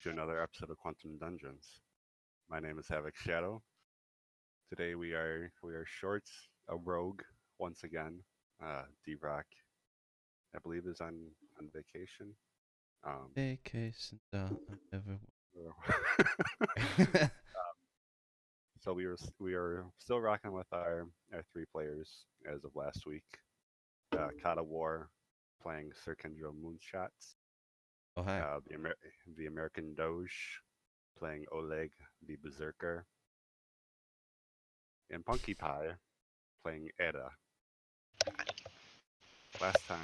to another episode of Quantum Dungeons. My name is Havoc Shadow. Today we are short a rogue once again. D-Rock, I believe, is on vacation. Um, Vacation time ever. so we are still rocking with our three players as of last week. Kata War playing Sir Kendra Moonshots. Oh hi. The American Doge playing Oleg the Berserker, and Punky Pie playing Edda. Last time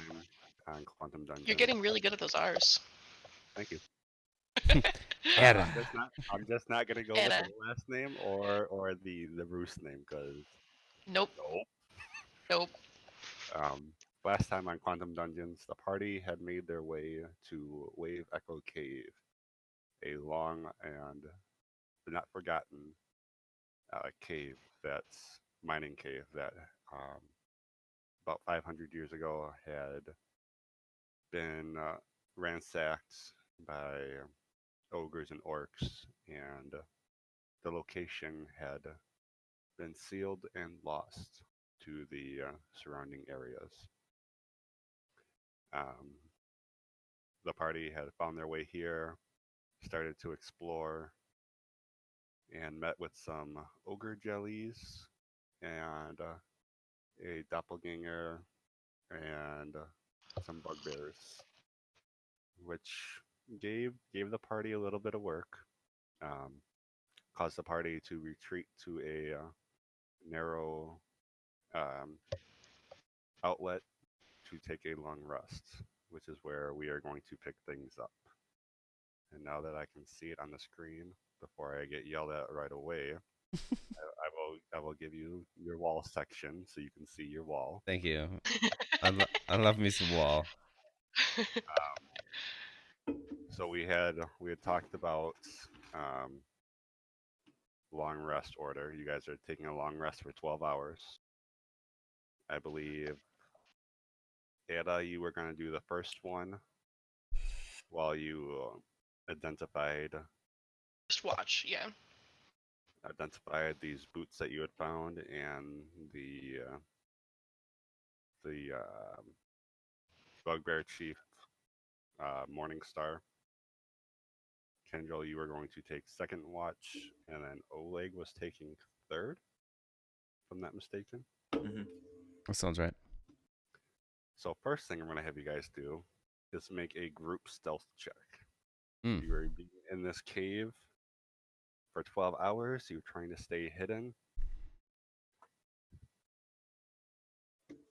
on Quantum You're Dungeon. getting really good at those R's. Thank you. Edda. I'm just not gonna go with Edda. the last name or the roost name because Nope. nope. Nope. Um, Last time on Quantum Dungeons, the party had made their way to Wave Echo Cave, a long and not forgotten cave that's mining cave that about 500 years ago had been ransacked by ogres and orcs, and the location had been sealed and lost to the surrounding areas. Um, the party had found their way here, started to explore, and met with some ogre jellies and a doppelganger and some bugbears, which gave the party a little bit of work. Um, Caused the party to retreat to a narrow um, outlet to take a long rest, which is where we are going to pick things up. And now that I can see it on the screen before I get yelled at right away, I will give you your wall section so you can see your wall. Thank you. I love me some wall. So we had talked about um, long rest order. You guys are taking a long rest for 12 hours. I believe, Ada, you were going to do the first one while you identified Just watch, yeah. these boots that you had found and the bugbear chief Morningstar. Kendall, you were going to take second watch, and then Oleg was taking third, if I'm not mistaken. Mm-hmm. That sounds right. So first thing I'm going to have you guys do is make a group stealth check. Mm. You are in this cave for 12 hours. You're trying to stay hidden.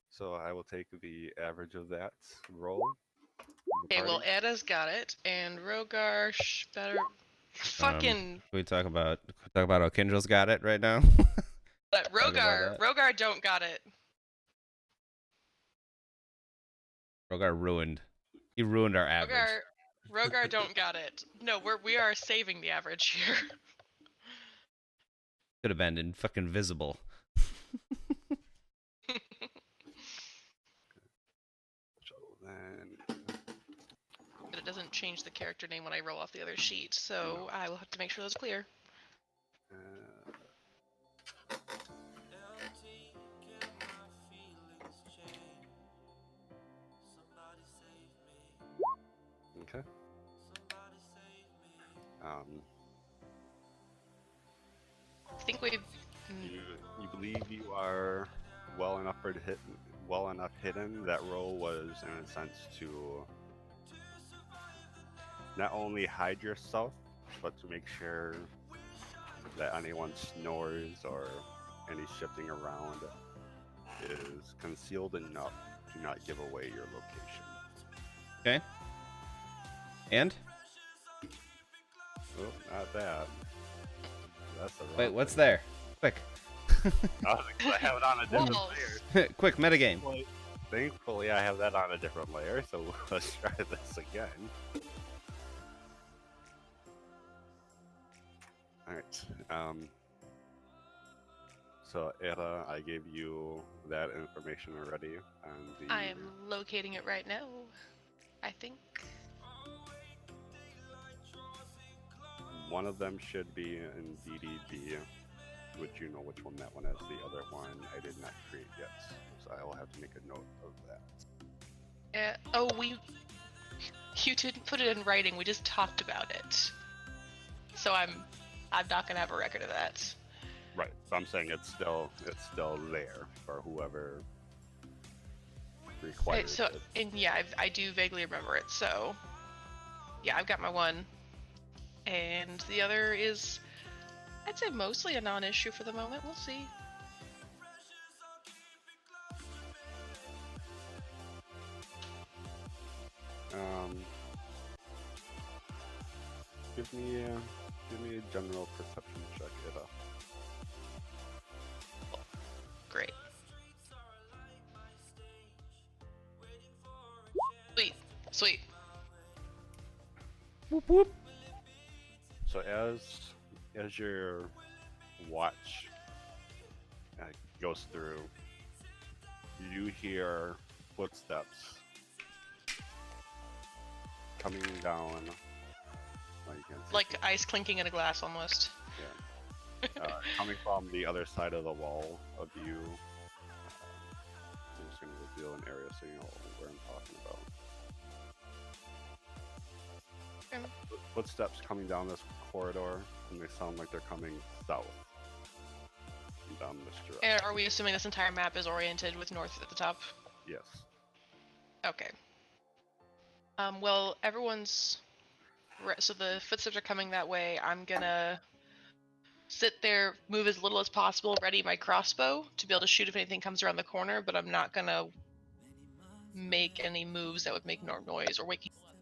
So I will take the average of that roll. Okay, well, Edda's got it, and Rogar better. Fucking. We talk about how Kendral's got it right now. But talk about Rogar, that. Rogar don't got it. Rogar ruined. He ruined our average. Rogar don't got it. No, we are saving the average here. Could have been in fucking visible. So then, But it doesn't change the character name when I roll off the other sheet, so I will have to make sure that's clear. okay. I think we've. You believe you are well enough hidden. That roll was in a sense to not only hide yourself, but to make sure that anyone snores or any shifting around is concealed enough to not give away your location. Okay. And? Oh, not that. That's the wrong Wait, what's thing. there? Quick. I have it on a different Walls. layer. Quick, metagame. Thankfully, I have that on a different layer, so let's try this again. Alright. So, Era, I gave you that information already on the... I am locating it right now. I think. one of them should be in DDB, which you know which one that one is. The other one I did not create yet, so I will have to make a note of that. You didn't put it in writing. We just talked about it. So I'm not gonna have a record of that. Right. So I'm saying it's still there for whoever requires it. And yeah, I do vaguely remember it. So yeah, I've got my one, and the other is, I'd say, mostly a non-issue for the moment. We'll see. Give me a general perception check, Ida. Great. Sweet. Whoop whoop. So as your watch goes through, you hear footsteps coming down. Well, you can't see Like ice clinking in a glass, almost. Yeah. Coming from the other side of the wall of you. I'm just going to reveal an area so you know where I'm talking about. Footsteps coming down this corridor, and they sound like they're coming south. Down this direction. And are we assuming this entire map is oriented with north at the top? Yes. Okay. Well, everyone's... So the footsteps are coming that way. I'm gonna sit there, move as little as possible, ready my crossbow to be able to shoot if anything comes around the corner, but I'm not gonna make any moves that would make no noise or wake people up.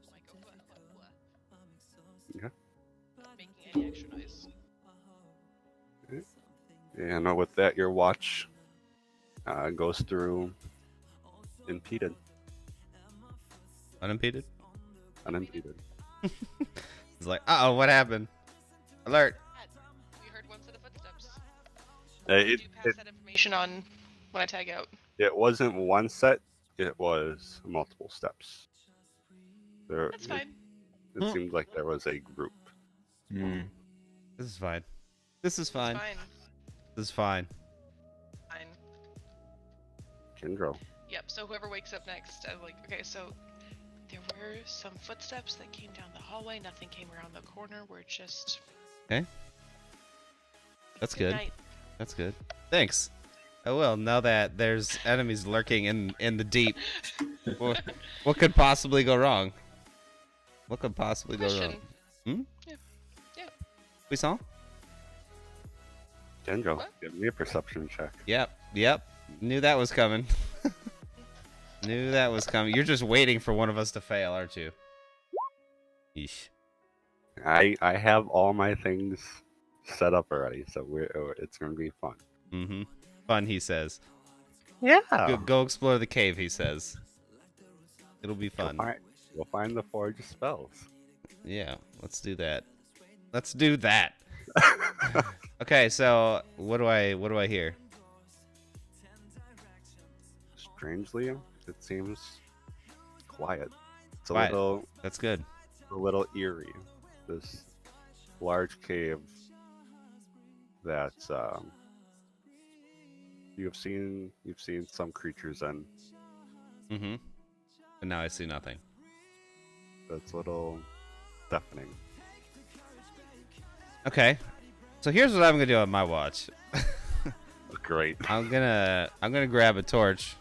Okay. Making any extra noise. And with that, your watch goes through impeded. Unimpeded? Unimpeded. It's like, uh-oh, what happened? Alert. We heard one set of footsteps. It pass that information on when I tag out. It wasn't one set, it was multiple steps. That's fine. It seemed like there was a group. This is fine. This is fine. It's fine. This is fine. Fine. Kendro. Yep, so whoever wakes up next, I'm like, okay, so there were some footsteps that came down the hallway. Nothing came around the corner. We're just... Okay. That's good. Night. That's good. Thanks. Oh well, now that there's enemies lurking in the deep, what could possibly go wrong? What could possibly go wrong? Hmm? Yeah. We saw? Kendro, What? give me a perception check. Yep. Knew that was coming. Knew that was coming. You're just waiting for one of us to fail, aren't you? Yeesh. I have all my things set up already, so it's going to be fun. Mm-hmm. Fun, he says. Yeah. Go explore the cave, he says. It'll be fun. We'll find the forge spells. Yeah, let's do that. Let's do that. Okay, so what do I hear? Strangely, it seems quiet. It's Quiet. a That's good. little eerie. This large cave that you've seen some creatures in. Mm-hmm. But now I see nothing. That's a little deafening. Okay. So here's what I'm gonna do on my watch. Great. I'm gonna grab a torch,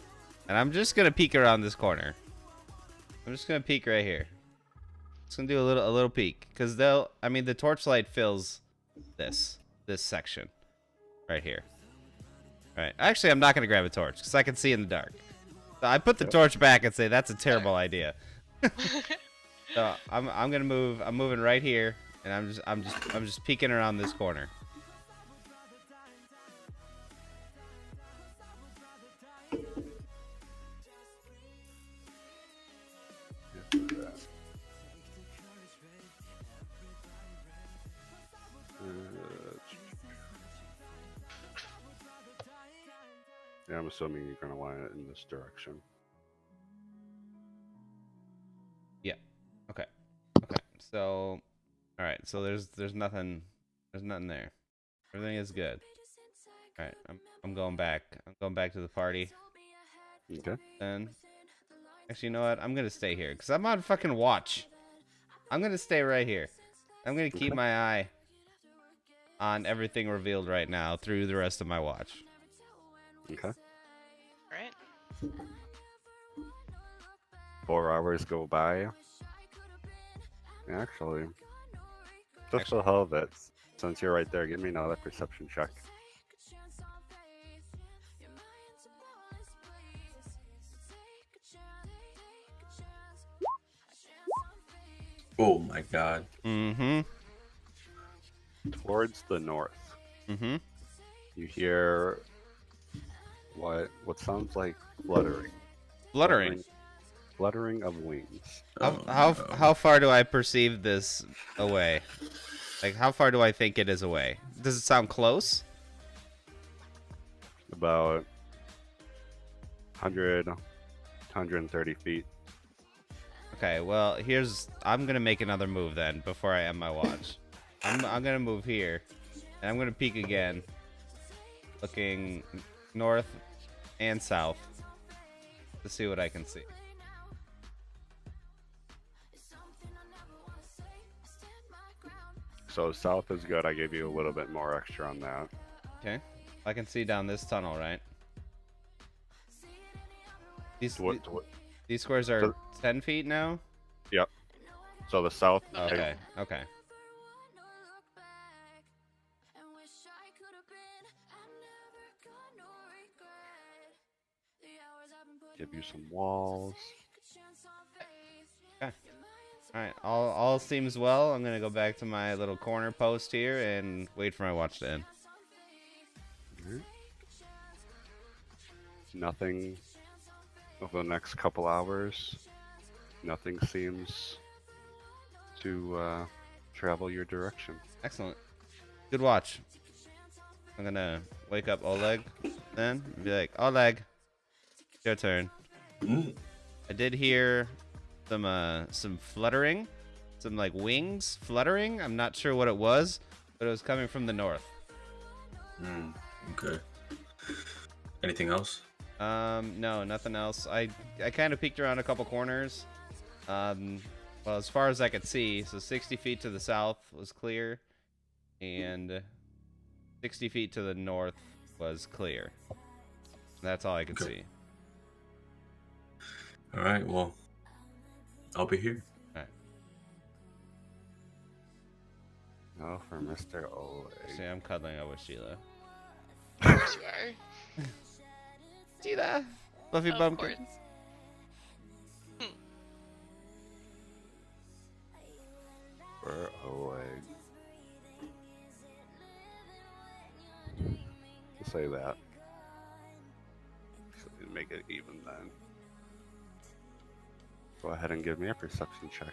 and I'm just gonna peek around this corner. I'm just gonna peek right here. Just gonna do a little peek, cause the torchlight fills this section right here. Right. Actually, I'm not gonna grab a torch, cause I can see in the dark. So I put the torch back and say that's a terrible idea. So I'm gonna move. I'm moving right here, and I'm just peeking around this corner. Yeah, I'm assuming you're gonna want it in this direction. Yeah. Okay. So All right, so there's nothing there. Everything is good. All right, I'm going back. I'm going back to the party. Okay. Then, actually, you know what? I'm gonna stay here because I'm on fucking watch. I'm gonna stay right here. I'm gonna keep Okay. my eye on everything revealed right now through the rest of my watch. Okay. Right. 4 hours go by. Actually, just for the hell of it, since you're right there, give me another perception check. Oh my god. Mm-hmm. Towards the north, Mm-hmm. you hear what sounds like fluttering. Fluttering. Fluttering of wings. Oh, How far do I perceive this away? Like, how far do I think it is away? Does it sound close? About 130 feet. Okay, well, I'm gonna make another move then before I end my watch. I'm gonna move here, and I'm gonna peek again, looking north and south to see what I can see. So south is good. I gave you a little bit more extra on that. Okay, I can see down this tunnel, right? These squares are So- 10 feet now. Yep. So the south. Okay. Okay. Give you some walls. Okay. All right. All seems well. I'm gonna go back to my little corner post here and wait for my watch to end. Mhm. Nothing over the next couple hours. Nothing seems to travel your direction. Excellent. Good watch. I'm gonna wake up Oleg then and be like, Oleg, your turn. Mm. I did hear some fluttering, some like wings fluttering. I'm not sure what it was, but it was coming from the north. Okay. Anything else? No, nothing else. I kind of peeked around a couple corners. Well, as far as I could see, so 60 feet to the south was clear, and 60 feet to the north was clear. That's all I could Okay. see. All right. Well, I'll be here. All right. No, for Mr. Oleg. See, I'm cuddling up with Sheila. Of course you are. Sheila, Fluffy Of Bumpkin. course. For Oleg. We'll say that. So we make it even then. Go ahead and give me a perception check.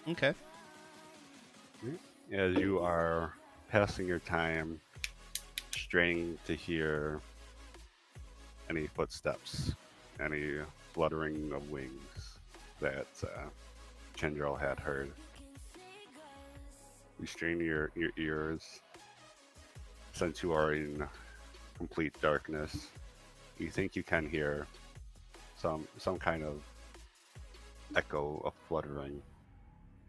Okay. As you are passing your time straining to hear any footsteps, any fluttering of wings that Chendril had heard. You strain your ears. Since you are in complete darkness, you think you can hear some kind of echo of fluttering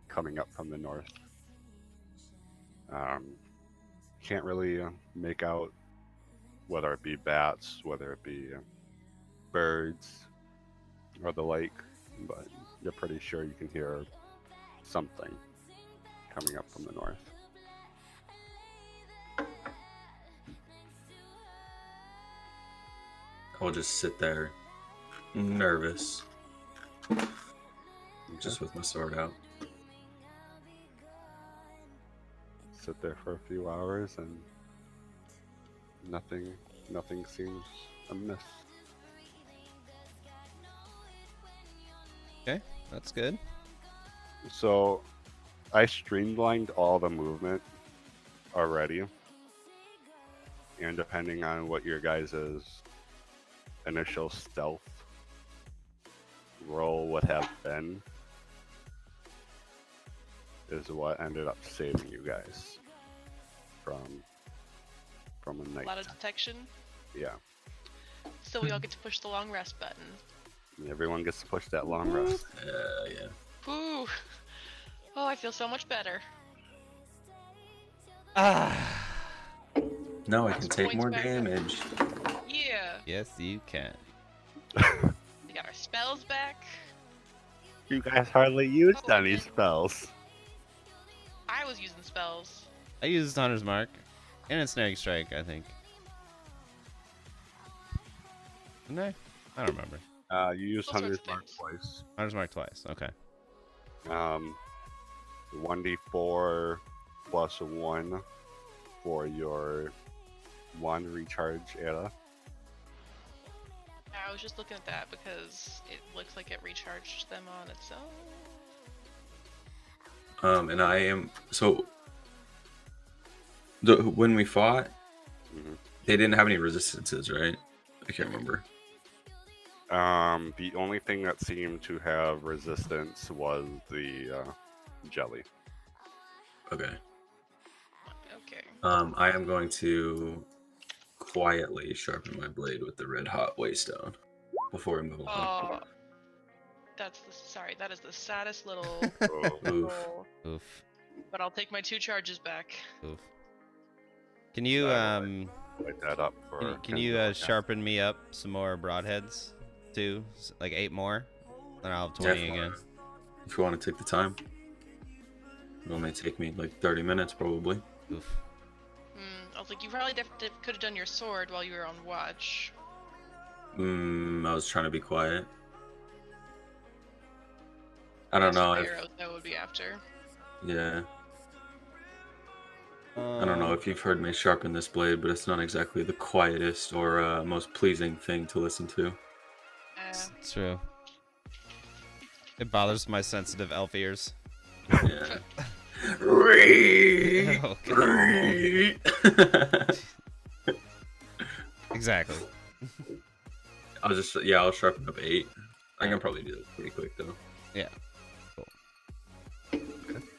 coming up from the north. Can't really make out whether it be bats, whether it be birds, or the like, but you're pretty sure you can hear something coming up from the north. I'll just sit there, nervous, just with my sword out. Sit there for a few hours and nothing seems amiss. Okay, that's good. So I streamlined all the movement already, and depending on what your guys' initial stealth roll would have been is what ended up saving you guys from a A night. lot of detection. Yeah. So we all get to push the long rest button. Everyone gets to push that long rest. Yeah. Whew. Oh, I feel so much better. Ah. Now I can take Points more back up. damage. Yeah. Yes, you can. We got our spells back. You guys hardly used Oh, any okay. spells. I was using spells. I used Hunter's Mark and Ensnaring Strike, I think. Didn't I? I don't remember. You used All sorts Hunter's of Mark things. twice. Hunter's Mark twice. Okay. 1d4 plus 1 for your 1 recharge era. I was just looking at that because it looks like it recharged them on its own. And I am so. When we fought, they didn't have any resistances, right? I can't remember. The only thing that seemed to have resistance was the jelly. Okay. Okay. I am going to quietly sharpen my blade with the red hot waystone before we move on. Oh, that is the saddest little Oh, Oof. roll. Oof. But I'll take my 2 charges back. Oof. Can you light that up for. can you sharpen me up some more broadheads too? Like 8 more? Then I'll have 20 again. If you want to take the time. It'll only take me like 30 minutes probably. Oof. I was like, you probably could have done your sword while you were on watch. I was trying to be quiet. I don't know. Arrows that would be after. Yeah. I don't know if you've heard me sharpen this blade, but it's not exactly the quietest or most pleasing thing to listen to. It's true. It bothers my sensitive elf ears. Yeah. Oh, God. Exactly. I'll sharpen up 8. I can probably do that pretty quick though. Yeah.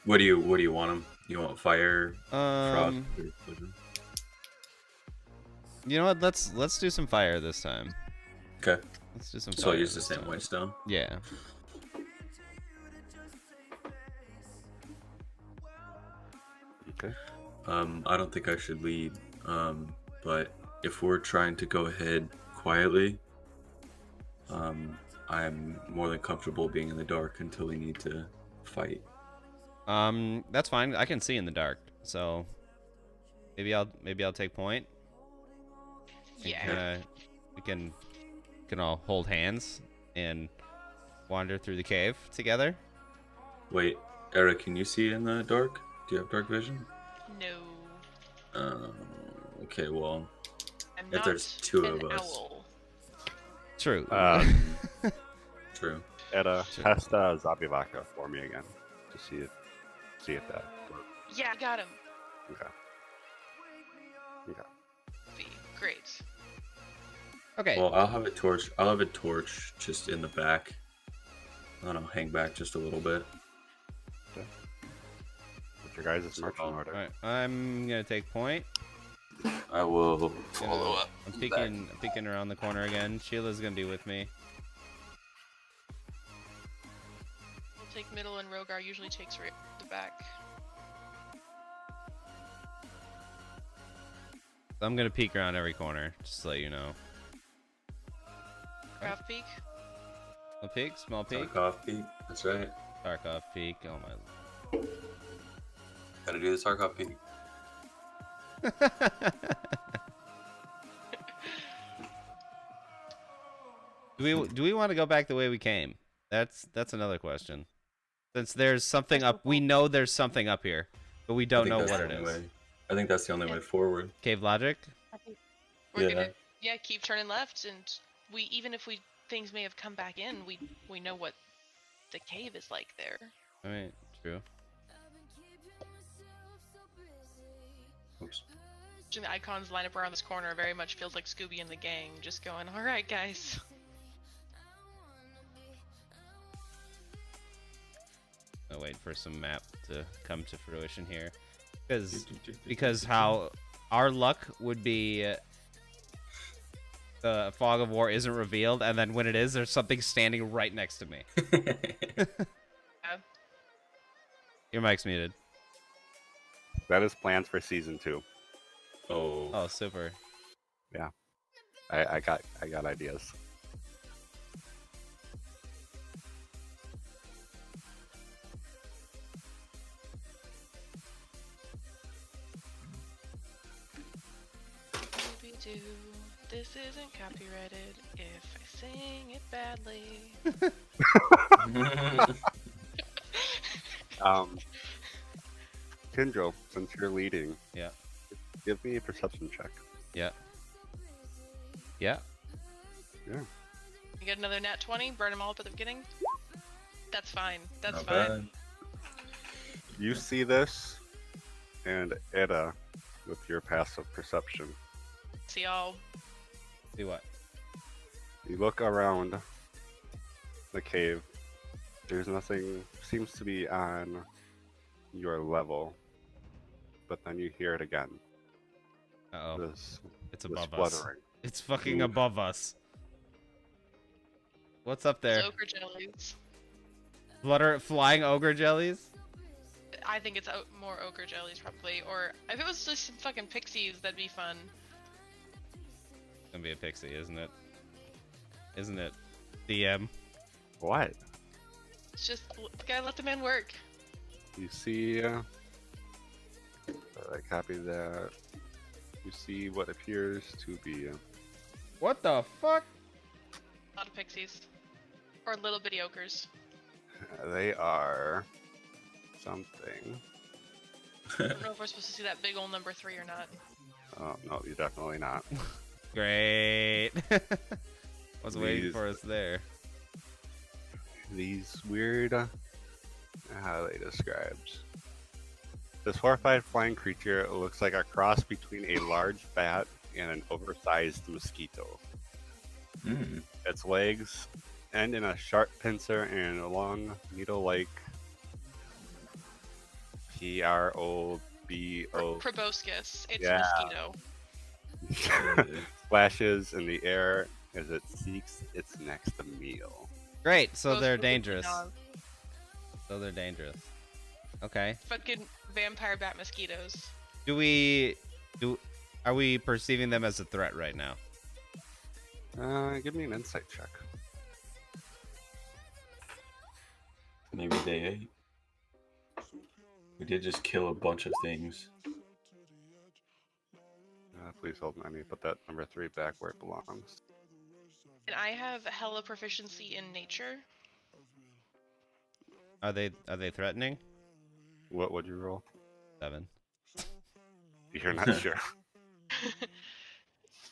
What do you want them? You want fire, frost, or poison? You know what? Let's do some fire this time. Okay. Let's do some fire. So I'll use the this same time. white stone. Yeah. Okay. I don't think I should lead. But if we're trying to go ahead quietly, I'm more than comfortable being in the dark until we need to fight. That's fine. I can see in the dark, so maybe I'll take point. Yeah. We can all hold hands and wander through the cave together. Wait, Eric, can you see in the dark? Do you have dark vision? No. Okay, well, I'm if not there's 2 an of us. owl. True. True. Etta, Sure. test Zabivaka for me again to see if that works. Yeah, I got him. Okay. Great. Okay. Well, I'll have a torch. I'll have a torch just in the back. I don't know, hang back just a little bit. What's your guys' marching All order? right. I'm gonna take point. I will follow up. I'm peeking around the corner again. Sheila's gonna be with me. We'll take middle, and Rogar usually takes the back. I'm gonna peek around every corner, just to let you know. Craft peak. A peek, small peek, Tarkov peek. That's right. Tarkov peek. Oh my. Gotta do the Tarkov peek. Do we want to go back the way we came? That's another question. Since there's something up, we know there's something up here, but we don't know what it is. I think that's the only way forward. Cave logic. We're gonna keep turning left, and even if things may have come back in, we know what the cave is like there. All right, true. Oops. Watching the icons line up around this corner very much feels like Scooby and the gang, just going, all right, guys. I'll wait for some map to come to fruition here, because how our luck would be. The fog of war isn't revealed, and then when it is, there's something standing right next to me. Your mic's muted. That is plans for season 2. Oh, super. Yeah, I got ideas. Scooby-Doo, this isn't copyrighted if I sing it badly. Kindro, since you're leading, Yeah. give me a perception check. Yeah. Yeah. Yeah. You get another nat 20, burn them all up at the beginning. That's fine. That's Not fine. bad. You see this, and Edda, with your passive perception, See y'all. See what? you look around the cave. There's nothing seems to be on your level, but then you hear it again. Uh-oh. This It's this above us. fluttering. It's fucking Ooh. above us. What's up there? Ogre jellies. Flying ogre jellies? I think it's more ogre jellies probably, or if it was just some fucking pixies, that'd be fun. It's gonna be a pixie, isn't it? Isn't it? DM. What? It's just gotta let the man work. You see, I copy that. You see what appears to be What the fuck? A lot of pixies, or little bitty ogres. they are something. I don't know if we're supposed to see that big old number 3 or not. Oh no, you're definitely not. Great. Was waiting These- for us there. These weird, how are they described? This horrified flying creature looks like a cross between a large bat and an oversized mosquito. Mm. Its legs end in a sharp pincer and a long needle-like P-R-O-B-O Proboscis. It's Yeah. a mosquito. splashes in the air as it seeks its next meal. Great, so Most they're of them dangerous. dog. So they're dangerous. Okay. Fucking vampire bat mosquitoes. Are we perceiving them as a threat right now? Give me an insight check. Maybe they ate. We did just kill a bunch of things. Please hold on. I need to put that number 3 back where it belongs. And I have hella proficiency in nature. Are they threatening? What would you roll? 7. You're not sure.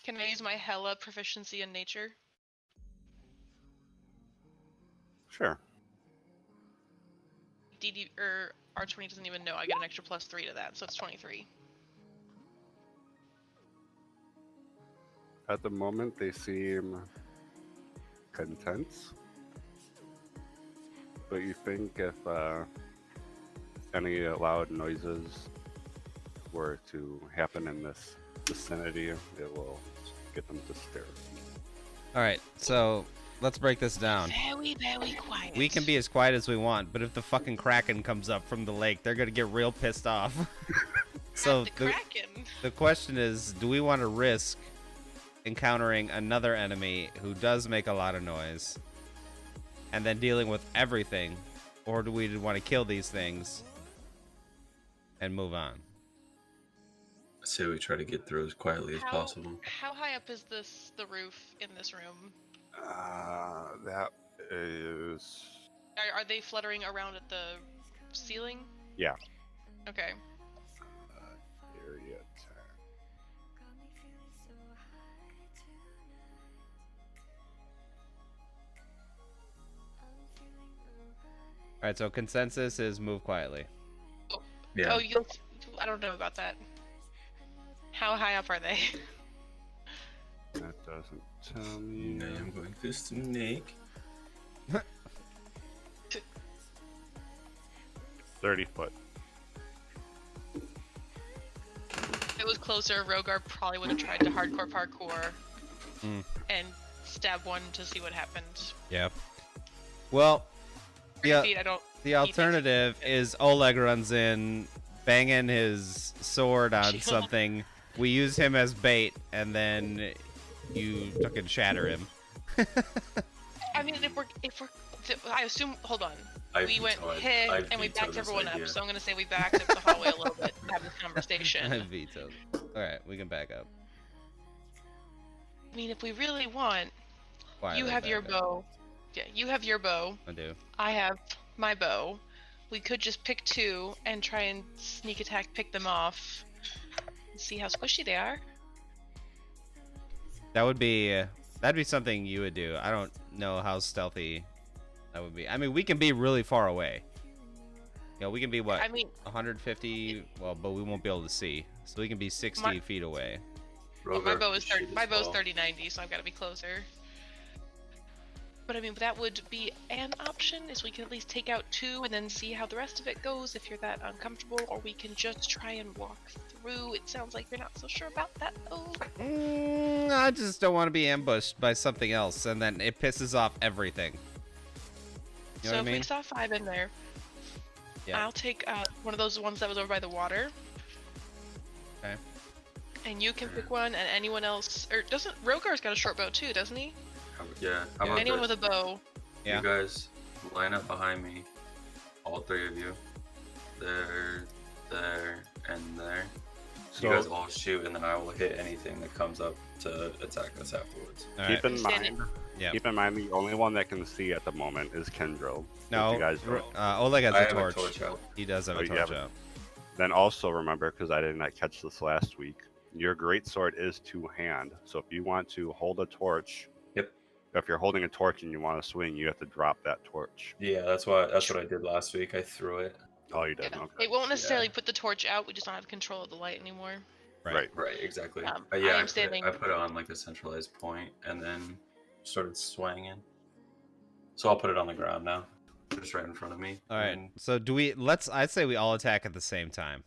Can I use my hella proficiency in nature? Sure. DD or R20 doesn't even know I get an extra +3 to that, so it's 23. At the moment, they seem content. But you think if any loud noises were to happen in this vicinity, it will get them to stir. Alright, so let's break this down. Very, very quiet. We can be as quiet as we want, but if the fucking Kraken comes up from the lake, they're gonna get real pissed off. So the Kraken. the question is, do we want to risk encountering another enemy who does make a lot of noise and then dealing with everything, or do we want to kill these things and move on? I say we try to get through as quietly as possible. How high up is the roof in this room? That is... Are they fluttering around at the ceiling? Yeah. Okay. Area 10. Alright, so consensus is move quietly. Yeah. Oh, I don't know about that. How high up are they? That doesn't tell me. I am going to snake. 30 foot. If it was closer, Rogar probably would have tried to hardcore parkour and stab one to see what happened. Yeah. Well, 30 feet, I don't. the alternative is Oleg runs in, banging his sword on something. We use him as bait, and then you fucking shatter him. I mean, if we're, I assume. Hold on. I We went vetoed- hey, I and we vetoed backed this everyone idea. up. So I'm gonna say we backed up the hallway a little bit to have this I conversation. vetoed. Alright, we can back up. I mean, if we really want, Why you would have your back up? bow. Yeah, you have your bow. I do. I have my bow. We could just pick two and try and sneak attack, pick them off, and see how squishy they are. That would be that'd be something you would do. I don't know how stealthy that would be. I mean, we can be really far away. You know, we can be what? I mean, 150. Well, but we won't be able to see. So we can be 60 feet away. well, my Rogar bow is can shoot my as bow's well. 30-90, so I've got to be closer. But I mean, that would be an option, is we can at least take out two and then see how the rest of it goes if you're that uncomfortable, or we can just try and walk through. It sounds like you're not so sure about that, though. I just don't want to be ambushed by something else, and then it pisses off everything. You know So what I if mean? we saw 5 in there, Yeah. I'll take one of those ones that was over by the water. Okay. And you can pick one, and anyone else, or doesn't Rogar's got a short bow too, doesn't he? Yeah. How about Anyone this? with a bow. Yeah. You guys line up behind me, all three of you. There, and there. So You guys all shoot, and then I will hit anything that comes up to attack us afterwards. All right. keep in Standing. mind, Yeah. keep in mind the only one that can see at the moment is Kendrill. No. You guys don't. Oleg has I a have torch. a torch out. He does have Oh, a you torch have it. out. Then also remember, because I did not catch this last week, your greatsword is two-hand. So if you want to hold a torch, Yep. if you're holding a torch and you want to swing, you have to drop that torch. Yeah, that's what I did last week. I threw it. Oh, you did. Yeah. Okay. It won't necessarily put the torch out, we just don't have control of the light anymore. Right. Right, exactly. I Yeah, am standing. I put it on like a centralized point, and then started swinging. So I'll put it on the ground now, just right in front of me. All right. and- So do we? I'd say we all attack at the same time.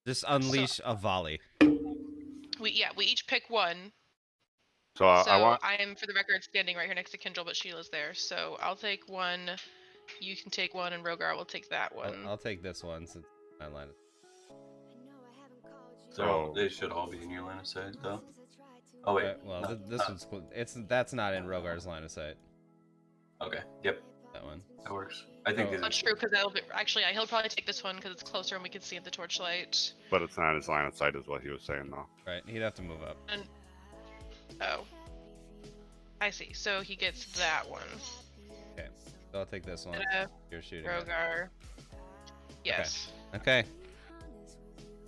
Just unleash a volley. We each pick one. So So I want. I am, for the record, standing right here next to Kindle, but Sheila's there. So I'll take one. You can take one, and Rogar will take that one. I'll take this one since my line. So they should all be in your line of sight, though. Oh wait. Well, no, this no. one's that's not in Rogar's line of sight. Okay. Yep. That one. That works. I think Oh. these are That's true, because that'll be actually. He'll probably take this one because it's closer and we can see at the torchlight. But it's not his line of sight, is what he was saying, though. Right. He'd have to move up. And oh, I see. So he gets that one. Okay. So I'll take this one. You're shooting. it. Rogar. Yes. Okay.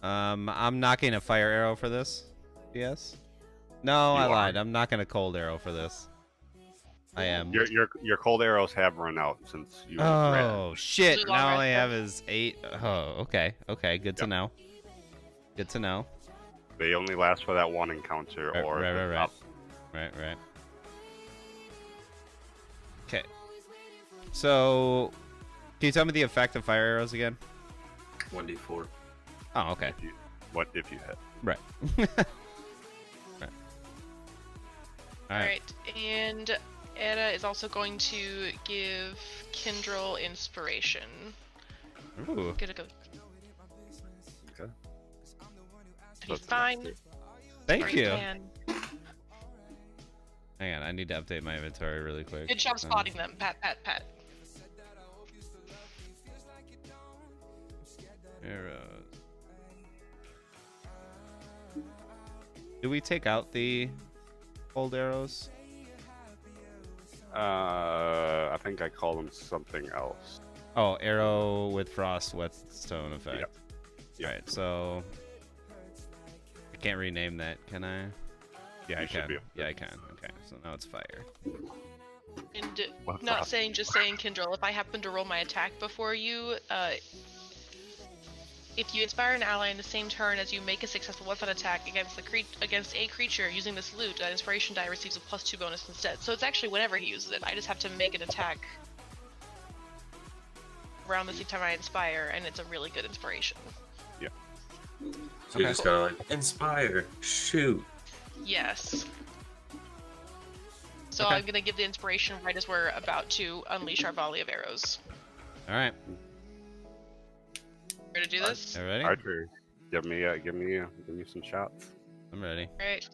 I'm knocking a fire arrow for this. Yes. No, You I are? lied. I'm not gonna cold arrow for this. I am. Your cold arrows have run out since you. ran. Oh shit! Blue long Now all I rifle. have is 8. Oh, okay. Okay, good to Yep. know. Good to know. They only last for that one encounter, Right, or right, if right, it's right. up. Right. Okay. So, can you tell me the effect of fire arrows again? 1d4. Oh, okay. What if you hit? Right. All right. And Era is also going to give Kindrel inspiration. Ooh. Gonna go. Okay. He's That's fine. enough. Thank Or you. he can. Hang on, I need to update my inventory really quick. Good job spotting them. Pat. Arrows. Do we take out the cold arrows? I think I call them something else. Oh, arrow with frost whetstone effect. Yep. Yep. Alright, so I can't rename that, can I? Yeah, I You should can. be able to. Yeah, I can. Okay, so now it's fire. And What's not up? saying, just saying, Kindrel, if I happen to roll my attack before you, if you inspire an ally in the same turn as you make a successful weapon attack against a creature using this loot, that inspiration die receives a +2 bonus instead. So it's actually whenever he uses it. I just have to make an attack around the same time I inspire, and it's a really good inspiration. Yeah. So you just gotta like inspire, shoot. Yes. So Okay. I'm gonna give the inspiration right as we're about to unleash our volley of arrows. All right. Ready to do this? You ready? Archer, give me some shots. I'm ready. Alright.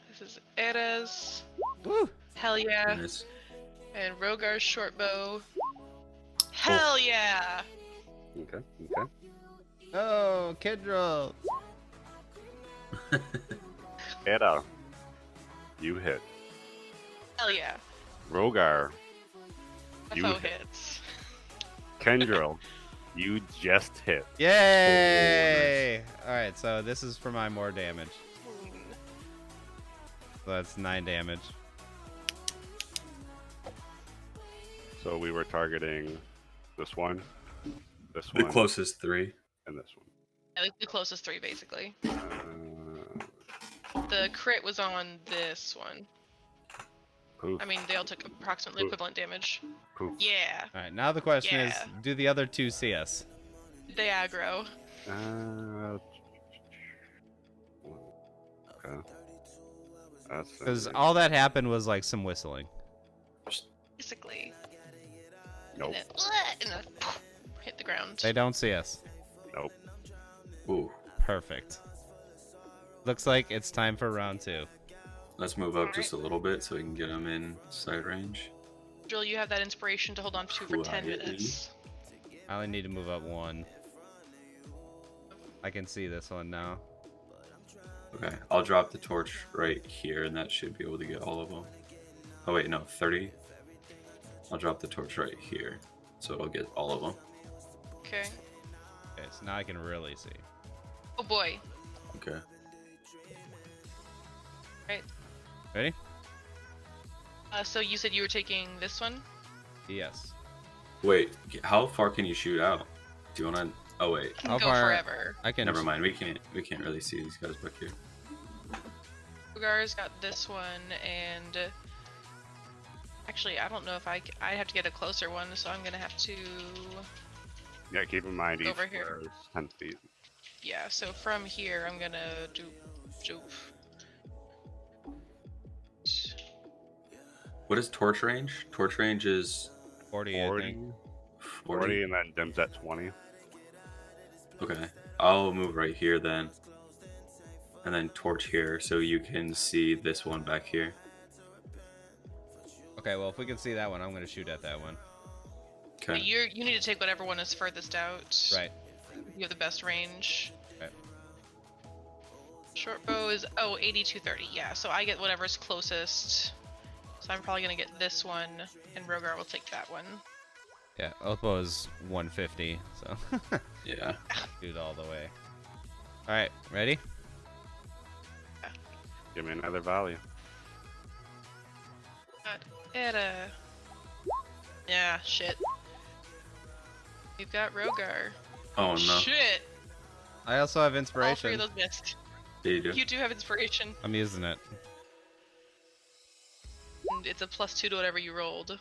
This is Eres. Woo! Hell yeah. Nice. And Rogar's short bow. Hell yeah! Okay. Oh, Kidril. Ada, you hit. Hell yeah. Rogar, My You foe hit. hits. Kendril, you just hit. Yay! All right, so this is for my more damage. So that's 9 damage. So we were targeting this one, The and closest 3. this Yeah, the closest 3 basically. one. The crit was on this one. Poof. I mean, they all took approximately Ooh. equivalent damage. Poof. Yeah. All right, now the question is, Yeah. do the other two see us? They aggro. Okay. That's Because all that happened was like some whistling. Basically. nope. And then hit the ground. They don't see us. Nope. Ooh. Perfect. Looks like it's time for round 2. Let's move up just a little bit so we can get them in sight range. Drill, you have that inspiration to hold on to for 10 Quietly. minutes. I only need to move up 1. I can see this one now. Okay, I'll drop the torch right here, and that should be able to get all of them. Oh wait, no, 30. I'll drop the torch right here, so it'll get all of them. Okay. Okay, so now I can really see. Oh boy. Okay. Right. Ready? So you said you were taking this one? Yes. Wait, how far can you shoot out? Do you want to? Oh wait, Can How go far- forever. I can. never mind. We can't really see these guys back here. Rogar's got this one, and actually, I don't know if I have to get a closer one, so I'm gonna have to. Yeah, keep in mind each Over here. square is 10 feet. Yeah. So from here, I'm gonna do. What is torch range? Torch range is 40, I 40, think. 40, and then dims at 20. Okay, I'll move right here then, and then torch here so you can see this one back here. Okay, well, if we can see that one, I'm going to shoot at that one. Okay. You need to take whatever one is furthest out. Right. You have the best range. Okay. Short bow is 8230. Yeah, so I get whatever's closest. So I'm probably gonna get this one, and Rogar will take that one. Yeah, Oathbow is 150, so Yeah. shoot all the way. All right, ready? Give me another volley. God, yeah, shit. You've got Rogar. Oh no. Shit! I also have All 3 inspiration. of those missed. Yeah, you do. You do have inspiration, I'm using it. and it's a +2 to whatever you rolled.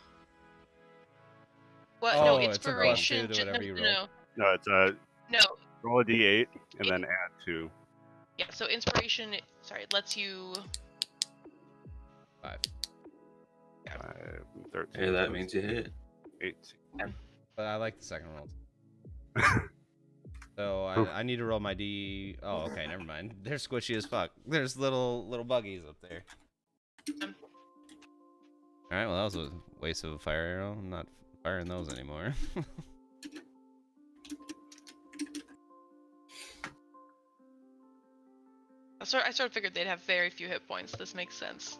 What? Oh, No, it's a inspiration. +2 to whatever you rolled. No, it's a No. roll a d8 and then add 2. Yeah, so inspiration, sorry, it lets you. 5. 5, 13. Hey, that means you hit. 18. But I like the second roll. So I need to roll my D. Oh, okay, never mind. They're squishy as fuck. There's little buggies up there. All right, well that was a waste of a fire arrow. I'm not firing those anymore. I sort of figured they'd have very few hit points. This makes sense.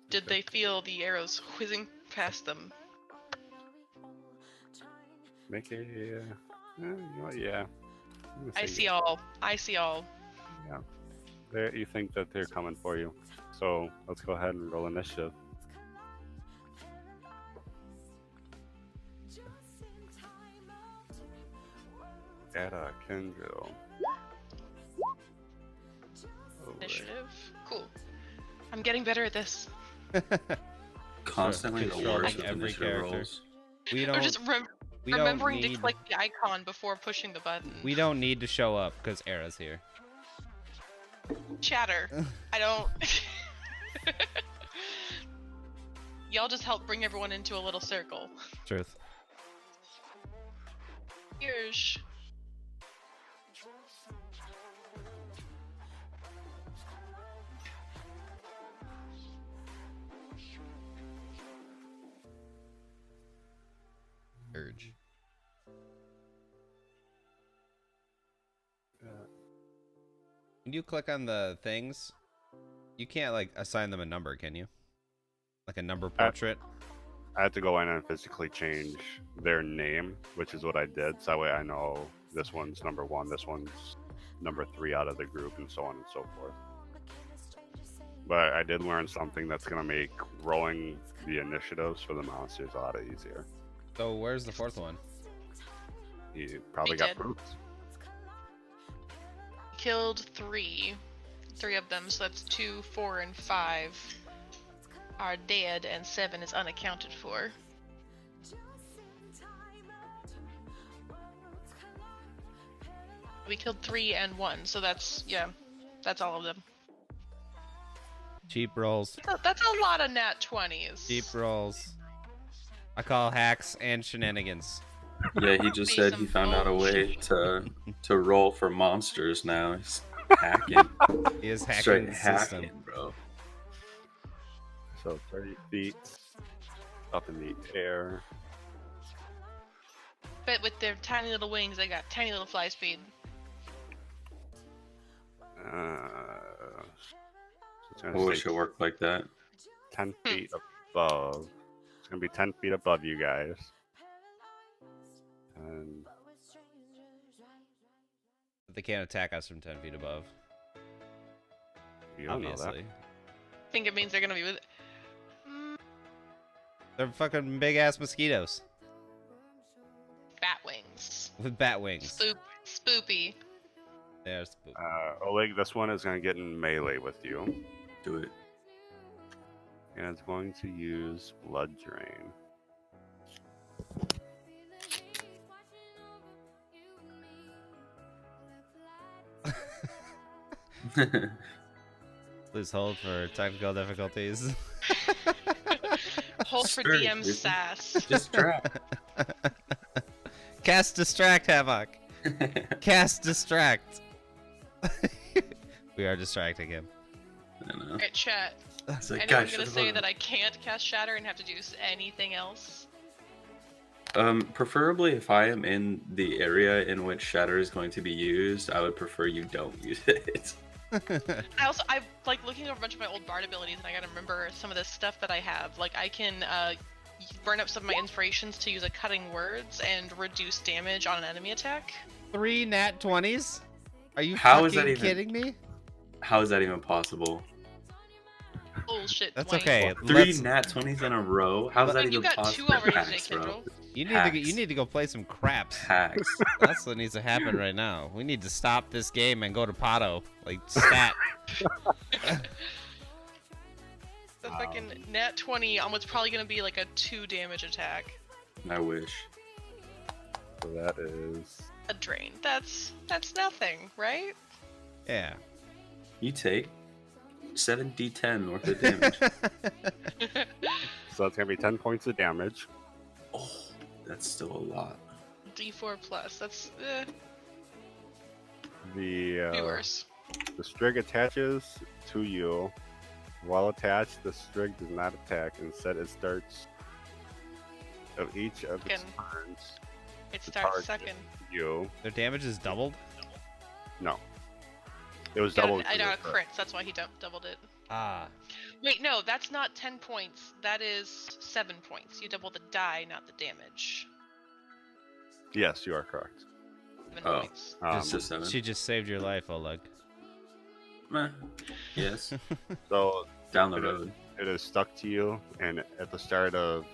Did they feel the arrows whizzing past them? Make a. You know what, yeah. I'm gonna I say see all. I see all. Yeah. You think that they're coming for you. So let's go ahead and roll initiative. Ada Kenjo. Initiative. Cool. I'm getting better at this. Constantly the Controlling worst with every initiative character. rolls. We Or don't. just We don't remembering need. to click the icon before pushing the button. We don't need to show up because Era's here. Chatter. I don't. Y'all just help bring everyone into a little circle. Truth. Here's. Urge. When you click on the things, you can't like assign them a number, can you? Like a number portrait? I had to go in and physically change their name, which is what I did. So that way I know this one's number 1, this one's number 3 out of the group, and so on and so forth. But I did learn something that's going to make rolling the initiatives for the monsters a lot easier. So where's the fourth one? You probably We got did. proofs. Killed 3 of them, so that's 2, 4, and 5 are dead, and 7 is unaccounted for. We killed 3 and 1, so that's all of them. Cheap rolls. That's a lot of nat 20s. Cheap rolls. I call hacks and shenanigans. Yeah, he just Be said some he found out a way to roll for monsters now. He's hacking. He is hacking Straight the system. hacking, bro. So 30 feet up in the air. But with their tiny little wings, they got tiny little fly speed. It's I gonna wish stay it worked like that. 10 feet above. It's gonna be 10 feet above you guys. And But they can't attack us from 10 feet above. you don't know Obviously. that. I think it means they're gonna be with. They're fucking big ass mosquitoes Bat wings. with bat wings. Spoopy. They're spook. Oleg, this one is gonna get in melee with you. Do it. And it's going to use Blood Drain. Please hold for technical difficulties. Hold for Sure, DM dude. sass. Distract. Cast Distract, Havoc. Cast Distract. We are distracting him. I don't know. Alright, chat. It's like, Anyone guys, gonna shut say up. that I can't cast Shatter and have to do anything else? Preferably if I am in the area in which Shatter is going to be used, I would prefer you don't use it. I've like looking over a bunch of my old bard abilities, and I gotta remember some of the stuff that I have. Like I can burn up some of my inspirations to use a cutting words and reduce damage on an enemy attack. 3 nat 20s? Are you How is fucking that even- kidding me? How is that even possible? Bullshit. That's Dwayne. okay. 3 Let's- nat 20s in a row? How is that You even got possible? 2 already today, Hacks, bro. Kendall. You Hacks. need to go play some craps. Hacks. That's what needs to happen right now. We need to stop this game and go to Pato. Like stat. The fucking nat 20 on what's probably gonna be like a 2 damage attack. I wish. So that is A drain. That's nothing, right? Yeah. You take 7d10 worth of damage. so that's gonna be 10 points of damage. Oh, that's still a lot. D4 plus. That's The be worse. the strig attaches to you. While attached, the strig does not attack. Instead, it starts of each of its Second. turns. It to starts target second. You Their damage is doubled? no. It was Got double. I got a crit, so that's why he doubled it. Ah. Wait, no, that's not 10 points. That is 7 points. You double the die, not the damage. Yes, you are correct. 7 Oh. points. Just a 7. She just saved your life, Oleg. Meh. Yes. So Down the It is. road. it is stuck to you, and at the start of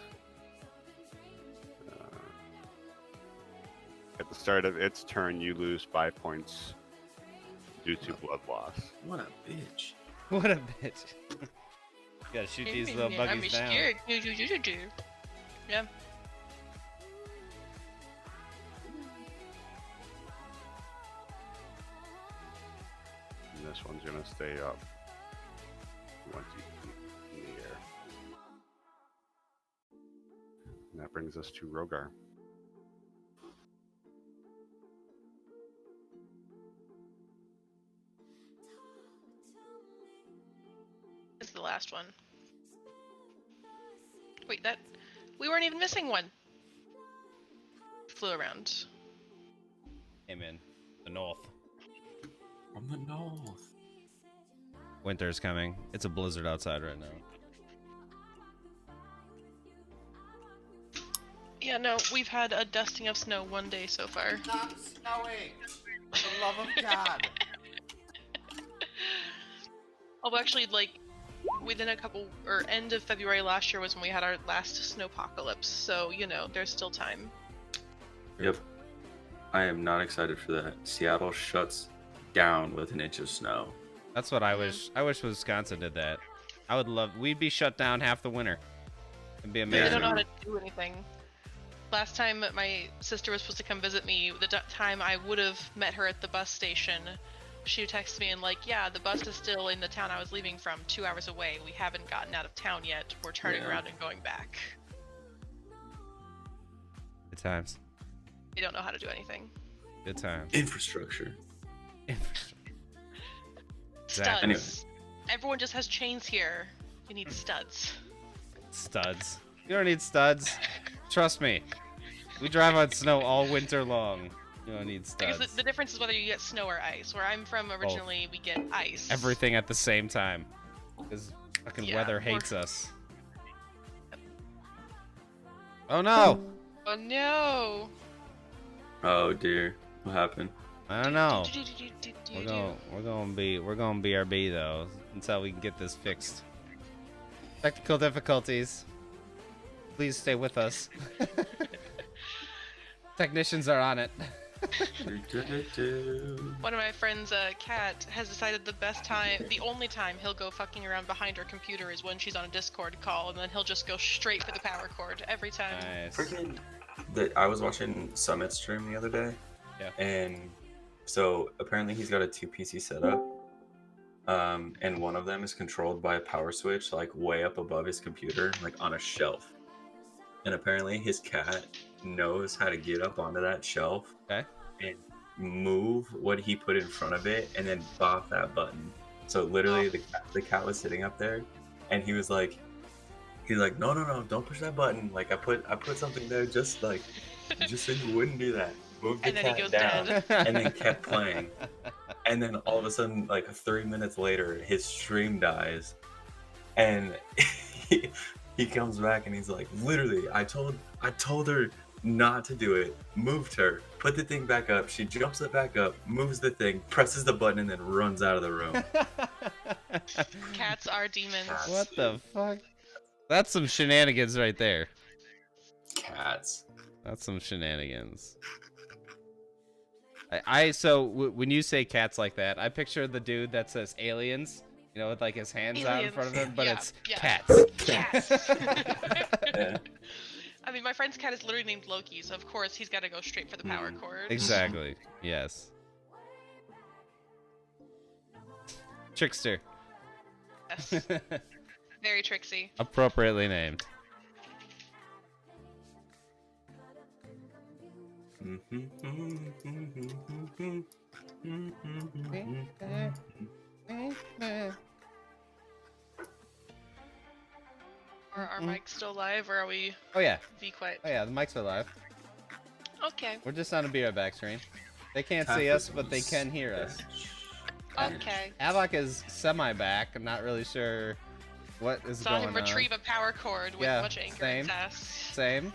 at the start of its turn, you lose 5 points due to blood loss. What a bitch. What a bitch. Gotta shoot these little I'm buggies down. scared. Yeah. And this one's gonna stay up 20 feet in the air. And that brings us to Rogar. This is the last one. Wait, we weren't even missing one. Flew around. Came in. The north. From the north. Winter's coming. It's a blizzard outside right now. Yeah, no, we've had a dusting of snow one day so far. Stop snowing! For the love of God! Oh, actually, like, within end of February last year was when we had our last snowpocalypse, so, you know, there's still time. Yep. I am not excited for that. Seattle shuts down with an inch of snow. That's what I wish. I wish Wisconsin did that. I would love. We'd be shut down half the winter. It'd be amazing. They don't know how to do anything. Last time my sister was supposed to come visit me, the time I would have met her at the bus station, she texted me and like, yeah, the bus is still in the town I was leaving from, 2 hours away. We haven't gotten out of town yet. We're turning around and going back. Good times. They don't know how to do anything. Good times. Infrastructure. Studs. Anyway. Everyone just has chains here. You need studs. Studs. You don't need studs. Trust me. We drive on snow all winter long. You don't need studs. I guess the difference is whether you get snow or ice. Where I'm from originally, we get ice. Everything at the same time. Because fucking weather hates us. Oh no! Oh no! Oh dear. What happened? I don't know. We're gonna BRB though until we can get this fixed. Technical difficulties. Please stay with us. Technicians are on it. One of my friends, Kat, has decided the only time he'll go fucking around behind her computer is when she's on a Discord call, and then he'll just go straight for the power cord every time. Nice. Freaking. I was watching Summit stream the other day. Yeah. And so apparently he's got a 2 PC setup. And one of them is controlled by a power switch, like way up above his computer, like on a shelf. And apparently his cat knows how to get up onto that shelf Okay. and move what he put in front of it and then bop that button. So literally the cat was sitting up there and he's like, no, don't push that button. Like I put something there just so you wouldn't do that. Move the cat down and then kept playing. And then all of a sudden, like 3 minutes later, his stream dies. And he comes back and he's like, literally, I told her not to do it, moved her, put the thing back up, she jumps it back up, moves the thing, presses the button, and then runs out of the room. Cats are demons. What the fuck? That's some shenanigans right there. Cats. That's some shenanigans. When you say cats like that, I picture the dude that says aliens, you know, with like his hands out in front of him, but it's cats. Cats. Yeah. I mean, my friend's cat is literally named Loki, so of course he's got to go straight for the power cord. Exactly. Yes. Trickster. Yes. Very tricksy. Appropriately named. Are our mics still live, or are we? Oh yeah. Be quiet. Oh yeah, the mics are live. Okay. We're just on a Be Right Back stream. They can't see us, but they can hear us. Okay. Havoc is semi-back. I'm not really sure what is Saw going him on. retrieve a power cord with much anger in his ass. Same.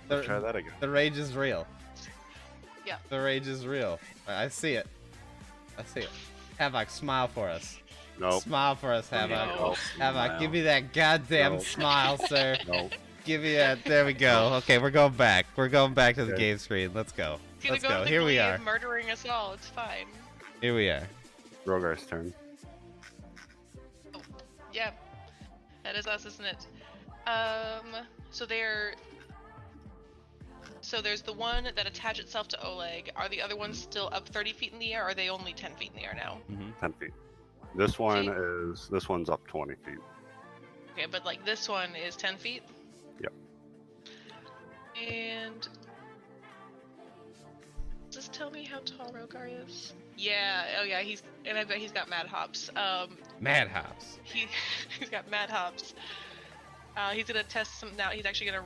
Let's try that again. The rage is real. Yeah. The rage is real. I see it. I see it. Havoc, smile for us. Nope. Smile for us, Havoc. No. Havoc, give me that goddamn No. smile, sir. No. Give me that. There we go. Okay, we're going back. We're going back to the Okay. game screen. Let's go. He's Let's gonna go. go. Here we are. Murdering us all. It's fine. Here we are. Rogar's turn. Oh, yeah, that is us, isn't it? So there's the one that attached itself to Oleg. Are the other ones still up 30 feet in the air? Or are they only 10 feet in the air now? 10 feet. This one's up 20 feet. Okay, but like this one is 10 feet? Yep. And does this tell me how tall Rogar is? Yeah, oh yeah, I bet he's got mad hops. Mad hops. He's got mad hops. He's gonna test some now. He's actually gonna.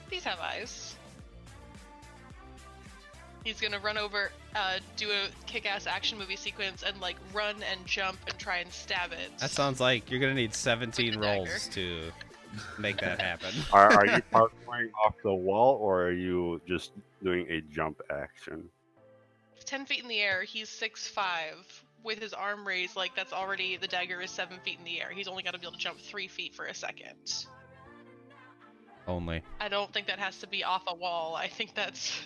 These have eyes. He's gonna run over, do a kick-ass action movie sequence, and like run and jump and try and stab it. That sounds like you're gonna need 17 With the dagger. rolls to make that happen. Are you parkouring off the wall, or are you just doing a jump action? 10 feet in the air. He's 6'5", with his arm raised. Like that's already the dagger is 7 feet in the air. He's only got to be able to jump 3 feet for a second. Only. I don't think that has to be off a wall. I think that's.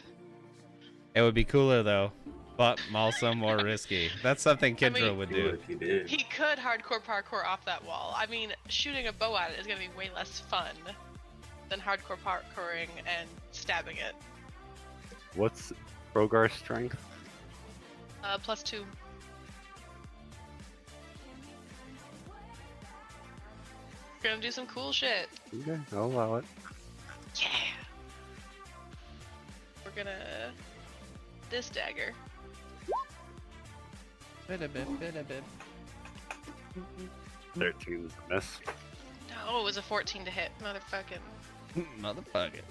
It would be cooler though, but also more risky. That's something Kendra mean- would Cool do. if you did. He could hardcore parkour off that wall. I mean, shooting a bow at it is gonna be way less fun than hardcore parkouring and stabbing it. What's Rogar's strength? +2. Gonna do some cool shit. Okay, I'll allow it. Yeah. We're gonna this dagger. Bit a bit. 13 is a miss. No, it was a 14 to hit. Motherfucking Motherfucker.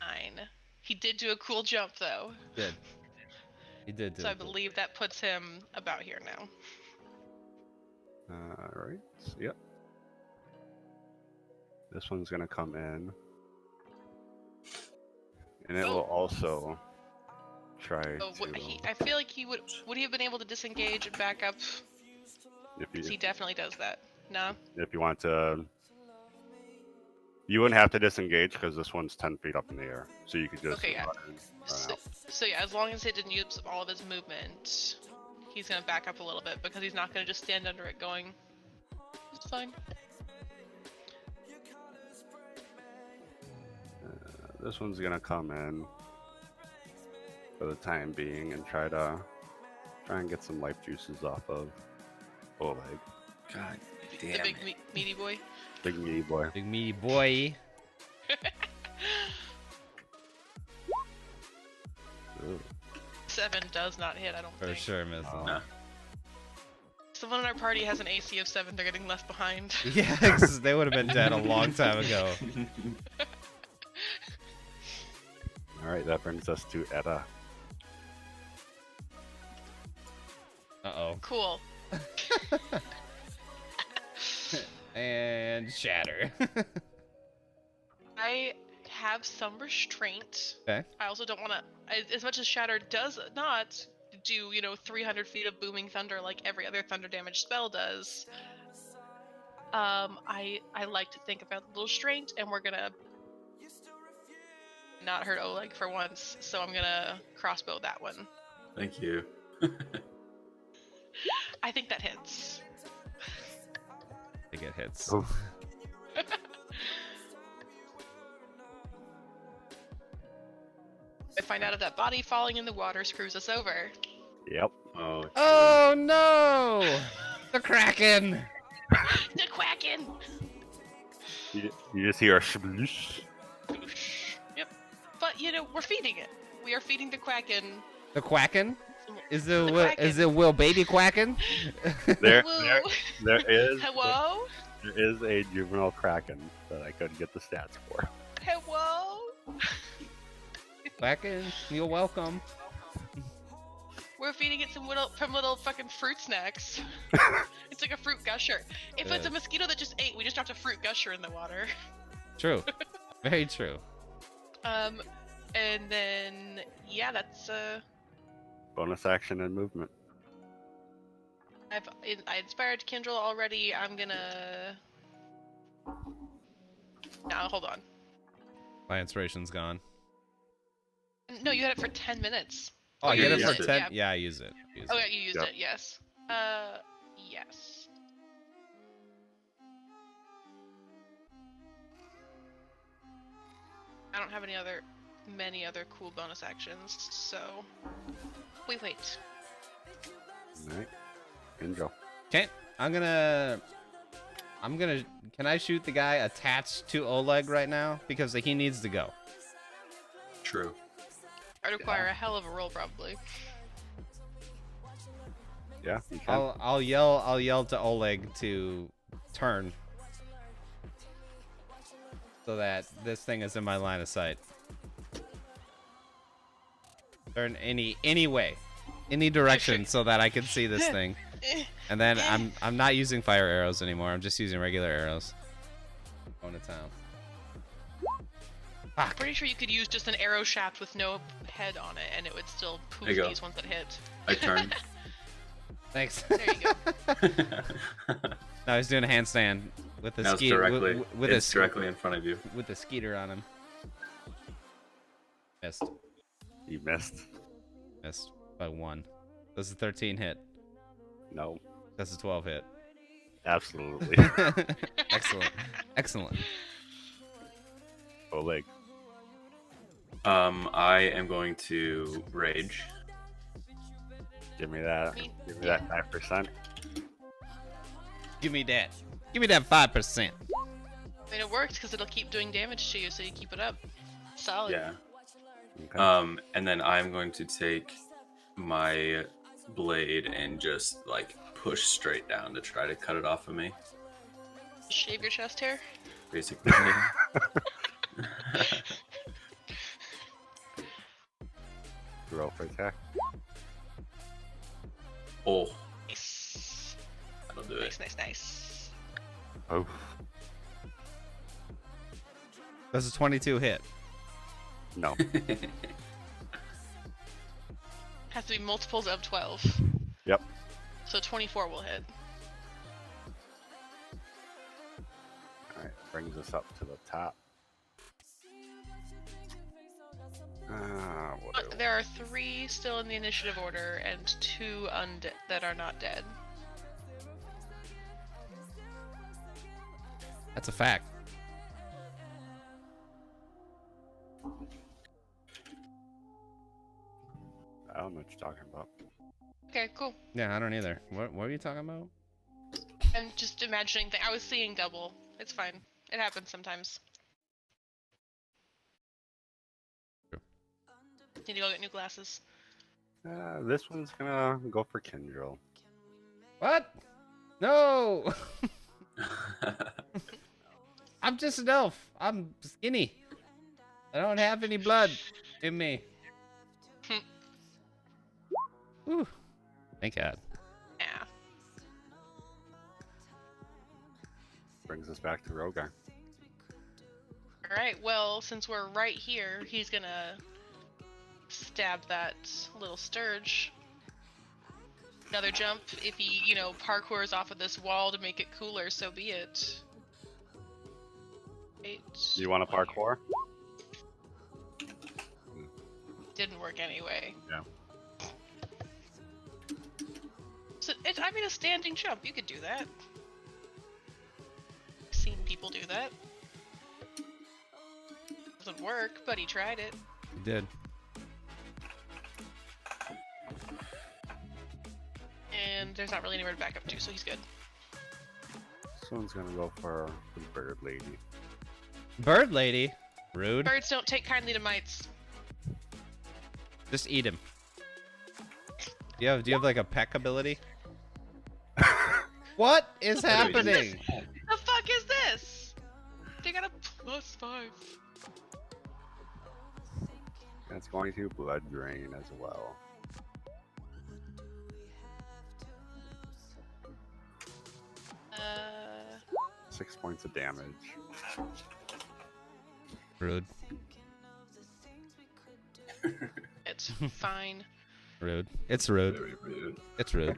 9. He did do a cool jump though, Good. He did do so I it. believe that puts him about here now. Alright, yep. This one's gonna come in. And it will also try Oh, to... I feel like he would he have been able to disengage and back up? If 'Cause he you, definitely does that. No? if you want to... You wouldn't have to disengage because this one's 10 feet up in the air. So you could just Okay, yeah. run and run out. So yeah, as long as it didn't use all of his movement, he's gonna back up a little bit because he's not gonna just stand under it going. It's fine. This one's gonna come in for the time being and try and get some life juices off of Oleg. God The damn big it. meaty boy. Big meaty boy. Big meaty boy. Ooh. 7 does not hit, I don't For think. sure, miss. Oh. Someone in our party has an AC of 7, they're getting left behind. Yeah, 'cause they would have been dead a long time ago. Alright, that brings us to Etta. Uh-oh. Cool. And shatter. I have some restraint. Okay. I also don't want to, as much as Shatter does not do, 300 feet of booming thunder like every other thunder damage spell does. I like to think about a little restraint, and we're gonna not hurt Oleg for once, so I'm gonna crossbow that one. Thank you. I think that hits. I think it hits. Oof. I find out if that body falling in the water screws us over. Yep. Oh, Oh no! The Kraken! The Quacken! You just hear a sploosh. Yep. But, we're feeding it. We are feeding the Quacken. The Quacken? Is The the Kraken. is it Will Baby Quacken? There Woo! is Hello? there is a juvenile kraken that I couldn't get the stats for. Hello? Quacken, you're welcome. We're feeding it some little fucking fruit snacks. It's like a fruit gusher. If it's a Yes. mosquito that just ate, we just dropped a fruit gusher in the water. True. Very true. And then that's Bonus action and movement. I inspired Kindle already. I'm gonna Now, hold on. My inspiration's gone. No, you had it for 10 minutes. Oh, I you get it used for it, 10? yeah. Yeah, I use it. Use Oh, it. yeah, you used Yep. it, yes. Yes. I don't have many other cool bonus actions, so we wait. Alright. Kindle. Okay, I'm gonna. Can I shoot the guy attached to Oleg right now? Because he needs to go. True. I'd require a hell of a roll, probably. Yeah, you can. I'll yell to Oleg to turn, so that this thing is in my line of sight. Turn any way, any direction, so that I can see this thing. And then I'm not using fire arrows anymore. I'm just using regular arrows. Going to town. I'm pretty sure you could use just an arrow shaft with no head on it, and it would still poof There you go. these ones that hit. I turned. Thanks. There you go. No, he's doing a handstand with the Now it's skeeter. directly, With it's directly in front of you. with the skeeter on him. Missed. You missed. Missed by 1. This is a 13 hit. No. That's a 12 hit. Absolutely. Excellent. Excellent. Oleg. I am going to rage. Give me that. Give me that 5%. Give me that. Give me that 5%. I mean, it worked because it'll keep doing damage to you, so you keep it up. Solid. Yeah. Okay. And then I'm going to take my blade and just like push straight down to try to cut it off of me. Shave your chest hair? Basically. Roll for attack. Oh, Nice. that'll do it. Nice. Oh. That's a 22 hit. No. Has to be multiples of 12. Yep. So 24 will hit. Alright, brings us up to the top. What do- There are 3 still in the initiative order, and 2 undead that are not dead. That's a fact. I don't know what you're talking about. Okay, cool. Yeah, I don't either. What are you talking about? I'm just imagining I was seeing double. It's fine. It happens sometimes. True. Need to go get new glasses. This one's gonna go for Kindrel. What? No! I'm just an elf. I'm skinny. I don't have any blood in me. Whew. Thank God. Yeah. Brings us back to Rogar. Alright, well, since we're right here, he's gonna stab that little sturge. Another jump. If he, parkours off of this wall to make it cooler, so be it. 8. You want a parkour? Didn't work anyway. Yeah. So, a standing jump. You could do that. Seen people do that. Doesn't work, but he tried it. You did. And there's not really anywhere to back up to, so he's good. This one's gonna go for the bird lady. Bird lady. Rude. Birds don't take kindly to mites. Just eat him. Do you have like a peck ability? What is happening? The fuck is this? They got a +5. That's going to blood drain as well. Uh, 6 points of damage. Rude. it's fine. Rude. It's rude. Very rude. It's rude. I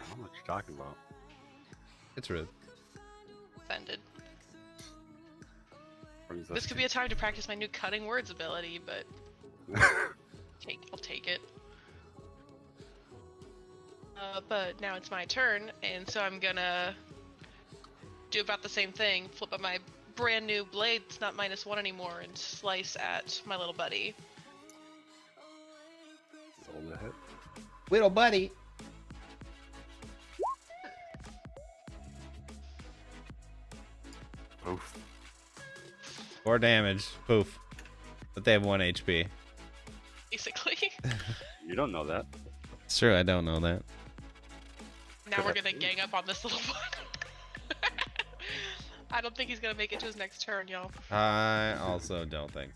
don't know what you're talking about. It's rude. Offended. Brings This us could be a time to practice my new cutting words ability, but I'll take it. But now it's my turn, and so I'm gonna do about the same thing. Flip up my brand new blade, it's not -1 anymore, and slice at my little buddy. roll the hit. Little buddy. Oof. 4 damage. Poof. But they have 1 HP. Basically. You don't know that. It's true, I don't know that. Now we're gonna gang up on this little one. I don't think he's gonna make it to his next turn, y'all. I also don't think.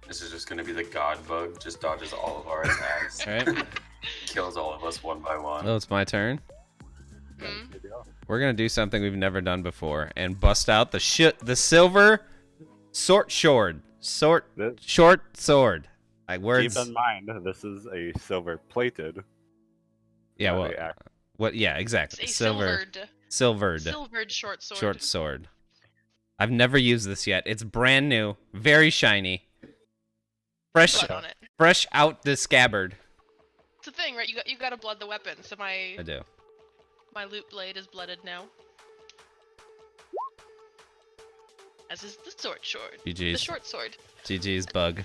This is just gonna be the god bug, just dodges all of our attacks, Alright. kills all of us one by one. Oh, it's my turn. Hmm? Maybe off. We're gonna do something we've never done before and bust out the silver short sword. This- Short sword. Like words. Keep in mind, this is a silver-plated. Yeah, not well, a axe. what? Yeah, exactly. It's a Silvered silvered short sword. short sword. I've never used this yet. It's brand new, very shiny, fresh, Blood on it. fresh out the scabbard. It's the thing, right? You gotta blood the weapon. So I do. my loot blade is blooded now. As is the sword. The GG's. short sword. GG's bug.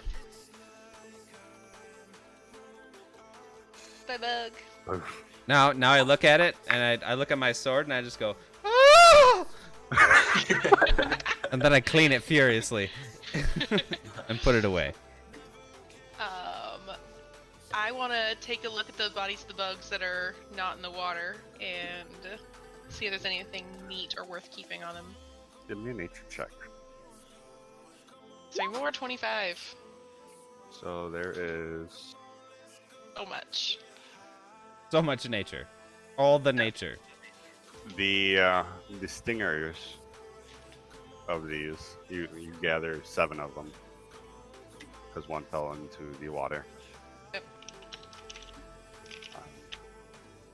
Bye bug. Oof. Now I look at it and I look at my sword and I just go, "Ah!" and then I clean it furiously and put it away. I want to take a look at the bodies of the bugs that are not in the water and see if there's anything neat or worth keeping on them. Give me a nature check. 3 more, 25. So there is So much. So much nature. All the nature. the stingers of these. You gather 7 of them because 1 fell into the water. Yep.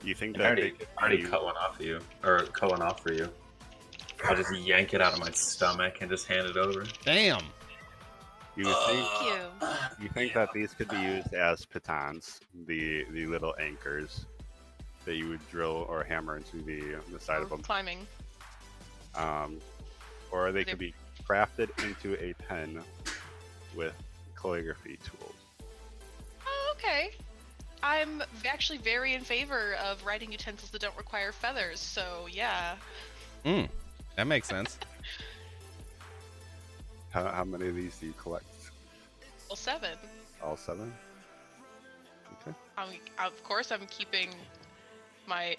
You think I that already, they could already be- cut one off for you, or cut one off for you. I'll just yank it out of my stomach and just hand it over. Damn. you think Thank you. you think that these could be used as pitons, the little anchors that you would drill or hammer into the side of them, Climbing. or they could be crafted into a pen with calligraphy tools. Oh, okay. I'm actually very in favor of writing utensils that don't require feathers, so yeah. That makes sense. How many of these do you collect? Well, 7. All 7? Okay. Of course, I'm keeping my,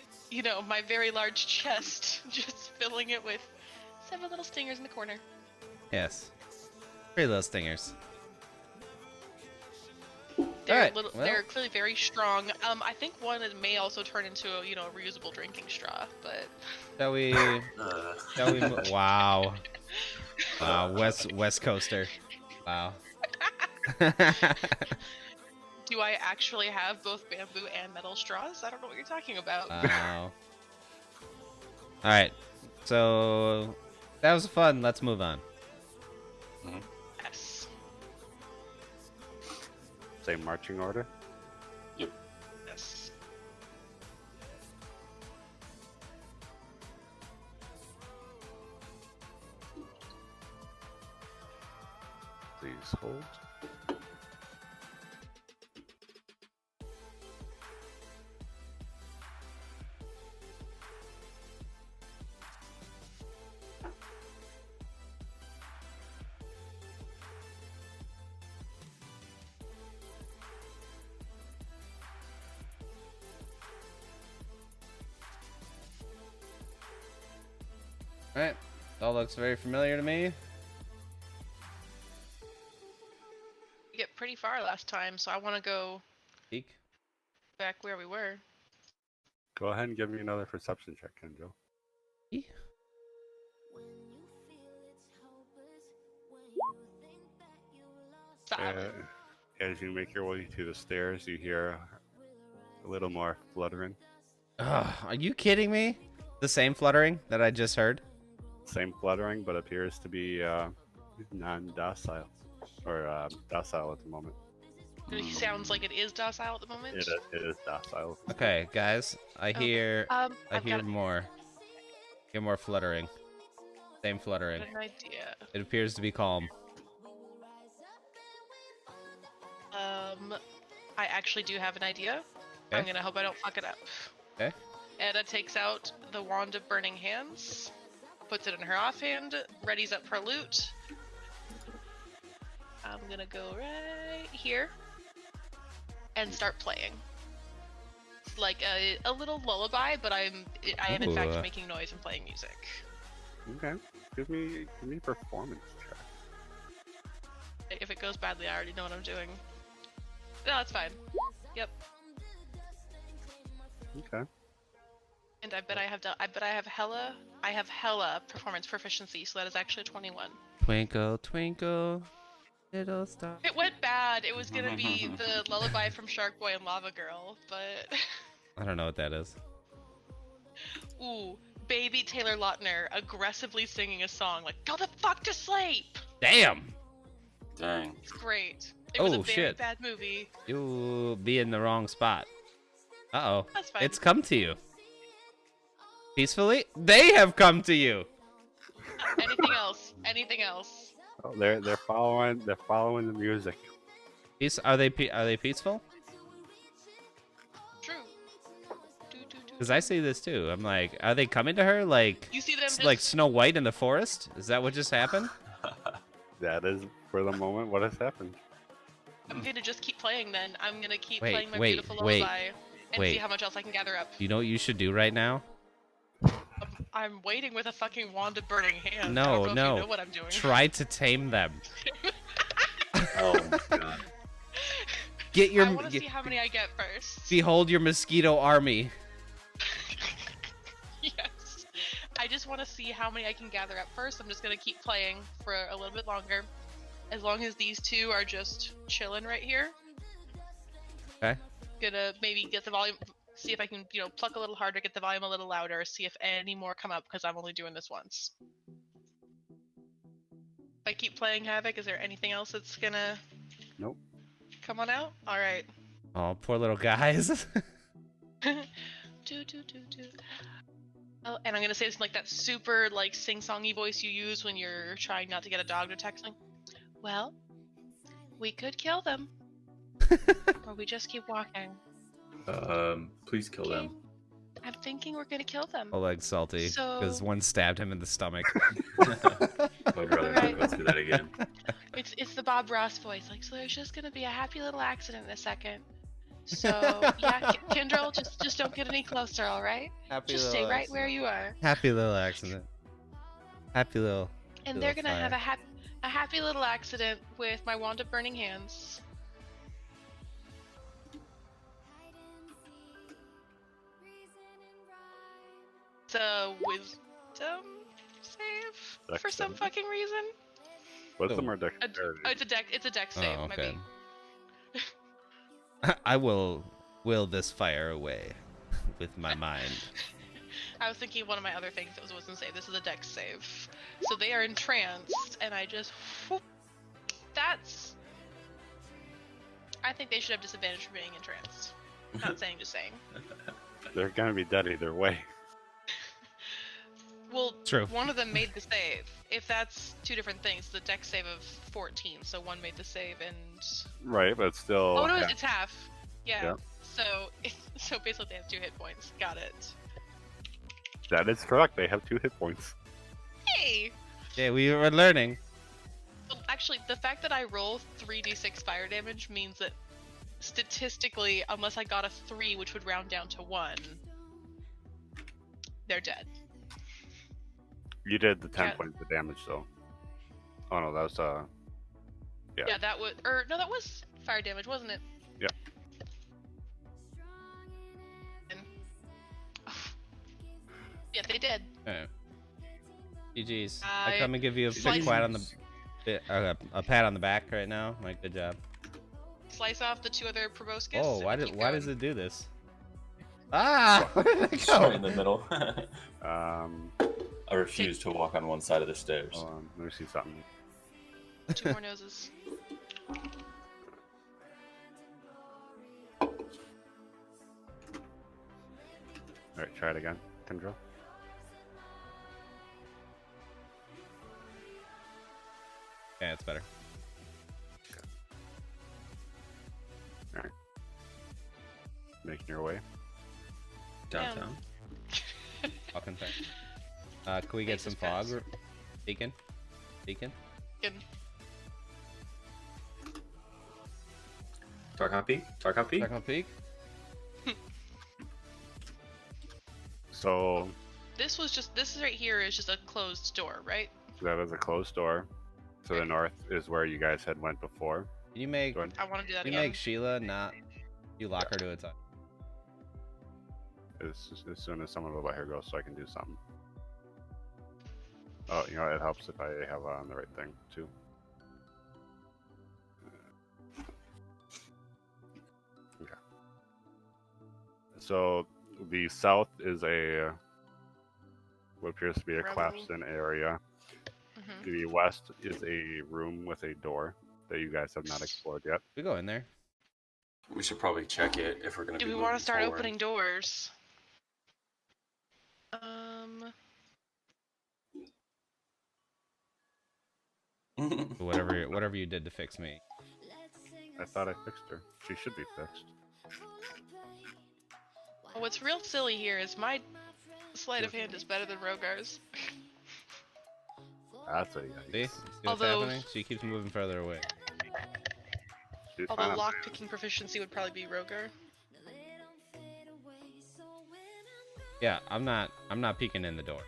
my very large chest, just filling it with 7 little stingers in the corner. Yes. 3 little stingers. They're Alright, little. well. They're clearly very strong. I think one may also turn into a reusable drinking straw, but Shall we? Wow. Wow. West Coaster. Wow. do I actually have both bamboo and metal straws? I don't know what you're talking about. Wow. All right. So that was fun. Let's move on. Yes. Same marching order. Yes. Please hold. All right. All looks very familiar to me. We get pretty far last time, so I want to go Peek. back where we were. Go ahead and give me another perception check, Kenjo. Eek. Silent. As you make your way to the stairs, you hear a little more fluttering. Ugh, are you kidding me? The same fluttering that I just heard? Same fluttering, but appears to be non-docile or docile at the moment. He sounds like it is docile at the moment. It is docile. Okay, guys, I hear I've got more. Hear more fluttering. Same fluttering. an idea. It appears to be calm. I actually do have an idea. Okay. I'm gonna hope I don't fuck it up. Okay. Edda takes out the wand of burning hands, puts it in her offhand, readies up her lute. I'm gonna go right here and start playing. Like a little lullaby, but I am in fact Ooh. making noise and playing music. Okay. Give me a performance check. If it goes badly, I already know what I'm doing. No, that's fine. Yep. Okay. And I bet I have hella performance proficiency, so that is actually 21. Twinkle, twinkle, little star. It went bad. It was gonna be the lullaby from Shark Boy and Lava Girl, but I don't know what that is. ooh, baby Taylor Lautner aggressively singing a song like "Go the fuck to sleep." Damn! Dang. It's great. It was a Oh, very shit. bad movie. You be in the wrong spot. Uh-oh. That's fine. It's come to you. Peacefully? They have come to you! Anything else? Anything else? Oh, they're following the music. Are they peaceful? True. Do. Because I see this too. I'm like, are they coming to her like You see them just like Snow White in the forest? Is that what just happened? That is, for the moment, what has happened. I'm gonna just keep playing then. I'm gonna keep Wait, playing my wait, beautiful wait, lullaby and wait. see how much else I can gather up. You know what you should do right now? I'm waiting with a fucking wand of burning hands. I No, don't know if no. you know what I'm doing. Try to tame them. Oh my god. Get your I want to see how many I get first. behold your mosquito army. Yes. I just want to see how many I can gather up first. I'm just gonna keep playing for a little bit longer. As long as these two are just chilling right here. Okay. Gonna maybe get the volume, see if I can, pluck a little harder, get the volume a little louder, see if any more come up, because I'm only doing this once. If I keep playing Havoc, is there anything else that's gonna Nope. come on out? Alright. Oh, poor little guys. do. Oh, and I'm gonna say this in like that super like sing-songy voice you use when you're trying not to get a dog to texting. Well, we could kill them. Or we just keep walking. Please kill them. I'm thinking we're gonna kill them. Oleg's salty because So- one stabbed him in the stomach. I would rather not Alright. go through that again. It's the Bob Ross voice. Like, so there's just gonna be a happy little accident in a second. So yeah, Kindrel, just don't get any closer, all right? Happy Just stay right where you are. Happy little accident. Happy little. And Little they're gonna fire. have a happy little accident with my wand of burning hands. It's a wisdom save for some Dexterity. fucking reason. Wisdom or Oh, dexterity? it's a dex save. Oh, my okay. bad. I will this fire away with my mind. I was thinking of one of my other things that was a wisdom save. This is a dex save. So they are entranced, and I just whoop. That's. I think they should have disadvantage for being entranced. Not saying, just saying. They're gonna be dead either way. Well, True. one of them made the save. If that's two different things, the dex save of 14, so one made the save and. Right, but still. Oh no, yeah. it's half. Yeah. Yeah. So basically they have 2 hit points. Got it. That is correct. They have 2 hit points. Hey. Yeah, we were learning. Well, actually, the fact that I roll 3d6 fire damage means that statistically, unless I got a 3, which would round down to 1, they're dead. You did the 10 Yeah. points of damage, though. Oh no, that was Yeah. Yeah, that was, or no, that was fire damage, wasn't it? Yeah. And, yeah, they did. Alright. GG's. I I come and give you a big slice- pat on the a pat on the back right now. Like, good job. Slice off the 2 other proboscis. Oh, and keep why going. does it do this? Ah! Where did it Right in go? the middle. I refuse to walk on one side of the stairs. Hold on, let me see something. 2 more noses. Alright, try it again, Kendra. Yeah, it's better. Alright. Making your way. Downtown. Fucking thing. Can we get some Jesus fog? Christ. Beacon? Beacon? Good. Tarkon Peak? Tarkon Peak? Second peak? So This right here is just a closed door, right? that is a closed door. To the north is where you guys had went before. Can you make, Go ahead. I want to do that you again. make Sheila not... You lock her to a side. As soon as someone will let her go so I can do something. Oh, you know, it helps if I have on the right thing, too. Okay. So, the south is what appears to be a Rebel. collapsed-in area. Mhm. The west is a room with a door that you guys have not explored yet. We go in there. We should probably check it if we're going to Do be we want moving to start forward. opening doors? Whatever you did to fix me. I thought I fixed her. She should be fixed. What's real silly here is my sleight of hand is better than Rogar's. That's a See? yikes. See what's Although- happening? She keeps moving further away. She's Although fine. lock-picking proficiency would probably be Rogar. Yeah, I'm not peeking in the door.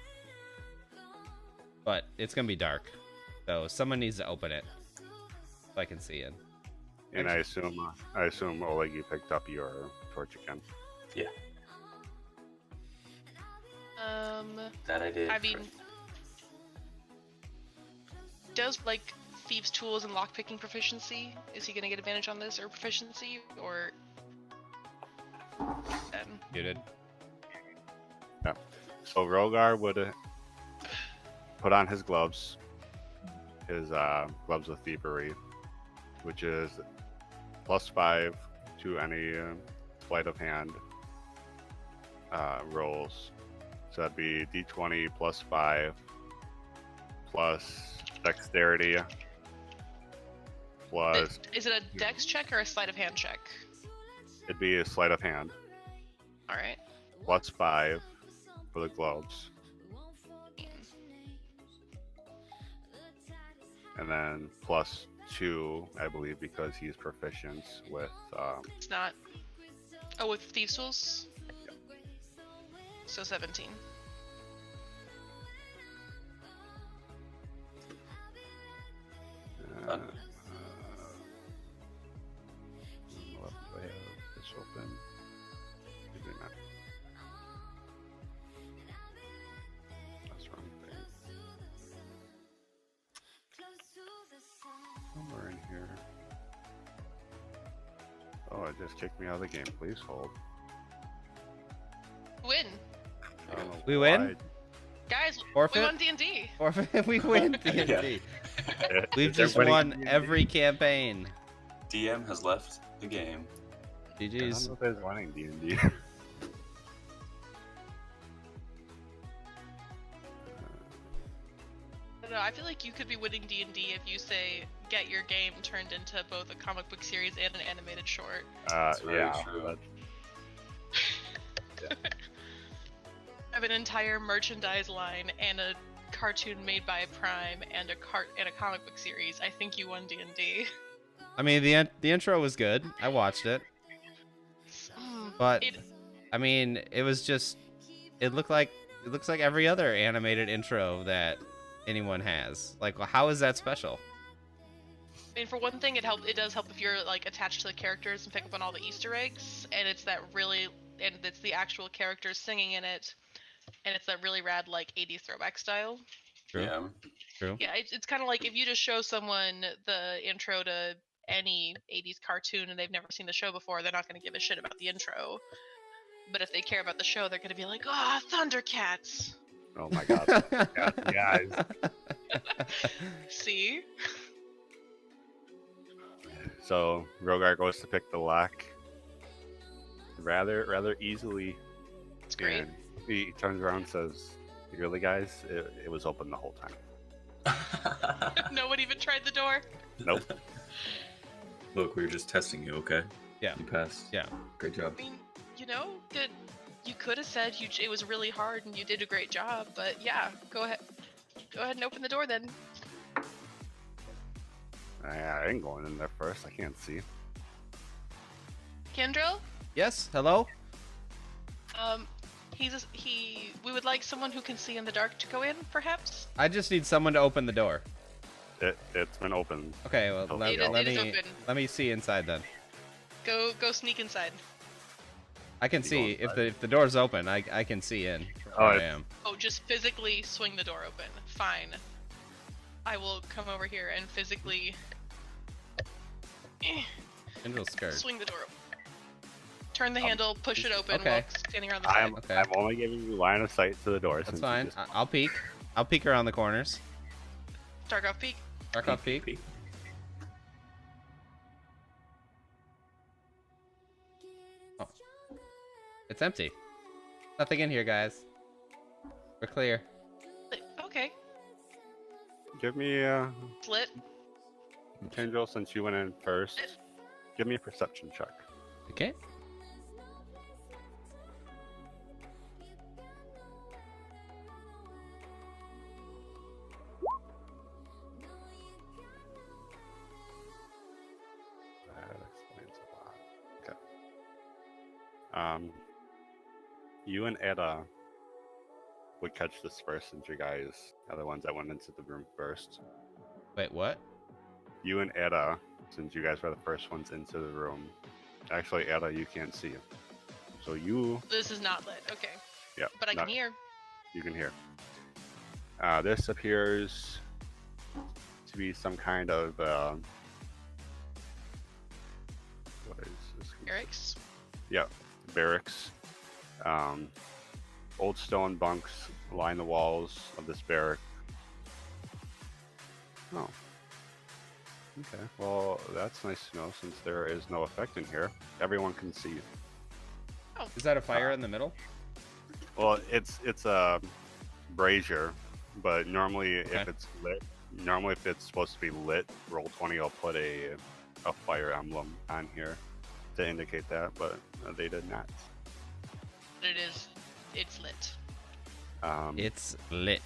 But it's gonna be dark. So someone needs to open it. So I can see it. And I assume Oleg, you picked up your torch again. Yeah, Um, that I did. I mean, does like thieves' tools and lock-picking proficiency? Is he gonna get advantage on this or proficiency or? Then Muted. So Rogar would put on his gloves, gloves of thievery, which is +5 to any sleight of hand rolls. So that'd be d20 +5 plus dexterity plus is it a dex check or a sleight of hand check? it'd be a sleight of hand All right. +5 for the gloves, and then +2, I believe, because he's proficient with It's not. Oh, with thieves' tools. So 17. what do I have this open? Maybe not. That's the wrong thing. Somewhere in here. Oh, it just kicked me out of the game. Please hold. Win, I don't know We why. win? guys. Forfeit? We won D&D. Or we win D&D. We've Is just everybody won getting every campaign. DM has left the game. I don't GG's. know if there's winning D&D. I don't know, I feel like you could be winning D&D if you say get your game turned into both a comic book series and an animated short. very yeah. true. But I have an entire merchandise line and a cartoon made by Prime and a comic book series. I think you won D&D. I mean, the intro was good. I watched it. But It- I mean, it was just it looks like every other animated intro that anyone has. Like, how is that special? I mean, for one thing, it does help if you're like attached to the characters and pick up on all the Easter eggs, and it's the actual characters singing in it, and it's that really rad like 80s throwback style. True. Yeah. True. Yeah, it's kind of like if you just show someone the intro to any 80s cartoon and they've never seen the show before, they're not going to give a shit about the intro. But if they care about the show, they're going to be like, "Ah, Thundercats!" Oh my god. Guys. See? So Rogar goes to pick the lock rather easily. It's great. And he turns around and says, "Really, guys? It was open the whole time." No one even tried the door. Nope. Look, we were just testing you, okay? Yeah. You passed. Yeah. Great job. I mean, you know, that you could have said it was really hard and you did a great job, but yeah, go ahead and open the door then. I ain't going in there first. I can't see. Kendrill, Yes. Hello. we would like someone who can see in the dark to go in, perhaps. I just need someone to open the door. It's been opened. Okay. Well, Oh, let, it let is me open. let me see inside then. Go sneak inside. I can You see go if the door's open. I can see in. Oh, Where I it's- am. Oh, just physically swing the door open. Fine. I will come over here and physically Kendrill's scared. swing the door open. Turn the handle, push it open Okay. while standing around the side. Okay. I'm only giving you line of sight to the door. That's since you fine. just- I'll peek. I'll peek around the corners. Dark off peek. Dark off peek. Oh. It's empty. Nothing in here, guys. We're clear. Okay. Give me Slit. Kendrill, since you went in first. Give me a perception check. Okay. That explains a lot. Okay. You and Etta would catch this first, since you guys are the ones that went into the room first. Wait, what? You and Etta, since you guys were the first ones into the room. Actually, Etta, you can't see. So you, This is not lit. Okay. yeah, But I can not- hear. You can hear. This appears to be some kind of what is this? Eric's. Yeah, barracks. Old stone bunks line the walls of this barrack. Oh. Okay. Well, that's nice to know, since there is no effect in here. Everyone can see. Is that a fire in the middle? Well, it's a brazier, but normally Okay. if it's lit, if it's supposed to be lit, roll 20 will put a fire emblem on here to indicate that, but they did not. But it's lit. It's lit.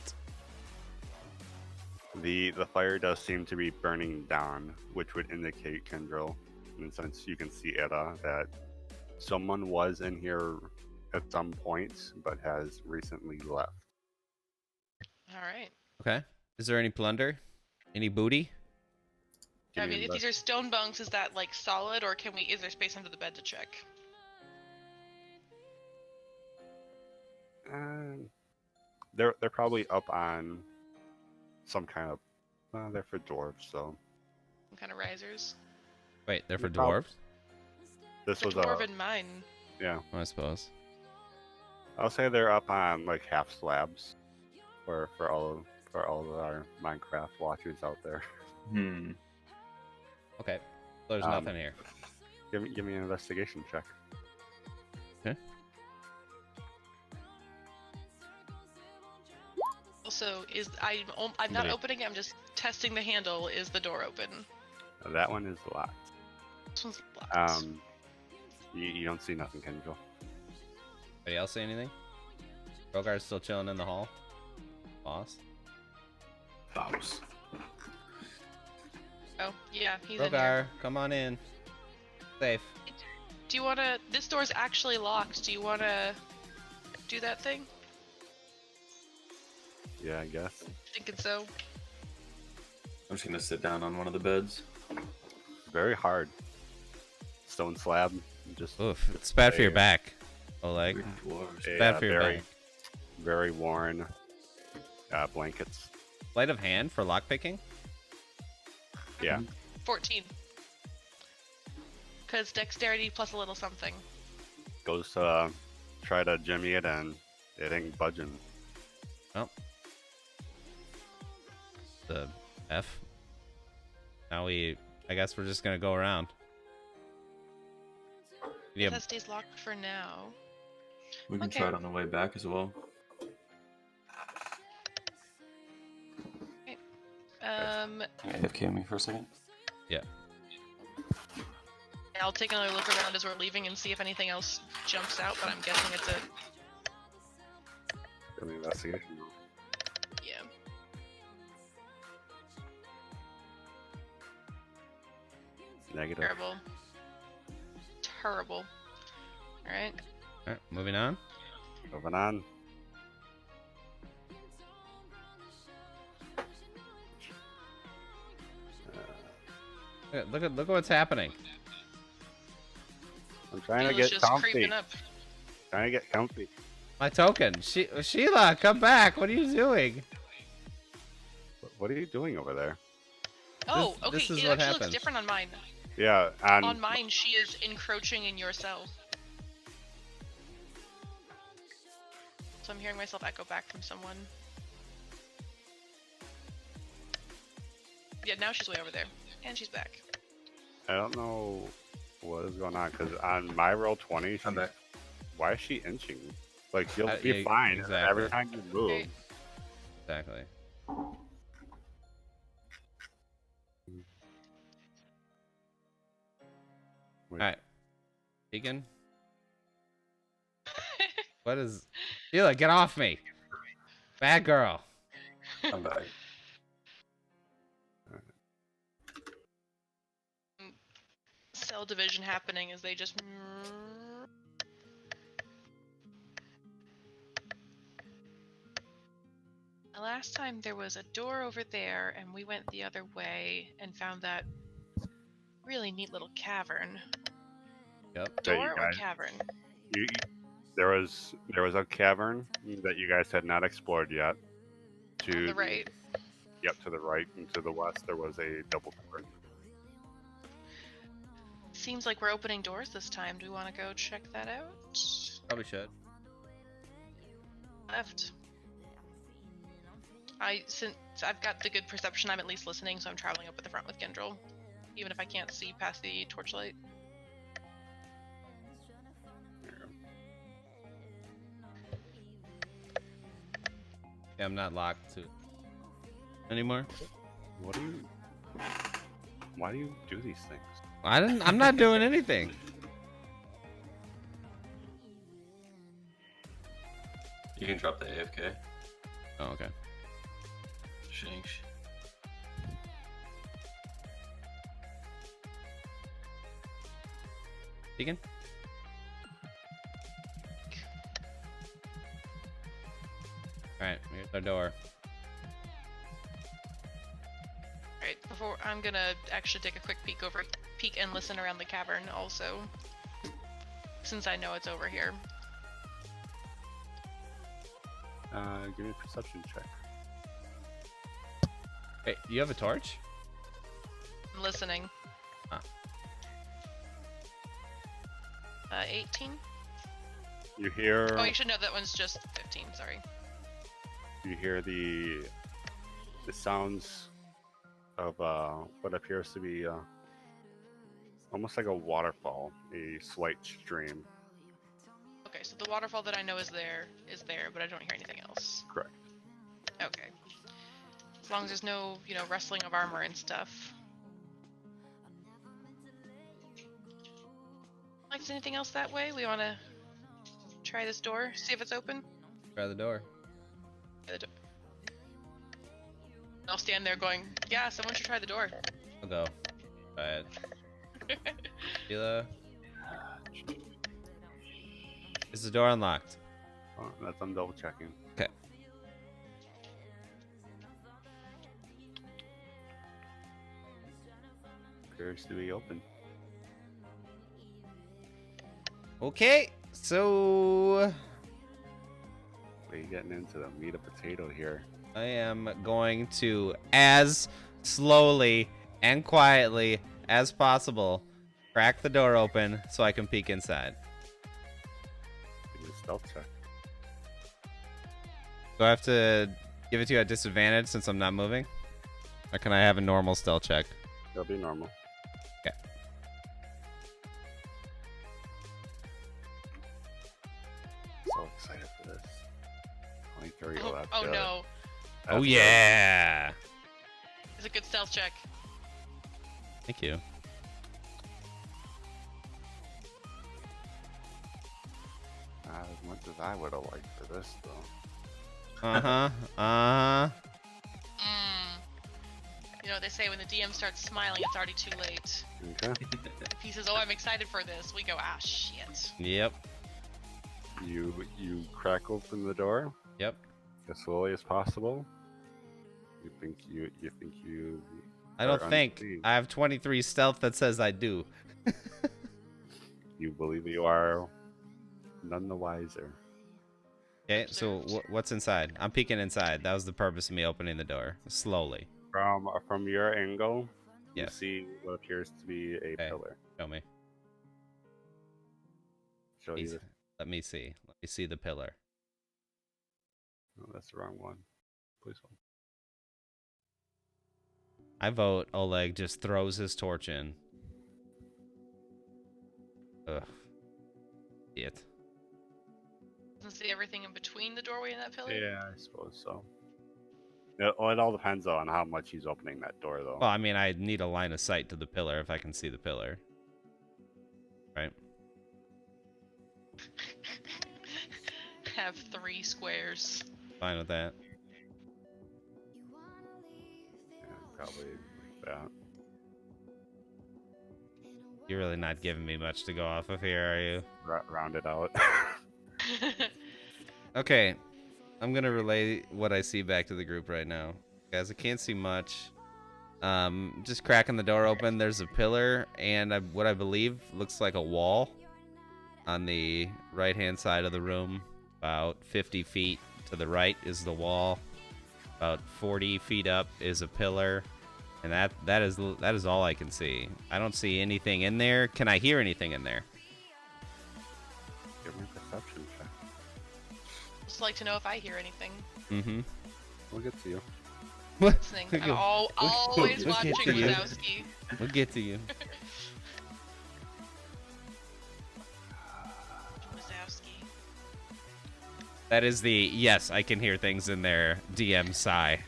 The fire does seem to be burning down, which would indicate, Kendrill, and since you can see Etta, that someone was in here at some point, but has recently left. All right. Okay. Is there any plunder? Any booty? Give I me mean, if an these are stone bunks, is that like solid, or is there space under the bed to check? They're probably up on some kind of. They're for dwarves, so Some kind of risers. Wait, they're for No problem. dwarves? this The was dwarven mine. yeah. I suppose. I'll say they're up on like half slabs, for all of our Minecraft watchers out there. Okay. There's Um, nothing here. Give me an investigation check. Also, I'm not opening it. I'm just testing the handle. Is the door open? That one is locked. This one's locked. You don't see nothing, Kendrill. Anybody else see anything? Rogar's still chilling in the hall. Boss. Bows. Oh, yeah, he's in here. Rogar, come on in. Safe. Do you wanna? This door's actually locked. Do you wanna do that thing? Yeah, I guess. Thinking so. I'm just gonna sit down on one of the beds. Very hard. Stone slab. Just Oof. It's bad for your Yeah. back. Oh, like. Weird dwarves. a, bad for your very, back. very worn blankets. Sleight of hand for lockpicking? Yeah. 14. Cause dexterity plus a little something. Goes to try to jimmy it, and it ain't budging. Oh. The F. Now I guess we're just gonna go around. Yeah. That stays locked for now. We can Okay. try it on the way back as well. Okay. AFK me for a second. Yeah. I'll take another look around as we're leaving and see if anything else jumps out, but I'm guessing it's a... An investigation. Yeah. Negative. Terrible. Terrible. Alright. Alright, moving on. Moving on. Look at what's happening. I'm trying to Sheila's get just comfy. creeping up. Trying to get comfy. My token. Sheila, come back. What are you doing? What are you doing over there? Oh, okay. this is It what actually looks happens. different on mine. Yeah, On mine, she is encroaching in your cell. So I'm hearing myself echo back from someone. Yeah, now she's way over there. And she's back. I don't know what is going on because on my roll 20, I'm back. why is she inching? Like she'll be yeah, fine exactly. every time you move. Okay. Exactly. Wait, Alright. Vegan? What is... Sheila, get off me! Bad girl. I'm back. Cell division happening as they just... Last time there was a door over there and we went the other way and found that really neat little cavern. Yep. That you Door or guys- cavern? there was a cavern that you guys had not explored yet. On the right. Yep, to the right and to the west there was a double door. Seems like we're opening doors this time. Do we want to go check that out? Probably should. Left. Since I've got the good perception, I'm at least listening, so I'm traveling up at the front with Gendril, even if I can't see past the torchlight. Yeah, I'm not locked to it anymore. Why do you do these things? I'm not doing anything. You can drop the AFK. Oh, okay. Shanks. Vegan? Alright, here's our door. Right, before I'm gonna actually take a quick peek and listen around the cavern also, since I know it's over here. Give me a perception check. Hey, you have a torch? I'm listening. Ah. 18? You hear Oh, you should know that one's just 15, sorry. you hear the sounds of what appears to be almost like a waterfall, a slight stream. Okay, so the waterfall that I know is there, but I don't hear anything else. Correct. Okay. As long as there's no, rustling of armor and stuff. Like, is anything else that way? We want to try this door, see if it's open? Try the door. Try the door. I'll stand there going, yeah, someone should try the door. I'll go. Try it. Sheila? Is the door unlocked? Oh, that's I'm double checking. Okay. Appears to be open. Okay, so We're getting into the meat of potato here. I am going to, as slowly and quietly as possible, crack the door open so I can peek inside. Give me a stealth check. Do I have to give it to you at disadvantage since I'm not moving? Or can I have a normal stealth check? It'll be normal. Okay. So excited for this. 23. Oh, That's oh good. no. Oh, That's good. yeah. It's a good stealth check. Thank you. As much as I would have liked for this, though. Uh-huh. Uh-huh. You know what they say, when the DM starts smiling, it's already too late. Okay. If he says, oh, I'm excited for this, we go, ah, shit. Yep. You crack open the door Yep. as slowly as possible. You think you I don't are think. unseen. I have 23 stealth that says I do. You believe you are none the wiser. Okay, so Observed. what's inside? I'm peeking inside. That was the purpose of me opening the door. Slowly. From your angle, you Yes. see what appears to be a Okay. pillar. Show me. Show you this. Let me see. Let me see the pillar. Oh, that's the wrong one. Please hold. I vote Oleg just throws his torch in. Ugh. It. Doesn't see everything in between the doorway and that pillar? Yeah, I suppose so. It all depends on how much he's opening that door, though. Well, I mean, I need a line of sight to the pillar if I can see the pillar. Right? Have 3 squares. Fine with that. Yeah, probably like that. You're really not giving me much to go off of here, are you? Round it out. Okay. I'm going to relay what I see back to the group right now. Guys, I can't see much. Just cracking the door open. There's a pillar and what I believe looks like a wall on the right-hand side of the room. About 50 feet to the right is the wall. About 40 feet up is a pillar. And that is all I can see. I don't see anything in there. Can I hear anything in there? Give me a perception check. Just like to know if I hear anything. Mm-hmm. We'll get to you. Listening. I'm We'll always get watching to you. Wazowski. We'll get to you. Wazowski. That is the yes, I can hear things in there. DM sigh.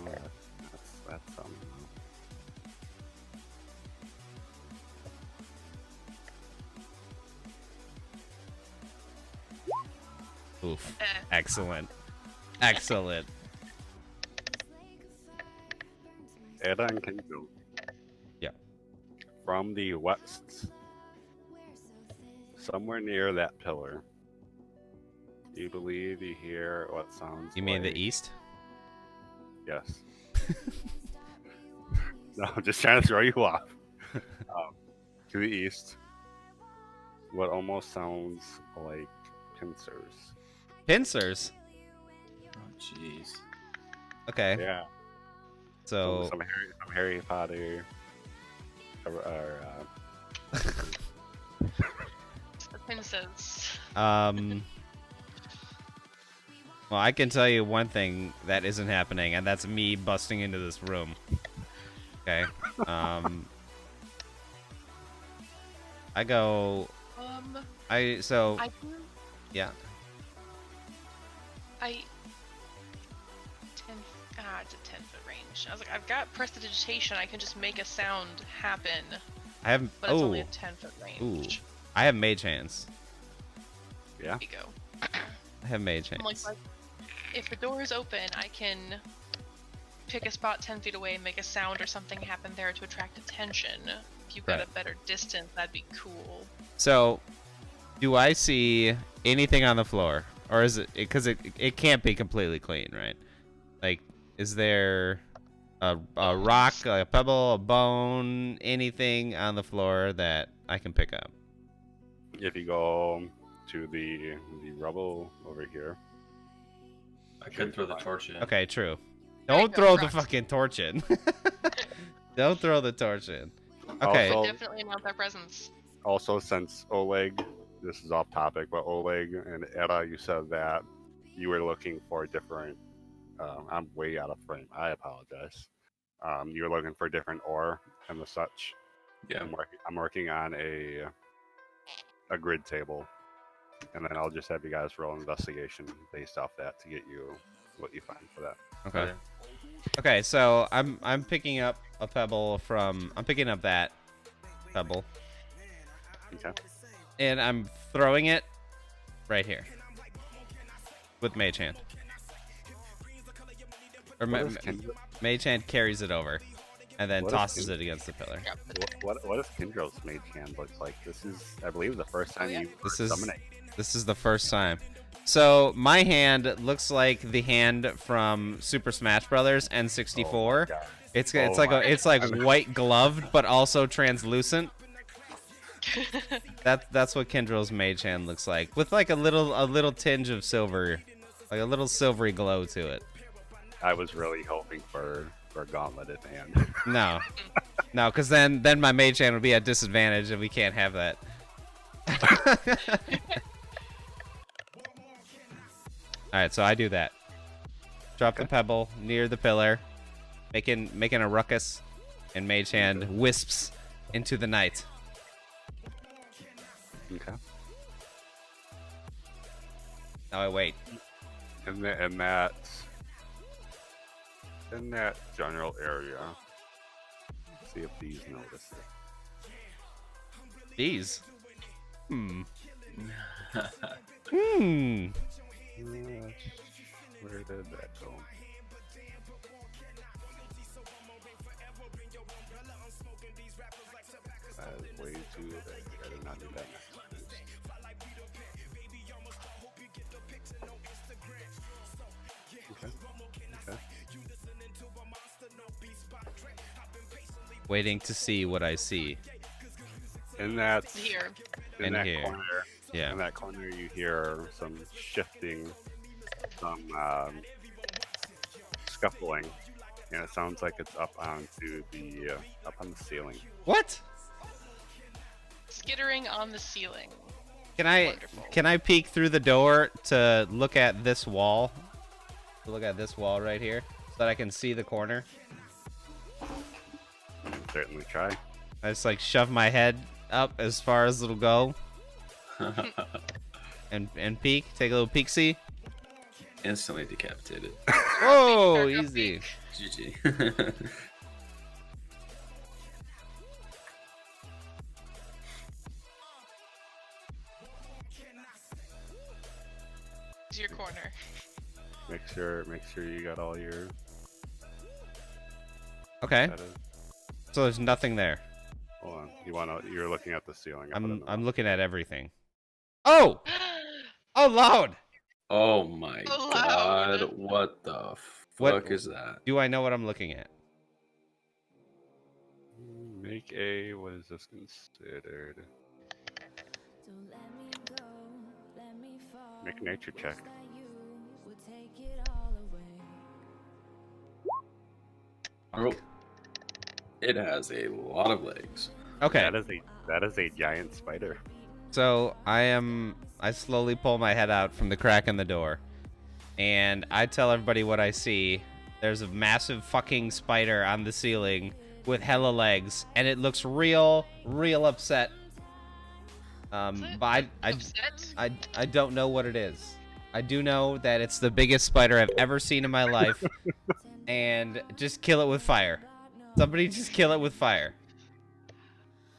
Oh, that's Oof. Excellent. Excellent. Ada and Kenzo. Yeah. From the west, somewhere near that pillar, you believe you hear what sounds You mean the like- east? Yes. No, I'm just trying to throw you off. To the east, what almost sounds like pincers. Pincers. Oh, jeez. Okay. Yeah. So Some Harry Potter. The princess. well, I can tell you one thing that isn't happening, and that's me busting into this room. Okay. I go. I do. Yeah. 10. It's a 10-foot range. I was like, I've got prestidigitation. I can just make a sound happen, I have. but it's only Oh. a 10-foot Ooh. range. I have mage hands. Yeah. There you go. I have mage I'm hands. like, if the door is open, I can pick a spot 10 feet away and make a sound or something happen there to attract attention. If you've got Right. a better distance, that'd be cool. So, do I see anything on the floor, or is it because it can't be completely clean, right? Like, is there a rock, a pebble, a bone, anything on the floor that I can pick up? If you go to the rubble over here, I could throw the torch in. Okay, true. There you Don't go, throw the rocks. fucking torch in. Don't throw the torch in. Okay. Also, Definitely announce our presence. Also, since Oleg, this is off topic, but Oleg and Era, you said that you were looking for different. I'm way out of frame. I apologize. You were looking for different ore and the such. Yeah. I'm working on a grid table, and then I'll just have you guys roll investigation based off that to get you what you find for that. Okay. Okay, so I'm picking up a pebble I'm picking up that pebble. Okay. And I'm throwing it right here. With Mage Hand. Or Mage Hand carries it over. And then tosses it against the pillar. What does Kindrel's mage hand look like? This is, I believe, the first time you summon it. This is the first time. So my hand looks like the hand from Super Smash Brothers N64. Oh It's like white gloved, but also translucent. That's what Kindrel's mage hand looks like, with like a little tinge of silver, like a little silvery glow to it. I was really hoping for a gauntleted hand. No, because then my mage hand would be at disadvantage, and we can't have that. All right, so I do that. Drop the pebble near the pillar, making a ruckus, and mage hand wisps into the night. Okay. Now I wait. In that general area, see if these notice it. These. Where did that go? That is way too big. I did not do that next. Okay. Waiting to see what I see. In that Here. in that here. corner, Yeah. in that corner, you hear some shifting, some scuffling, and it sounds like it's up on the ceiling. What? Skittering on the ceiling. Can I peek through the door to look at this wall? To look at this wall right here, so that I can see the corner. Certainly try. I just like shove my head up as far as it'll go, and peek. Take a little peek. See. Instantly decapitated. Whoa, easy. GG. It's your corner. Make sure you got all your. Okay. That is- So there's nothing there. Hold on. You're looking at the ceiling. I'm looking at everything. Oh! Oh, loud! Oh my Oh, god, loud. what the What- fuck is that? Do I know what I'm looking at? Make a. What is this considered? Make a nature check. Oh, it has a lot of legs. Okay. That is a giant spider. So I slowly pull my head out from the crack in the door, and I tell everybody what I see. There's a massive fucking spider on the ceiling with hella legs, and it looks real upset. But I don't know what it is. I do know that it's the biggest spider I've ever seen in my life, and just kill it with fire. Somebody just kill it with fire.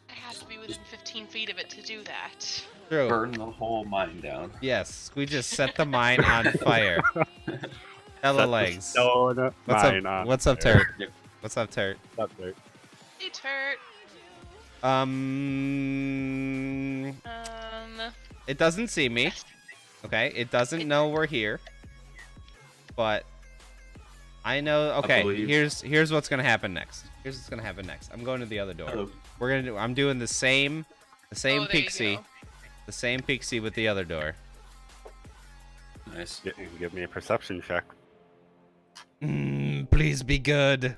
I have to be within 15 feet of it to do that. True. Burn the whole mine down. Yes, we just set the mine on fire. Hella legs. Stone mine on What's up, fire. Turt? What's up, Turt? What's up, Turt? Hey, Turt. It doesn't see me. Okay, it doesn't know we're here. But I know. Okay, here's what's gonna happen next. Here's what's gonna happen next. I'm going to the other door. Hello. I'm doing the same there you pixie, go. the same pixie with the other door. Nice. Give me a perception check. Please be good.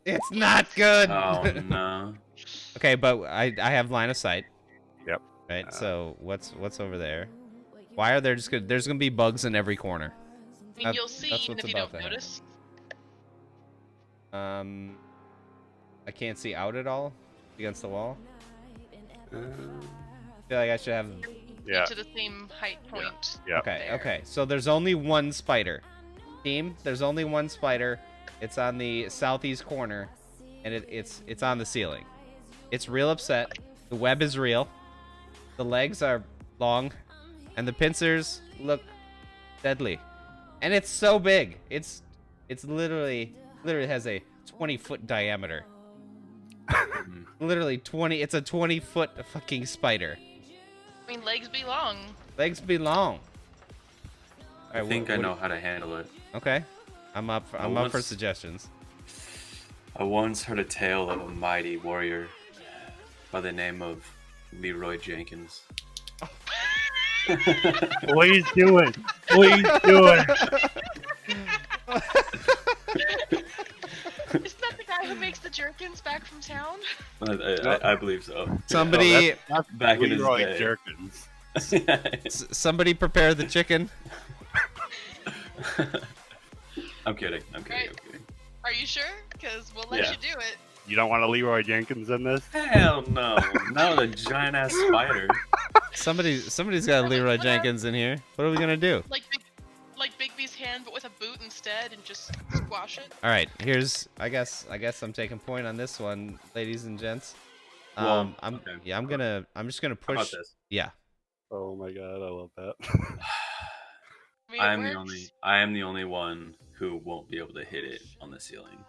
It's not good. Oh no. Okay, but I have line of sight. Yep. Right. So what's over there? Why are there there's gonna be bugs in every corner? I mean, you'll see That's even what's if you about don't to happen. notice. I can't see out at all against the wall. Uh, I feel like I should have. yeah. To the same height point. Yeah. Okay. There. Okay. So there's only one spider. Team, there's only one spider. It's on the southeast corner, and it's on the ceiling. It's real upset. The web is real. The legs are long, and the pincers look deadly. And it's so big. It's literally has a 20-foot diameter. Literally 20. It's a 20-foot fucking spider. I mean, legs be long. Legs be long. I think I know how to handle it. Okay, I'm up for suggestions. I once heard a tale of a mighty warrior by the name of Leroy Jenkins. Please do it. Please do it. Isn't that the guy who makes the jerkins back from town? I believe so. Somebody, That's Back in his Leroy day. Jerkins. somebody prepare the chicken. I'm kidding. Right. Are you sure? Because we'll let Yeah. you do it. You don't want a Leroy Jenkins in this? Hell no. Not a giant ass spider. Somebody's got a Leroy Jenkins in here. What are we gonna do? Like Bigby's hand, but with a boot instead, and just squash it. All right, here's I guess I'm taking point on this one, ladies and gents. Well, I'm okay. I'm just gonna How about push. this? Yeah. Oh my god, I love that. I mean, I works. am the only one who won't be able to hit it on the ceiling.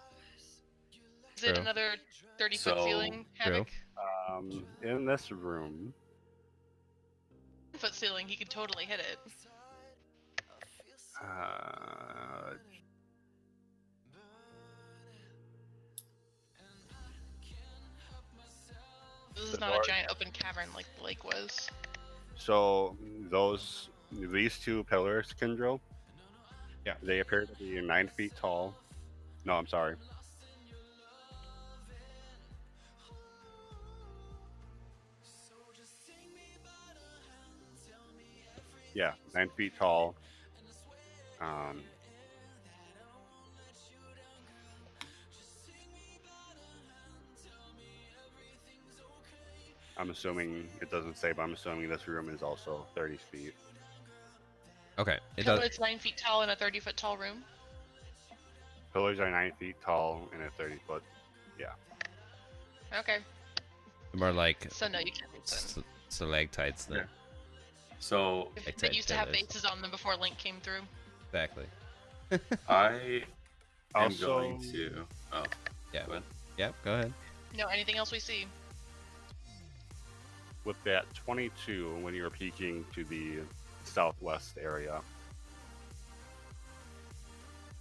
Is it True. another 30-foot So- ceiling, Havoc? In this room, 10-foot ceiling, he could totally hit it. This is The not door- a giant open cavern like the lake was. so these two pillars, Kindrel, Yeah. they appear to be 9 feet tall. No, I'm sorry. Yeah, 9 feet tall. I'm assuming it doesn't say, but I'm assuming this room is also 30 feet. Okay. It So does. it's 9 feet tall in a 30-foot tall room. Pillars are 9 feet tall and a 30-foot. Okay, More like so no, you can't use them. stalactites then. Yeah. So They Like used to have pillars. bases on them before Link came through. Exactly. I am Also- going to. Oh, Yeah. go ahead. Yep. Go ahead. No, anything else we see? With that 22, when you're peeking to the southwest area,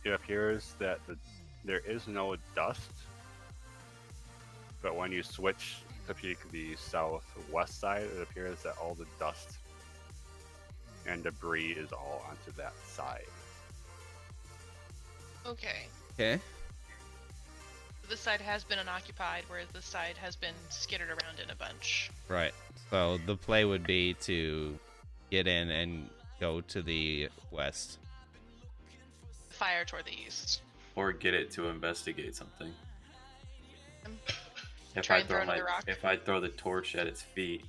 it appears that there is no dust, but when you switch to peek the southwest side, it appears that all the dust and debris is all onto that side. Okay. Okay. This side has been unoccupied, whereas this side has been skittered around in a bunch. Right. So the play would be to get in and go to the west. Fire toward the east. Or get it to investigate something. Try and throw another rock. If I throw the torch at its feet,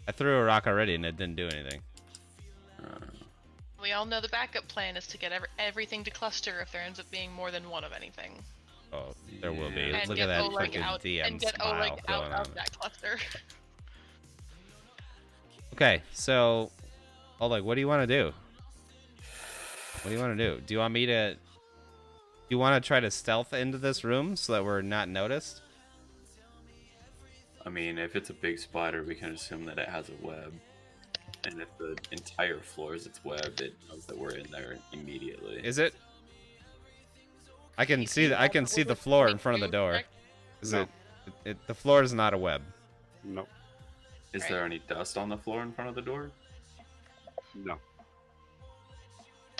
I threw a rock already and it didn't do anything. We all know the backup plan is to get everything to cluster if there ends up being more than one of anything. Oh, there will be. Yeah. And Look get at that Oleg freaking out, DM and get smile Oleg out going of on. that cluster. Okay, so Oleg, what do you want to do? What do you want to do? Do you want me to? Do you want to try to stealth into this room so that we're not noticed? I mean, if it's a big spider, we can assume that it has a web. And if the entire floor is its web, it knows that we're in there immediately. Is it? I can You see the I can see the floor in front of the door. Is No. it? The floor is not a web. Nope. Is there any dust on the floor in front of the door? No.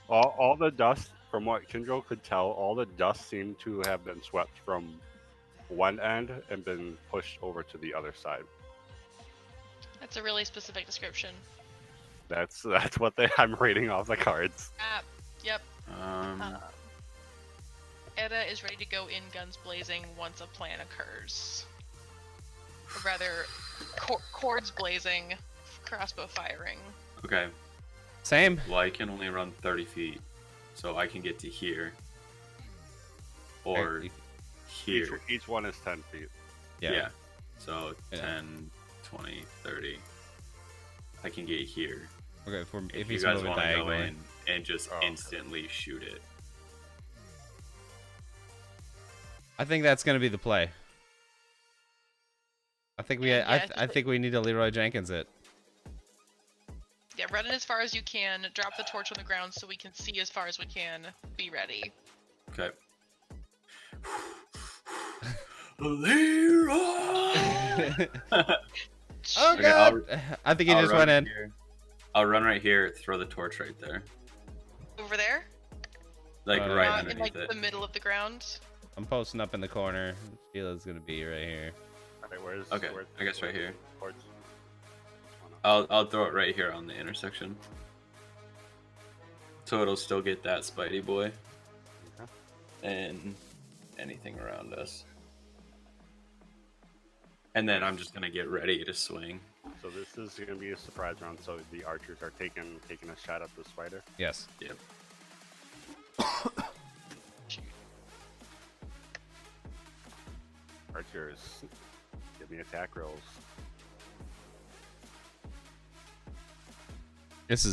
All the dust, from what Kindrel could tell, all the dust seemed to have been swept from one end and been pushed over to the other side. That's a really specific description. That's what I'm reading off the cards. Yep. Um, Edda is ready to go in guns blazing once a plan occurs. Or rather, cords blazing, crossbow firing. okay. Same. Well, I can only run 30 feet, so I can get to here. Or Right, here. Each one is 10 feet. Yeah. So Yeah. 10, 20, 30. I can get here. Okay, if you he's guys moving want to go diagonally. in and just okay. instantly shoot it. I think that's gonna be the play. I think I think we need to Leroy Jenkins it. Yeah, run it as far as you can, drop the torch on the ground so we can see as far as we can. Be ready. Okay. Leroy! Oh Okay, god! I think he I'll just run went in. here. I'll run right here, throw the torch right there. Over there? Like Uh, right Not underneath in like it. the middle of the ground. I'm posting up in the corner. Sheila's gonna be right here. Alright, where's Okay, I guess right here. Towards... I'll throw it right here on the intersection. So it'll still get that Spidey boy. Okay. And anything around us. And then I'm just gonna get ready to swing. So this is going to be a surprise round. So the archers are taking a shot at the spider. Yes. Yep. Archers, give me attack rolls.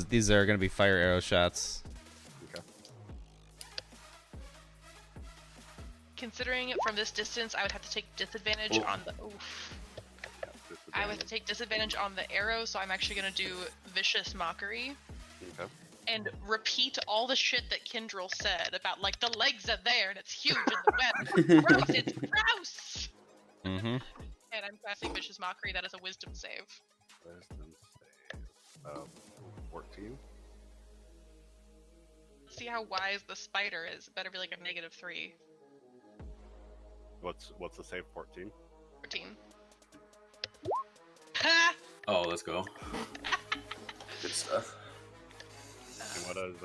These are gonna be fire arrow shots. Okay. Considering from this distance, I would have to take disadvantage on the. Oof. I would have to take disadvantage on the arrow, so I'm actually gonna do vicious mockery. Okay. And repeat all the shit that Kindrel said about like the legs are there and it's huge in the web. Gross, it's gross. Mm-hmm. And I'm casting vicious mockery. That is a wisdom save. Wisdom save. 14. See how wise the spider is. It better be like a -3. What's the save? 14. 14. Ha! Oh, let's go. Good stuff. And what is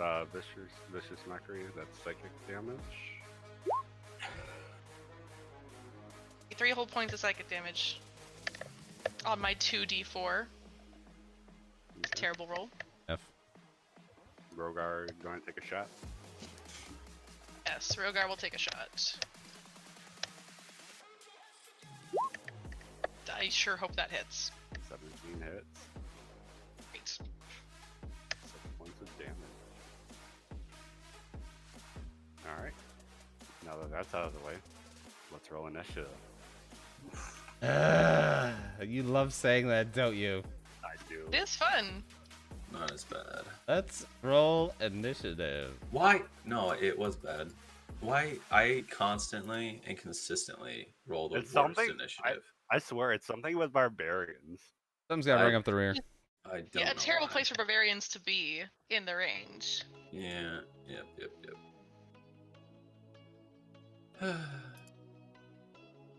vicious mockery? That's psychic damage. 3 whole points of psychic damage on my 2d4. It's a terrible roll. F. Rogar going to take a shot. Yes, Rogar will take a shot. I sure hope that hits. 17 hits. Great. 6 points of damage. Alright. Now that that's out of the way, let's roll initiative. You love saying that, don't you? I do. It is fun. Not as bad. Let's roll initiative. Why? No, it was bad. Why? I constantly and consistently roll the It's worst something- initiative. I swear, it's something with barbarians. Someone's gotta I- bring up the rear. I don't Yeah, a know terrible why. place for barbarians to be in the range. Yeah. Yep.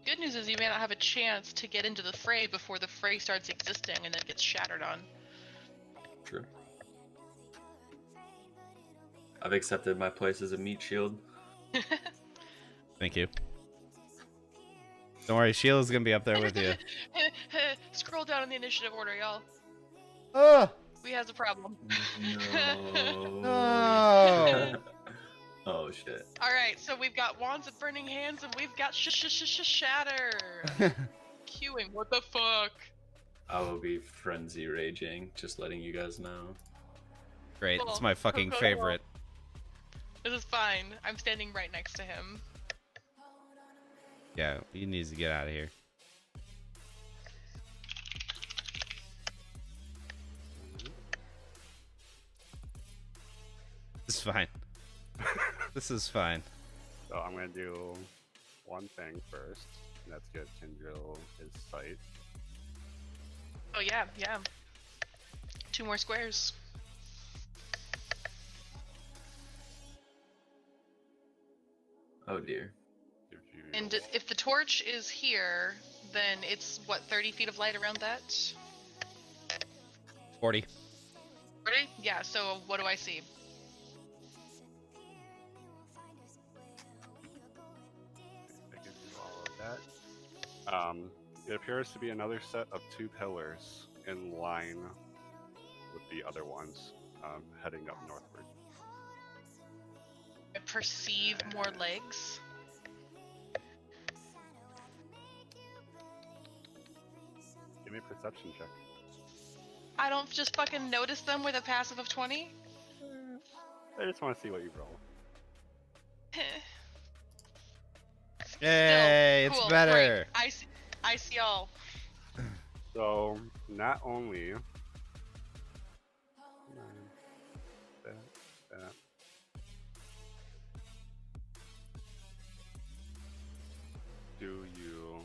Good news is you may not have a chance to get into the fray before the fray starts existing and then gets shattered on. True. I've accepted my place as a meat shield. Thank you. Don't worry, Sheila's gonna be up there with you. Scroll down in the initiative order, y'all. Oh! We has a problem. No! Oh shit. Alright, so we've got Wands of Burning Hands and we've got Shatter. Queuing, what the fuck? I will be frenzy raging, just letting you guys know. Great, Cool. it's my fucking Cool. favorite. This is fine. I'm standing right next to him. Yeah, he needs to get out of here. This is fine. This is fine. So I'm gonna do one thing first, and that's get Kindrel his sight. Oh yeah. 2 more squares. Oh dear. Gives you And if the torch is here, then it's what, 30 feet of light around that? 40. 40? Yeah, so what do I see? I can do all of that. It appears to be another set of 2 pillars in line with the other ones, heading up northward. I perceive more legs. Give me a perception check. I don't just fucking notice them with a passive of 20? I just want to see what you roll. Yay, it's Cool, better. great. I see all. So, not only that. Do you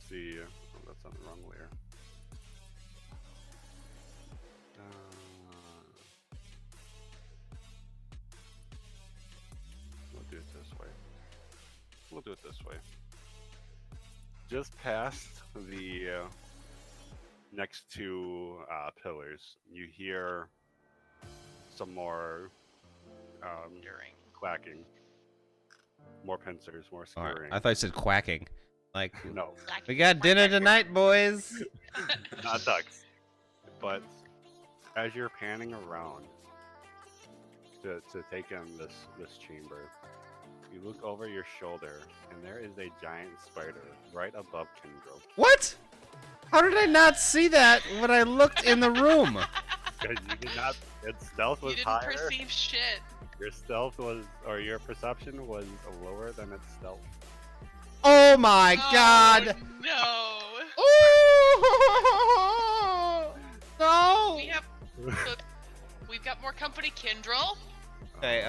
see? Oh, that's on the wrong layer. We'll do it this way. We'll do it this way. Just past the next 2 pillars, you hear some more quacking, more pincers, more All right, skewering. I thought you said quacking. Like, No, we got dinner tonight, boys. not ducks. But as you're panning around to take in this chamber, you look over your shoulder, and there is a giant spider right above Kindro. What? How did I not see that when I looked in the room? Because you did not. Its stealth was You didn't higher. perceive shit. Your stealth was, or your perception was lower than its stealth. Oh my god! No. Ooh! No! We've got more company, Kindrel. Okay,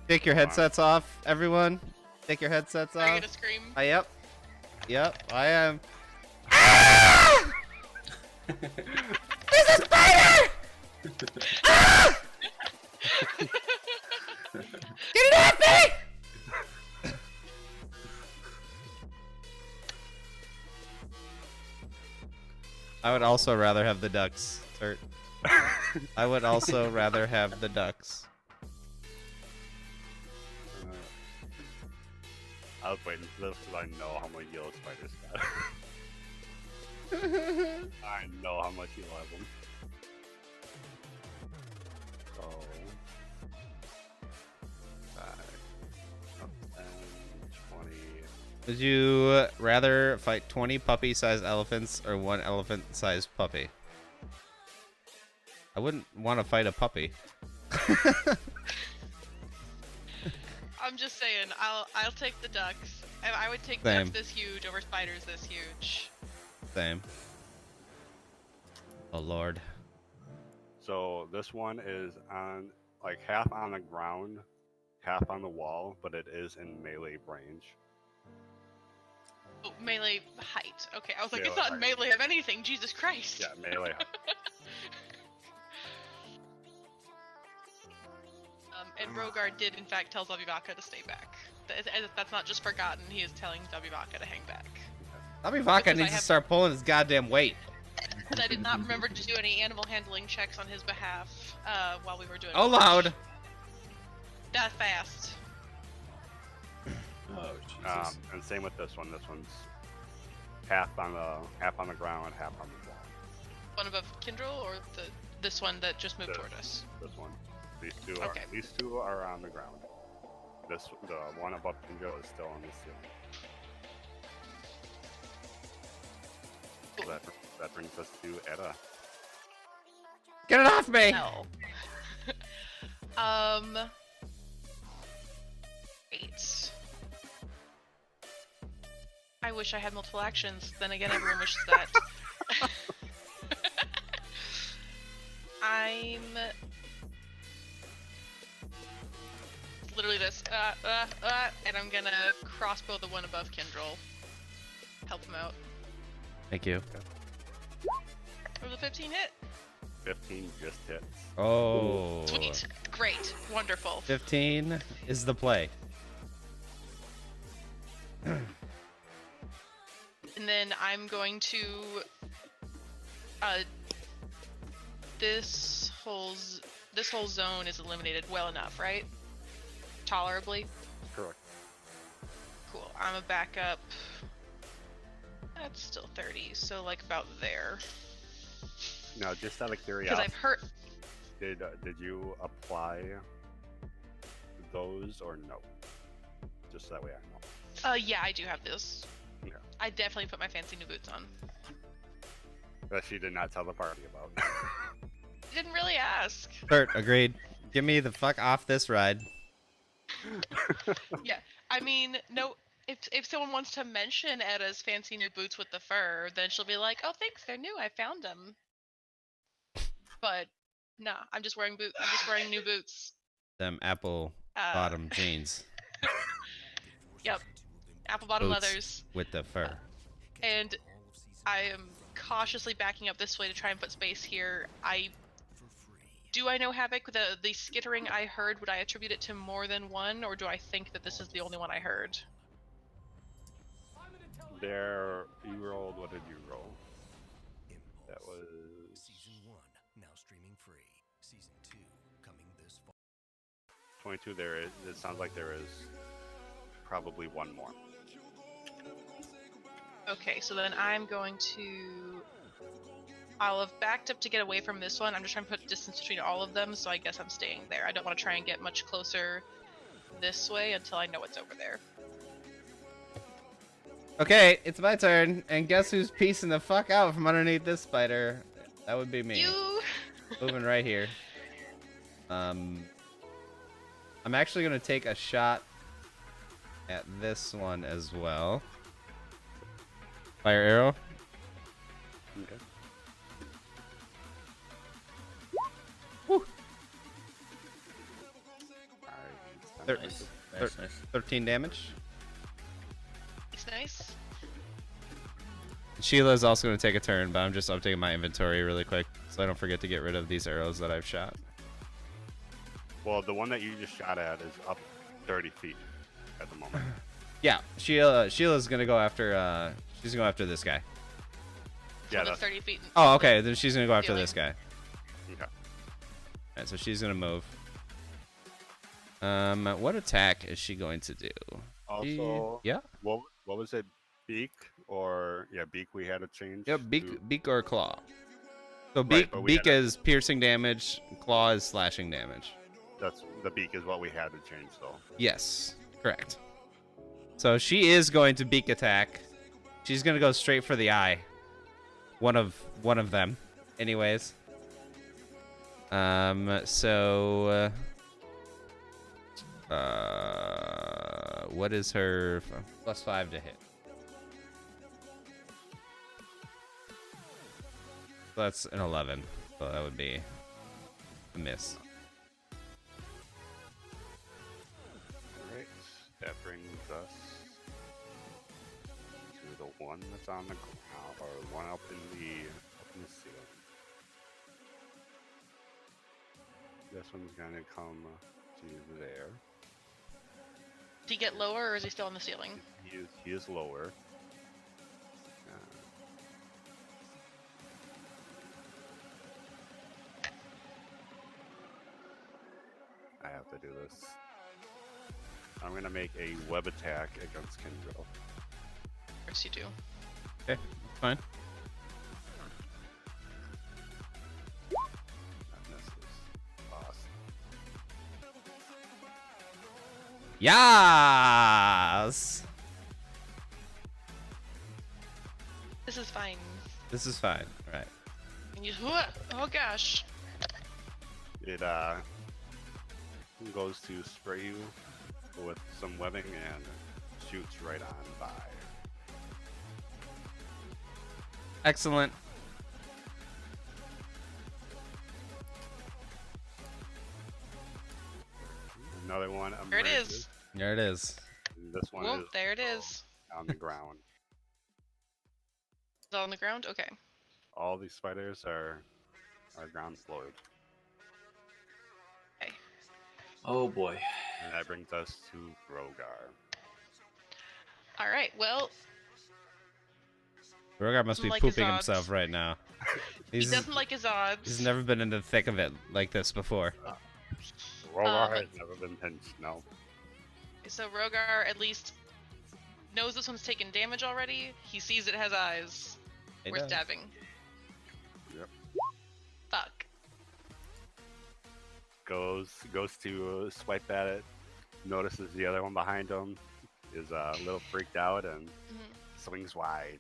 take your headsets off, everyone. Take your headsets Are you off. gonna scream? Yep. Yep, I am. There's a spider! Get it off me! I would also rather have the ducks, Turt. I would also rather have the ducks. I was waiting for this because I know how many yellow spiders got. I know how much you love them. So, 5, 10, 20. Would you rather fight 20 puppy-sized elephants or 1 elephant-sized puppy? I wouldn't want to fight a puppy. I'm just saying, I'll take the ducks. I would take Same. ducks this huge over spiders this huge. Same. Oh lord. So this one is on like half on the ground, half on the wall, but it is in melee range. Oh, melee height. Okay, I was like, Melee it's not height. melee of anything. Jesus Christ. Yeah, melee. And Rogard did in fact tell Zabivaka to stay back. That's not just forgotten. He is telling Zabivaka to hang back. Zabivaka Because I needs to have- start pulling his goddamn weight. Because I did not remember to do any animal handling checks on his behalf while we were doing. Oh loud. That fast. Oh Jesus. And same with this one. This one's half on the ground, half on the wall. One above Kindrel or this one that just moved This. toward us? This one. These Okay. two are on the ground. The one above Kindle is still on the ceiling. So that brings us to Edda. Get it off me! No. 8. I wish I had multiple actions. Then again, everyone wishes that. I'm literally this, and I'm gonna crossbow the one above Kindrel. Help him out. Thank you. Was the 15 hit? 15 just hits. Oh. Sweet. Great. Wonderful. 15 is the play. And then I'm going to this whole zone is eliminated well enough, right? Tolerably. Correct. Cool. I'm a back up. That's still 30, so like about there. Now, just out of Because curiosity, I've heard. did you apply those or no? Just that way I know. Yeah, I do have this. Yeah. I definitely put my fancy new boots on. That she did not tell the party about. You didn't really ask. Kurt, agreed. Get me the fuck off this ride. Yeah, I mean, no. If someone wants to mention Edda's fancy new boots with the fur, then she'll be like, "Oh, thanks, they're new. I found them." But nah, I'm just wearing boots. I'm just wearing new boots. Them apple bottom jeans. Yep, apple bottom Boots leathers. with the fur. And I am cautiously backing up this way to try and put space here. I know Havoc? The skittering I heard, would I attribute it to more than one, or do I think that this is the only one I heard? There, you rolled. What did you roll? That was Season 1, now streaming free. Season 2, coming this fall. 22. There is. It sounds like there is probably one more. Okay, so then I'm going to... I'll have backed up to get away from this one. I'm just trying to put distance between all of them, so I guess I'm staying there. I don't want to try and get much closer this way until I know what's over there. Okay, it's my turn, and guess who's piecing the fuck out from underneath this spider? That would be me. You! Moving right here. I'm actually gonna take a shot at this one as well. Fire arrow. Okay. Woo. Alright. Nice. Thir- Nice, nice. 13 damage. It's nice. Sheila's also going to take a turn, but I'm just updating my inventory really quick so I don't forget to get rid of these arrows that I've shot. Well, the one that you just shot at is up 30 feet at the moment. Yeah, Sheila's going to go after she's going to go after this guy. So Yeah, the that's 30 feet. Oh, okay, then she's going to go after Feeling. this guy. okay. Alright, so she's going to move. What attack is she going to do? Also, Yeah. what was it? Beak or beak? We had to change. Yeah, to- beak or claw. So Right, but we beak had is piercing damage, claw is slashing damage. That's the beak is what we had to change though. Yes, correct. So she is going to beak attack. She's going to go straight for the eye. One of them, anyways. What is her +5 to hit? So that's an 11. So that would be a miss. Alright, that brings us to the one that's on the ground, or one up in the ceiling. This one's gonna come to there. Did he get lower, or is he still on the ceiling? He is lower. I have to do this. I'm gonna make a web attack against Kendrill. Of course you do. Okay, fine. That misses. Awesome. Yes! This is fine. This is fine. All right. And you, oh gosh. It goes to spray you with some webbing and shoots right on by. Excellent. Another one There it emerges. is. There it is. And this one Whoop, is there it is. on the ground. Is it on the ground? Okay. All these spiders are ground floored. Okay. Oh boy. And that brings us to Rogar. All right. Well, Rogar must be Like his pooping odds. himself right now. he doesn't like his odds. He's never been in the thick of it like this before. Rogar has never been pinched, no. So Rogar at least knows this one's taken damage already. He sees it has eyes. He We're does. stabbing. Yep. Fuck. Goes to swipe at it, notices the other one behind him, is a little freaked out, and swings wide.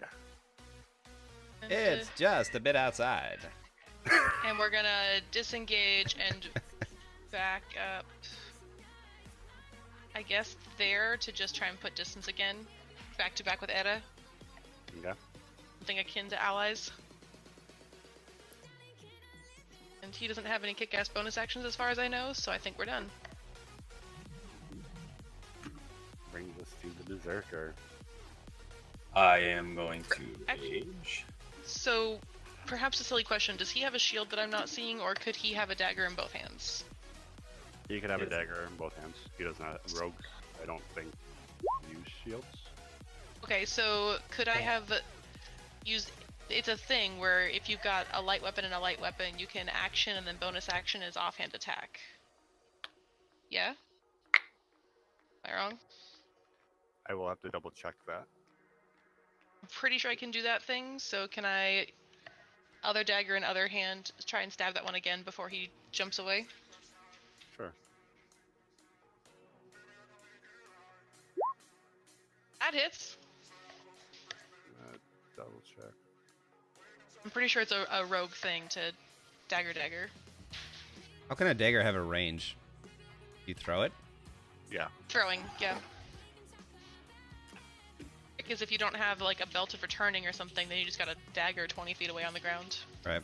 And, It's just a bit outside. and we're gonna disengage and back up, I guess, there to just try and put distance again. Back to back with Etta. Okay. Something akin to allies. And he doesn't have any kick-ass bonus actions as far as I know, so I think we're done. Brings us to the Berserker. I am going to rage. So, perhaps a silly question, does he have a shield that I'm not seeing, or could he have a dagger in both hands? He could have a Yes. dagger in both hands. He does not. Rogue, I don't think, use shields. Okay, so could I have used... It's a thing where if you've got a light weapon and a light weapon, you can action and then bonus action is offhand attack. Yeah? Am I wrong? I will have to double check that. I'm pretty sure I can do that thing, so can I... Other dagger in other hand, try and stab that one again before he jumps away? Sure. That hits! Double check. I'm pretty sure it's a rogue thing to dagger. How can a dagger have a range? You throw it? Yeah. Throwing, yeah. Because if you don't have like a belt of returning or something, then you just got a dagger 20 feet away on the ground. Right.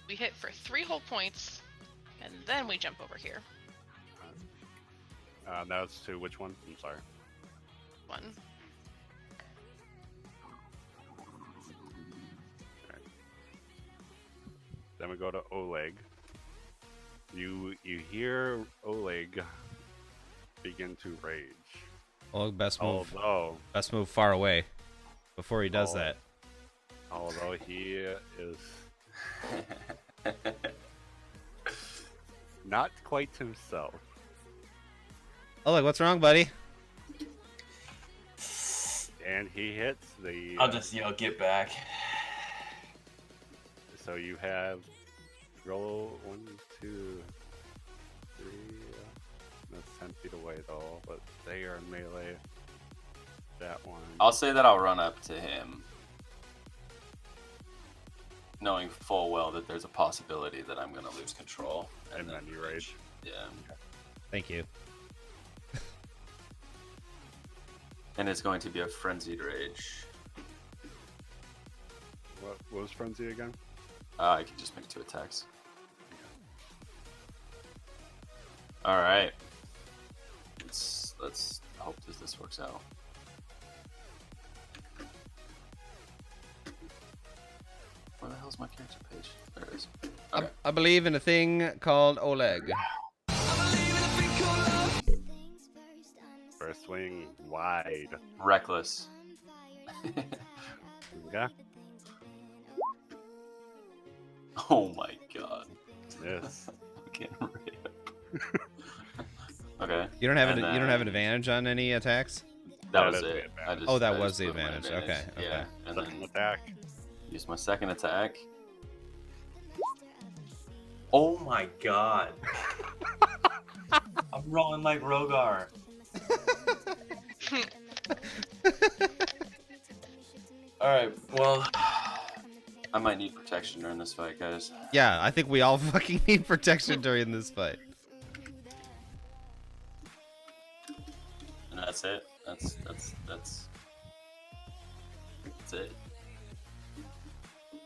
We hit for 3 whole points, and then we jump over here. That's to which one? I'm sorry. 1. Then we go to Oleg. You hear Oleg begin to rage. Well, best move far away before he does that. Although he is not quite himself. Oh, look, what's wrong, buddy? And he hits the... I'll just yell, get back. So you have... Roll 1, 2, 3... That's 10 feet away though, but they are in melee. That one... I'll say that I'll run up to him, knowing full well that there's a possibility that I'm going to lose control. And then you rage. Yeah. Thank you. And it's going to be a frenzied rage. What was Frenzy again? I can just make 2 attacks. Alright. Let's hope that this works out. Where the hell's my character page? There it is. Okay. I believe in a thing called Oleg. First swing wide. Reckless. Yeah. Oh my god. Yes. I'm getting ripped. Okay. You don't have And you don't have an advantage on any attacks? That That was is the it. advantage. Oh, that I was just the put my advantage. Okay, okay. Yeah. And Second then attack. use my second attack. Oh my god. I'm rolling like Rogar. Alright, well, I might need protection during this fight, guys. Yeah, I think we all fucking need protection during this fight. And that's it. That's it.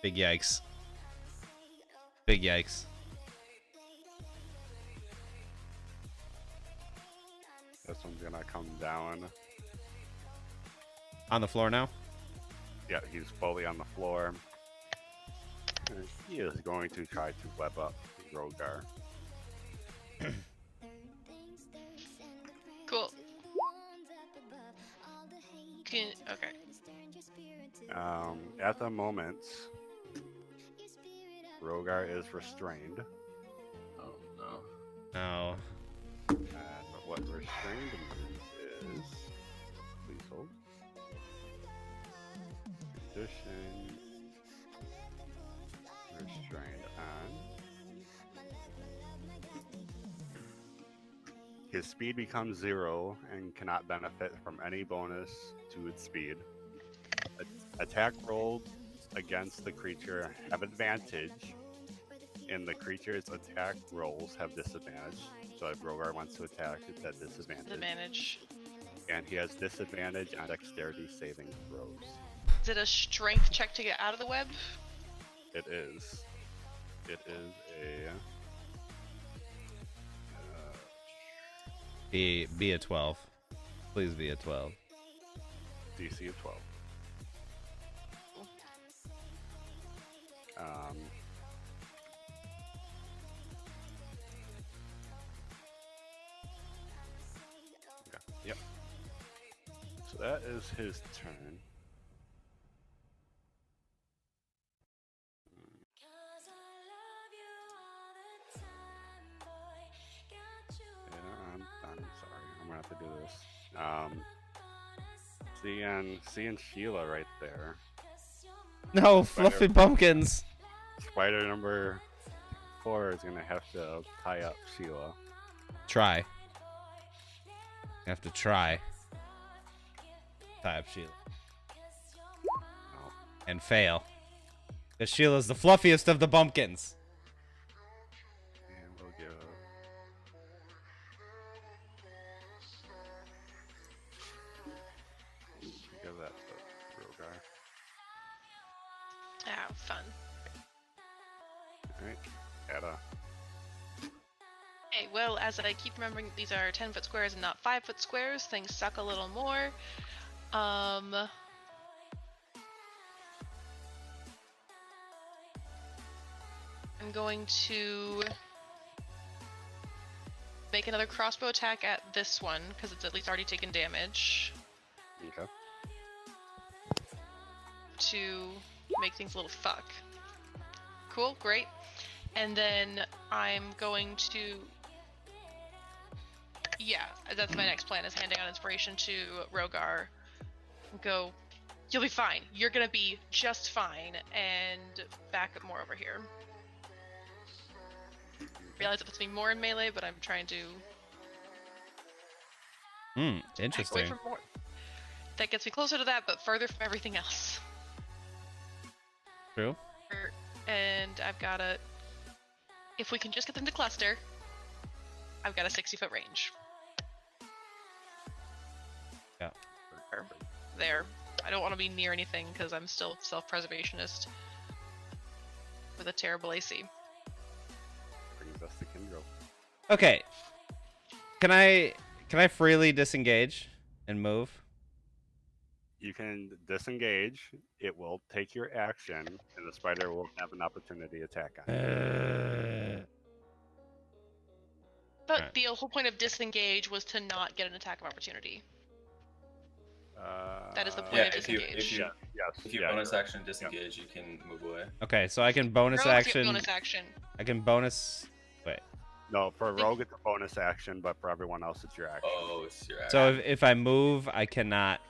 Big yikes. Big yikes. This one's gonna come down. On the floor now? Yeah, he's fully on the floor. And he is going to try to web up Rogar. Cool. Okay. At the moment, Rogar is restrained. Oh no. No. And what restrained means is, please hold. Condition restrained on. His speed becomes 0 and cannot benefit from any bonus to its speed. Attack rolls against the creature have advantage, and the creature's attack rolls have disadvantage. So if Rogar wants to attack, it's at disadvantage. Disadvantage. And he has disadvantage on dexterity saving throws. Is it a strength check to get out of the web? It is. It is a. Be a 12. Please be a 12. DC of 12. Okay. Yep. So that is his turn. Yeah, I'm sorry. I'm gonna have to do this. Seeing Sheila right there. No, fluffy pumpkins. Spider number 4 is gonna have to tie up Sheila. Try. You have to try. Tie up Sheila. No. And fail. Because Sheila's the fluffiest of the bumpkins. And we'll give that to Rogar. Ah, fun. Alright. Ada. Okay, well, as I keep remembering, these are 10-foot squares and not 5-foot squares. Things suck a little more. I'm going to make another crossbow attack at this one, because it's at least already taken damage, Okay. to make things a little fuck. Cool, great. And then I'm going to... Yeah, that's my next plan, is handing out inspiration to Rogar. Go, you'll be fine. You're gonna be just fine. And back up more over here. Realize it puts me more in melee, but I'm trying to... back away Interesting. from more. That gets me closer to that, but further from everything else. True. And I've got a... If we can just get them to cluster, I've got a 60-foot range. Yeah. There. I don't want to be near anything because I'm still self-preservationist with a terrible AC. Brings us to Kindro. Okay. Can I freely disengage and move? You can disengage. It will take your action, and the spider will have an opportunity attack on you. But Alright. the whole point of disengage was to not get an attack of opportunity. That is the point Yeah, of if you disengage. Yes. if you yeah, bonus you're action disengage, you can move away. Okay, so I can bonus Rogues get action. bonus action. I can bonus. Wait. No, for Rogue it's a bonus action, but for everyone else it's your action. Oh, it's your action. So if I move, I cannot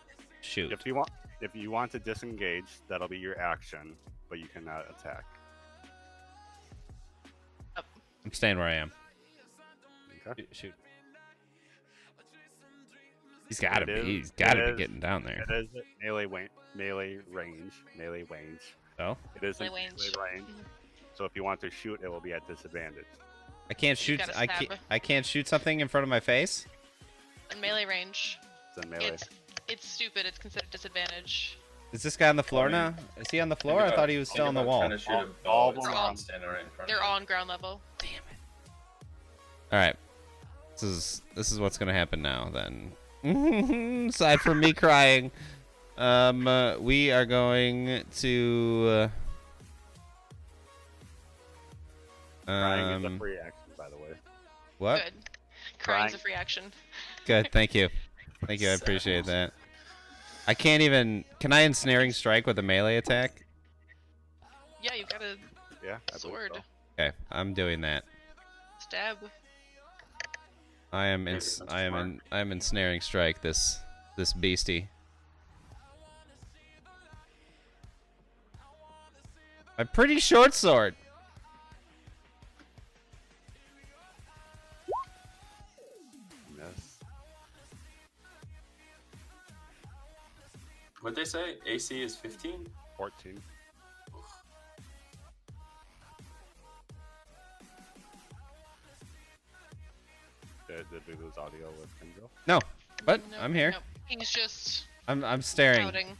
shoot. If you want to disengage, that'll be your action, but you cannot attack. I'm staying where I am. Okay. Shoot. He's got to It be. is- He's got to it be is- getting down there. It is melee range. So It is Melee melee range. range. So if you want to shoot, it will be at disadvantage. I can't shoot. gotta I can't. stab. I can't shoot something in front of my face. In melee range, It's in melee. it's stupid. It's considered disadvantage. Is this guy on the floor I mean, now? Is he on the floor? I thought he was still on the wall. Trying to shoot a All bow of at them someone are- standing right in front They're of all on ground level. Damn it. All right. This is what's gonna happen now. Then, aside from me crying, we are going to. Crying is a free action, by the way. What? Good. Crying's a Crying. free action. Good. Thank you. Thank you. I appreciate that. I can't even. Can I ensnaring strike with a melee attack? Yeah, you've got a Yeah, I believe sword. so. Okay, I'm doing that. Stab. I am Maybe ins- that's I am smart. in I am ensnaring strike this beastie. A pretty short sword. Miss. What'd they say? AC is 15? 14. Did we lose audio with Kendall? No, but No, I'm here. no, he's just I'm staring. pouting.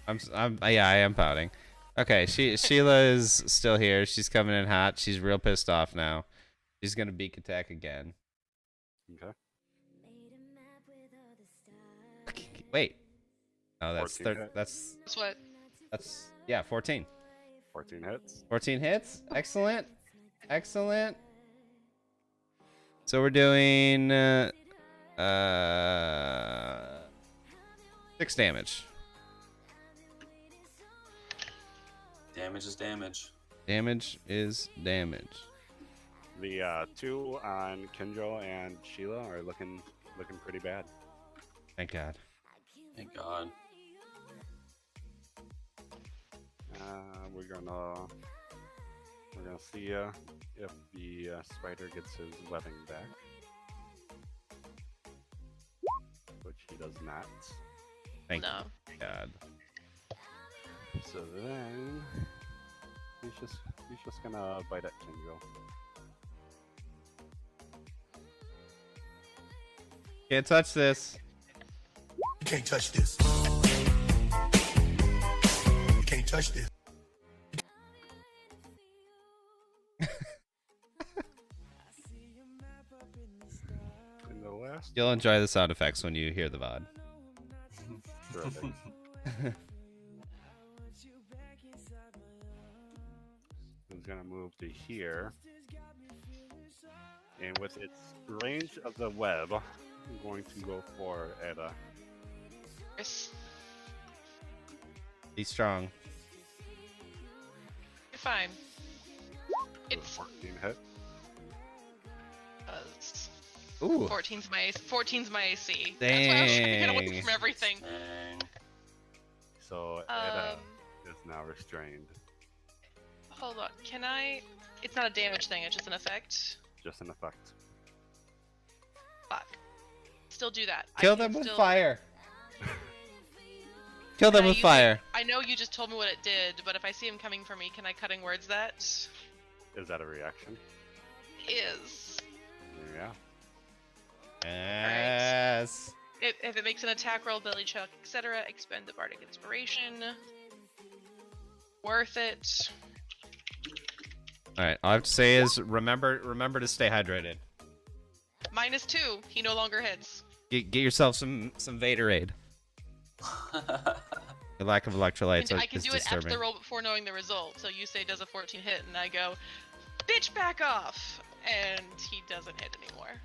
Yeah, I am pouting. Okay, Sheila is still here. She's coming in hot. She's real pissed off now. She's gonna beak attack again. Okay. Wait. Oh, that's 14 hit. That's what. that's yeah, 14. 14 hits. 14 hits. Excellent. Excellent. So we're doing 6 damage. Damage is damage. Damage is damage. The 2 on Kendall and Sheila are looking pretty bad. Thank God. Thank God. We're gonna see if the spider gets his webbing back, which he does not. Thank No. God. So then he's just gonna bite at Kendall. Can't touch this. You can't touch this. You can't touch this. In the last You'll enjoy the sound effects when you hear the VOD. terrific. It's gonna move to here, and with its range of the web, I'm going to go for Edda. Chris, Be strong. you're fine. With a It's 14 hit. Ooh. 14's my AC. That's why I was trying to get away Dang. from everything. Dang. So Edda Um, is now restrained. hold on. Can I? It's not a damage thing. It's just an effect. Just an effect. Fuck. Still do that. Kill I can them with still- fire. Kill them Can I with use fire. I know you just told me what it did, but if I see him coming for me, can I cutting words that? Is that a reaction? Is. Yeah. Yes. If it makes an attack roll, belly check, etc., expend the bardic inspiration. Worth it. All right. All I have to say is remember to stay hydrated. -2. He no longer hits. Get yourself some Vaderade. The lack of electrolytes I can is do it after disturbing. the roll before knowing the result. So you say does a 14 hit, and I go, bitch, back off, and he doesn't hit anymore.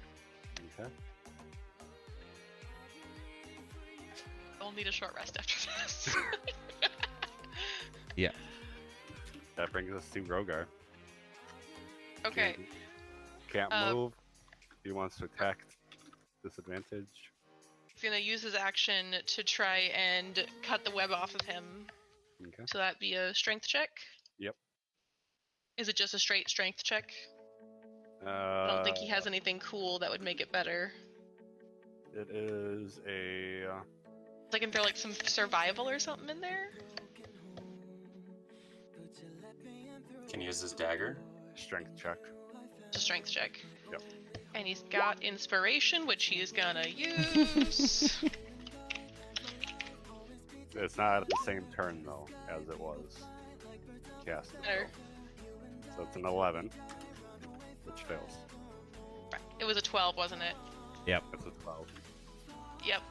Okay. I'll need a short rest after this. Yeah. That brings us to Rogar. Okay. Can't move. He wants to attack. Disadvantage. He's gonna use his action to try and cut the web off of him. Okay. So that'd be a strength check. Yep. Is it just a straight strength check? I don't think he has anything cool that would make it better. It is a. I can throw like some survival or something in there. Can use his dagger. Strength check. It's a strength check. Yep. And he's got inspiration, which he is gonna use. It's not at the same turn though as it was cast. Better. So it's an 11, which fails. It was a 12, wasn't it? Yep. It's a 12. Yep.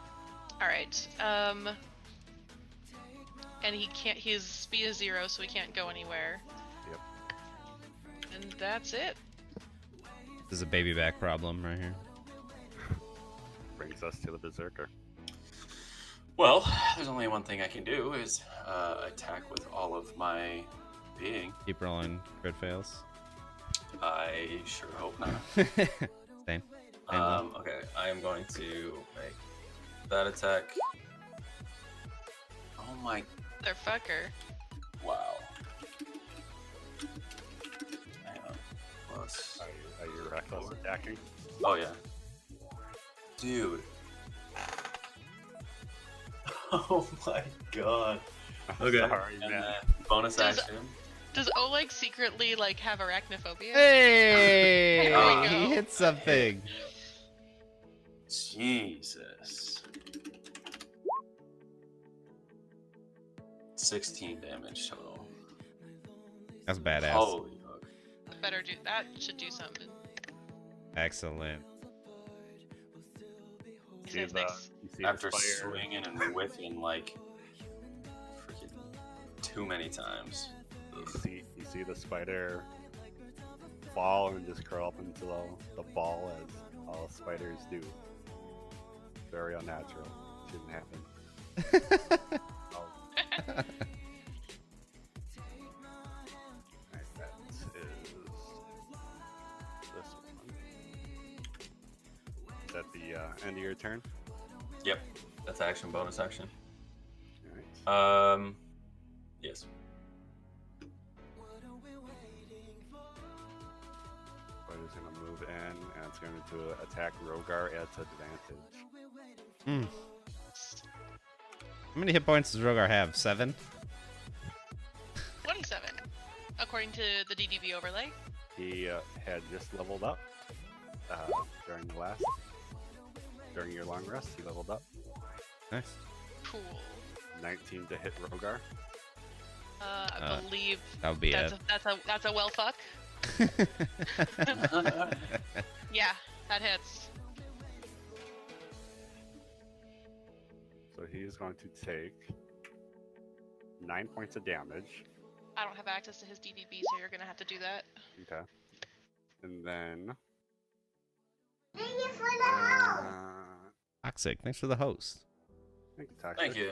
All right. And he can't. His speed is 0, so he can't go anywhere. Yep. And that's it. This is a baby back problem right here. Brings us to the Berserker. Well, there's only one thing I can do is attack with all of my being. Keep rolling crit fails. I sure hope not. Same. Okay, I am going to make that attack. Oh my, Motherfucker. wow. Hang on. Plus, Are you reckless attacking? oh yeah. Dude. Oh my god. Okay. Sorry, And man. then bonus Does- action. Does Oleg secretly like have arachnophobia? Hey! There we He go. hit something. Jesus. 16 damage total. That's badass. Holy fuck. Better do that. Should do something. Excellent. He See says the, next. you see After the fire. swinging and whiffing like freaking too many times. You see the spider fall and just curl up into the ball as all spiders do. Very unnatural. Shouldn't happen. Oh. Alright, that is this one. Is that the end of your turn? Yep. That's action, bonus action. Alright. Yes. Spider's gonna move in and it's going to attack Rogar at advantage. Hmm. How many hit points does Rogar have? 7? 27, according to the DDB overlay. He had just leveled up during your long rest. He leveled up. Nice. Cool. 19 to hit Rogar. I believe That would be that's it. that's a well fuck. Yeah, that hits. So he is going to take 9 points of damage. I don't have access to his DDB, so you're gonna have to do that. Okay. And then. Toxic. Thanks for the host. Thank you, Toxic. Thank you.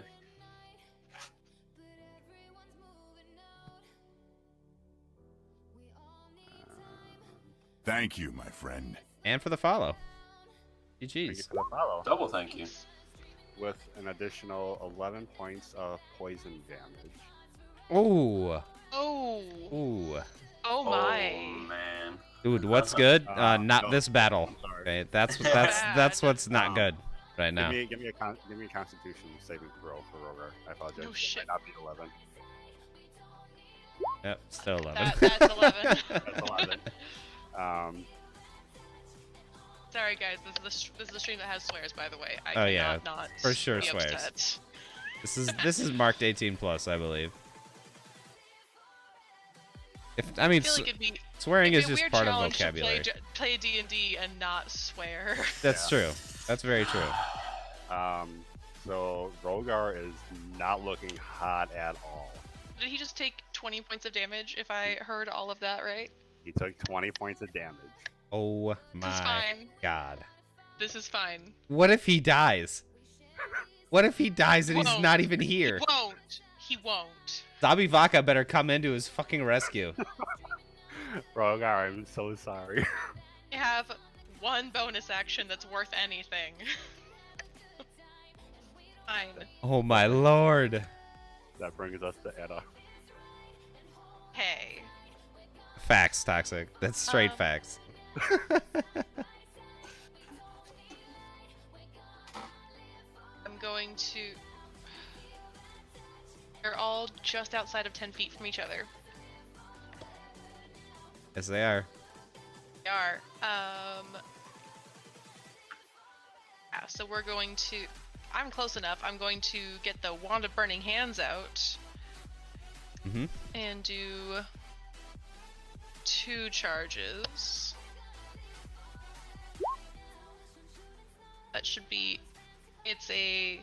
Thank you, my friend. And for the follow. Thank you GG's. for the follow. Double thank you. With an additional 11 points of poison damage. Ooh. Oh. Ooh. Oh my. Oh man. Dude, what's good? Uh, Not no, this battle. I'm sorry. Okay, that's what's not good right now. Give me a Constitution saving throw for Rogar. I apologize. No It shit. might not be 11. Yep, still 11. That's 11. That's 11. Sorry guys, this is the stream that has swears, by the way. I Oh, yeah, cannot not for sure be swears. upset. This is marked 18 plus, I believe. I I mean, feel like it'd be swearing it'd is be a just weird part of challenge vocabulary. to play D&D and not swear. That's Yeah. true. That's very true. So Rogar is not looking hot at all. Did he just take 20 points of damage? If I heard all of that right, He took 20 points of damage. Oh this is my fine. god. This is fine. What if he dies? What if he dies and he's Won't. not even here? He won't. He won't. Zabi Vaca better come into his fucking rescue. Rogar, I'm so sorry. I have one bonus action that's worth anything. Fine. Oh my lord. That brings us to Edda. Hey. Facts, Toxic. That's straight facts. I'm going to... They're all just outside of 10 feet from each other. Yes, they are. They are. Yeah, so we're going to... I'm close enough. I'm going to get the Wand of Burning Hands out. Mhm. And do 2 charges. That should be... It's a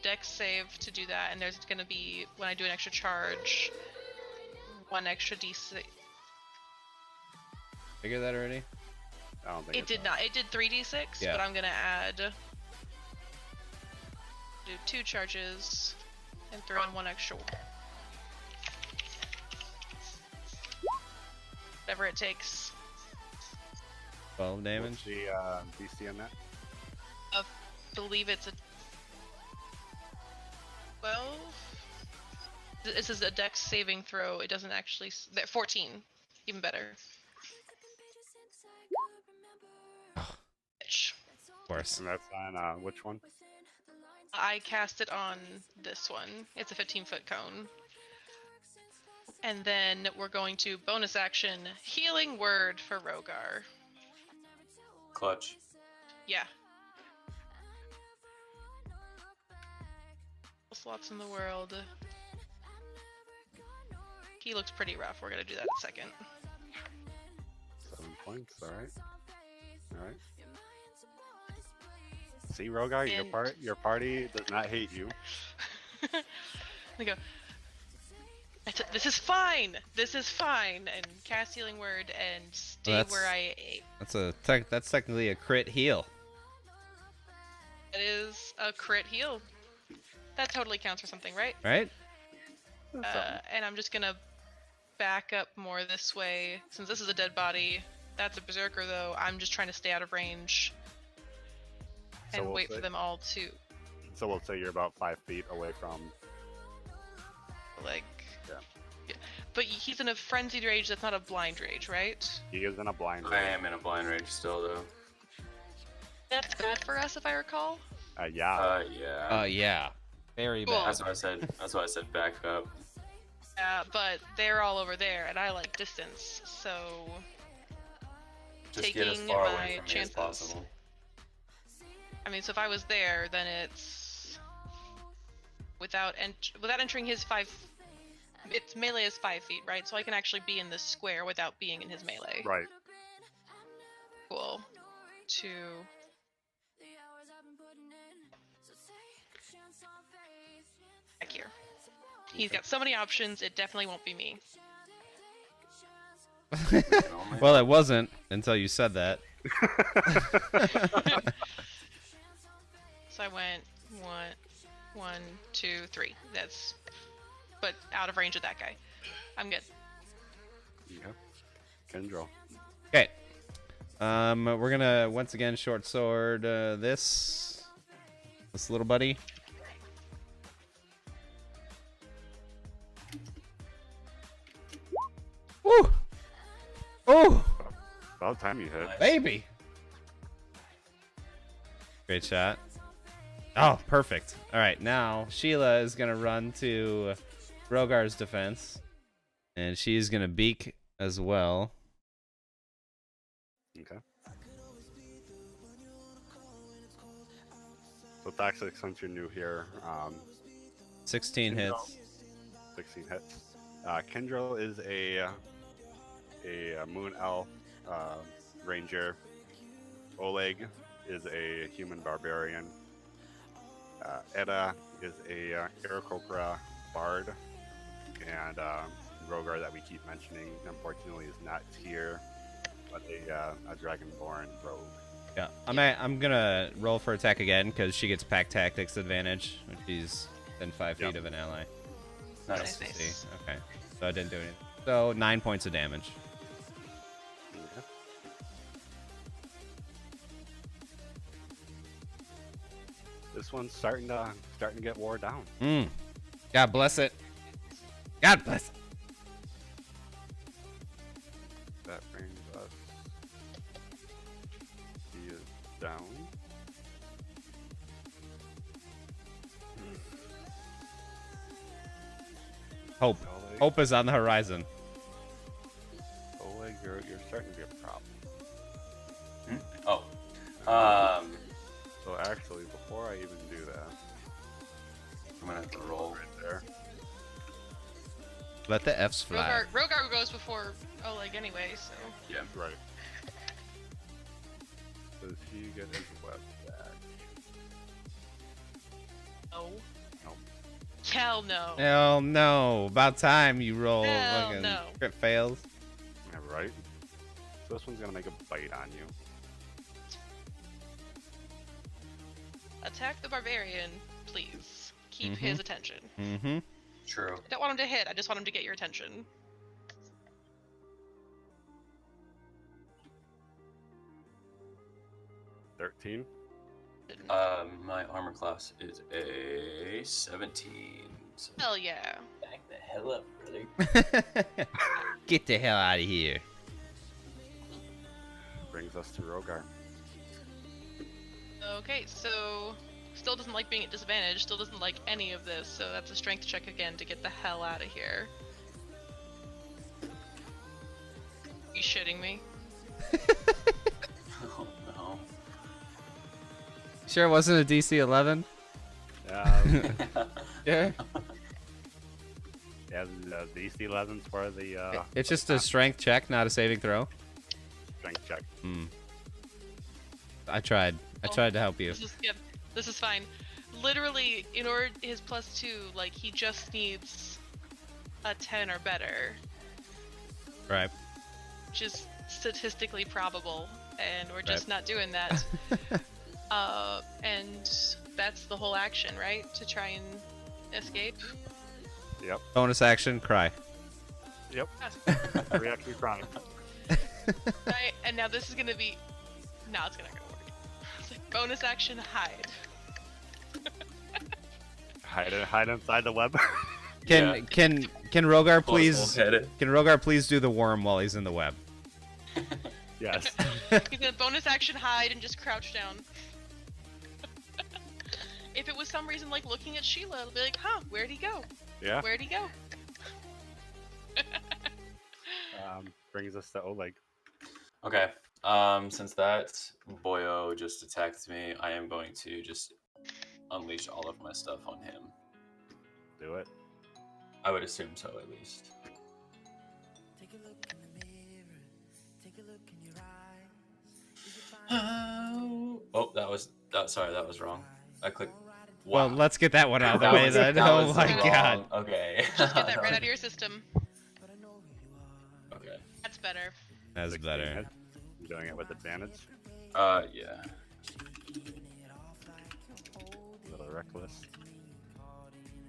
dex save to do that, and there's going to be, when I do an extra charge, 1 extra d6. Figure that already? I don't think It did not. It did 3d6, Yeah. but I'm going to add Do 2 charges and throw in 1 extra. Whatever it takes. 12 damage. What's the DC on that? I believe it's a 12. This is a dex saving throw. It doesn't actually. 14. Even better. Bitch. Of course. And that's on which one? I cast it on this one. It's a 15-foot cone. And then we're going to bonus action healing word for Rogar. Clutch. Yeah. Slots in the world. He looks pretty rough. We're gonna do that in a second. 7 points. All right. All right. See, Rogar, your party does not hate you. I go. This is fine. This is fine. And cast healing word and stay where I. That's technically a crit heal. It is a crit heal. That totally counts for something, right? Right? And I'm just gonna back up more this way. Since this is a dead body, that's a berserker though. I'm just trying to stay out of range and wait for them all to. So we'll say you're about 5 feet away from. Like. Yeah. But he's in a frenzied rage. That's not a blind rage, right? He is in a blind I rage. am in a blind rage still, though. That's good for us, if I recall. Yeah. Yeah. Yeah. Very Cool. bad. That's what I said. That's why I said back up. Yeah, but they're all over there, and I like distance, so Just get as taking far my away from me chances. as possible. I mean, so if I was there, then it's without entering his 5. Its melee is 5 feet, right? So I can actually be in this square without being in his melee. Right. Cool. 2. Back here. He's got so many options. It definitely won't be me. Well, it wasn't until you said that. So I went 1, 2, 3. That's, but out of range of that guy. I'm good. Yeah. Kendra. Okay. We're gonna once again short sword this little buddy. Woo! Oh, About time you hit. baby! Great shot. Oh, perfect. All right, now Sheila is gonna run to Rogar's defense, and she's gonna beak as well. Okay. So it's actually, since you're new here, 16 hits. 16 hits. Kendra is a moon elf ranger. Oleg is a human barbarian. Edda is a Aarakocra bard. And Rogar, that we keep mentioning, unfortunately is not here, but a dragonborn rogue. Yeah, I'm gonna roll for attack again because she gets pack tactics advantage when she's within 5 feet of an ally. Nice. Nice. See, okay, so I didn't do anything. So 9 points of damage. Okay. This one's starting to get wore down. God bless it. God bless it. That brings us. He is down. Hope. Oleg, Hope is on the horizon. Oleg, you're starting to be a problem. Oh. So actually, before I even do that, I'm gonna have to roll. right there. Let the F's fly. Rogar goes before Oleg anyway, so. Yeah. Right. Does he get his web back? No. No. Hell no. Hell no. About time you roll. Hell Fucking no. crit fails. Yeah, right. So this one's gonna make a bite on you. Attack the barbarian, please. Keep his attention. Mm-hmm. True. I don't want him to hit. I just want him to get your attention. 13. My armor class is a 17. So Hell yeah. back the hell up, brother. Get the hell out of here. Brings us to Rogar. Okay, so still doesn't like being at disadvantage, still doesn't like any of this, so that's a strength check again to get the hell out of here. You shitting me? Oh no. Sure it wasn't a DC 11? Yeah. Yeah, the DC 11's for the It's just a strength check, not a saving throw. strength check. Hmm. I tried. I tried to help you. This is fine. Literally, in order his +2, like he just needs a 10 or better, Right. which is statistically probable, and we're just not doing that. And that's the whole action, right? To try and escape. Yep. Bonus action, cry. Yep. Reaction crying. Right, and now this is gonna be. No, it's not gonna work. It's like bonus action, hide. Hide inside the web. Can Rogar please Headed. can Rogar please do the worm while he's in the web? Yes. He's gonna bonus action, hide, and just crouch down. If it was some reason like looking at Sheila, it'll be like, huh, where'd he go? Yeah. Where'd he go? Brings us to Oleg. Okay. Since that boyo just attacked me, I am going to just unleash all of my stuff on him. Do it. I would assume so, at least. Oh, sorry, that was wrong. I clicked. Well, Wow. let's get that one out of the That way was- then. that Oh was my wrong. god. Okay. Just get that right out of your system. Okay. That's better. That's 16 better. hit. I'm doing it with advantage. Yeah. A little reckless.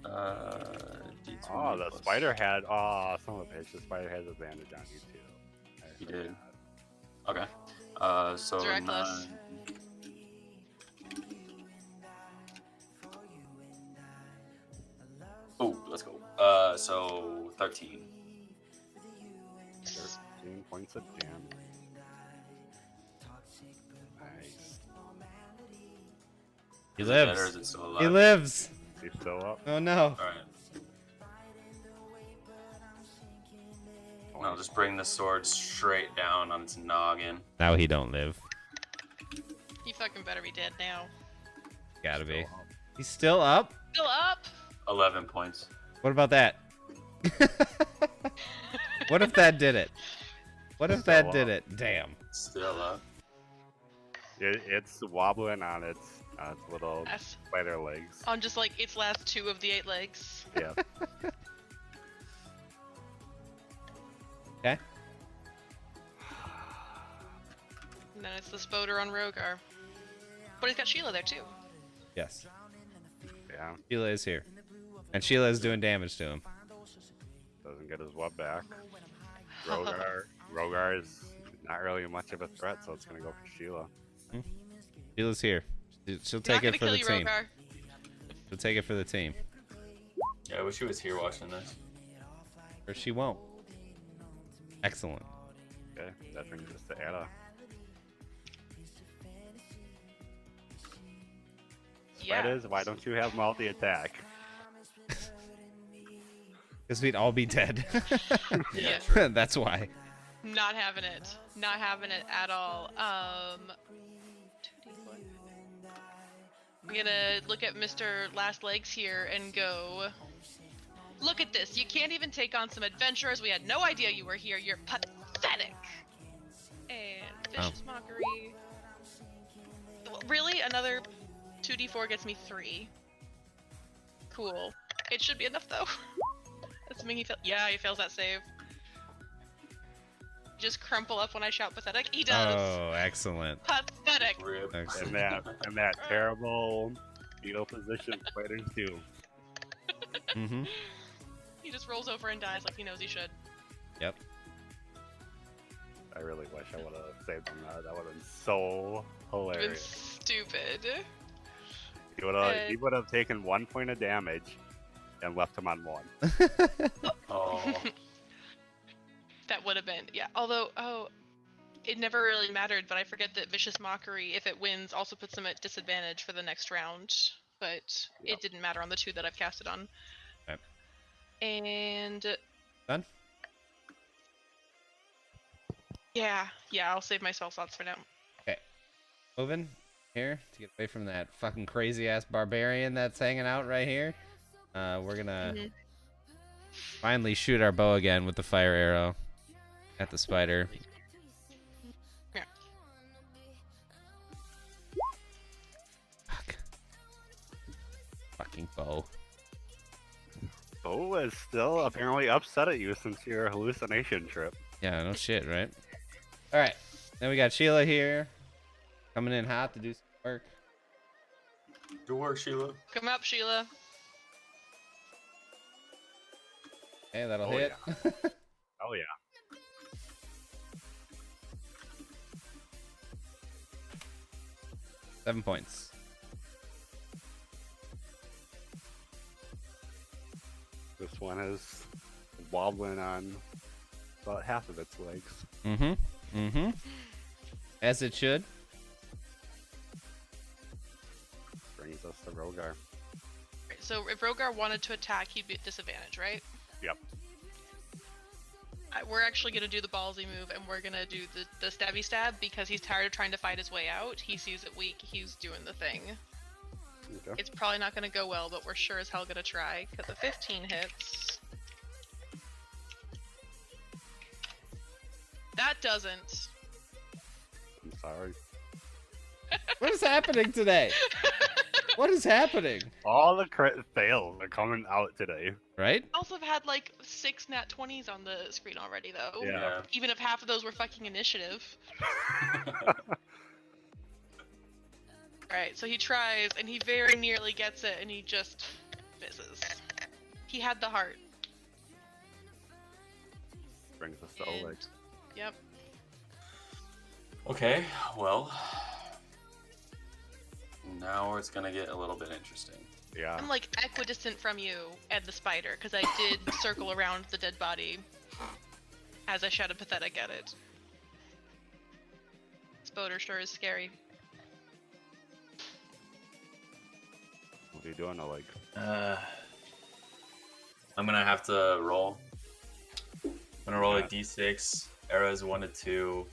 D20 Oh, the plus- spider had. Oh, son of a bitch. The spider has advantage on you too. I He did. forgot. Okay. So It's reckless. 9. Oh, let's go. So 13. 13 points of damage. Nice. He Is it dead or is lives. it still alive? He lives. He's still up. Oh no. All right. I'll just bring the sword straight down on its noggin. Now he don't live. He fucking better be dead now. Gotta be. Still up. He's still up? Still up? 11 points. What about that? What if that did it? What if that did it? Damn. Still up. It's wobbling on its little Yes. spider legs. On just like its last 2 of the 8 legs. Yeah. Okay. And then it's the Spoder on Rogar. But he's got Sheila there too. Yes. Yeah. Sheila is here. And Sheila is doing damage to him. Doesn't get his web back. Rogar is not really much of a threat, so it's gonna go for Sheila. Sheila's here. She'll Not take gonna it for kill the you, team. Rogar. She'll take it for the team. Yeah, I wish he was here watching this. Or she won't. Excellent. Okay, that brings us to Ada. Yeah. Spiders, why don't you have multi-attack? Because we'd all be dead. Yeah. true. That's why. Not having it. Not having it at all. I'm gonna look at Mr. Last Legs here and go, look at this. You can't even take on some adventurers. We had no idea you were here. You're pathetic. And vicious mockery. Really? Another 2d4 gets me 3. Cool. It should be enough though. Assuming he fails. Yeah, he fails that save. Just crumple up when I shout pathetic. He does. Oh, excellent. Pathetic. Rip. Excellent. And that terrible Fetal position spiders do. Mm-hmm. He just rolls over and dies like he knows he should. Yep. I really wish I would have saved him that. That would have been so It's been hilarious. stupid. He would have taken 1 point of damage and left him on 1. Oh, That would have been, yeah. Although, it never really mattered, but I forget that Vicious Mockery, if it wins, also puts them at disadvantage for the next round. But Yep. it didn't matter on the 2 that I've casted on. Okay. And Done? yeah, I'll save my spell slots for now. Moving here to get away from that fucking crazy ass barbarian that's hanging out right here. We're gonna finally shoot our bow again with the fire arrow at the spider. Yeah. Fuck. Fucking bow. Bo is still apparently upset at you since your hallucination trip. Yeah, no shit, right? Alright. Then we got Sheila here. Coming in hot to do some work. good work, Sheila. Come up, Sheila. Okay, that'll Oh, hit. Oh yeah. Seven points. This one is wobbling on about half of its legs. Mm-hmm. Mm-hmm. As it should. Brings us to Rogar. So if Rogar wanted to attack, he'd be at disadvantage, right? Yep. We're actually going to do the ballsy move, and we're going to do the stabby stab, because he's tired of trying to fight his way out. He sees it weak, he's doing the thing. Okay. It's probably not going to go well, but we're sure as hell going to try, because the 15 hits. That doesn't. I'm sorry. What is happening today? What is happening? All the crit fails are coming out today. Right? Also have had like 6 nat 20s on the screen already, though. Yeah. Even if half of those were fucking initiative. Alright, so he tries, and he very nearly gets it, and he just misses. He had the heart. Brings us to And- Oleg. Yep. Okay, well, now it's gonna get a little bit interesting. Yeah. I'm like equidistant from you and the spider, because I did circle around the dead body as I shouted pathetic at it. Spoder sure is scary. What are you doing, Oleg? I'm gonna have to roll. I'm gonna roll a d6. Arrows 1 to 2.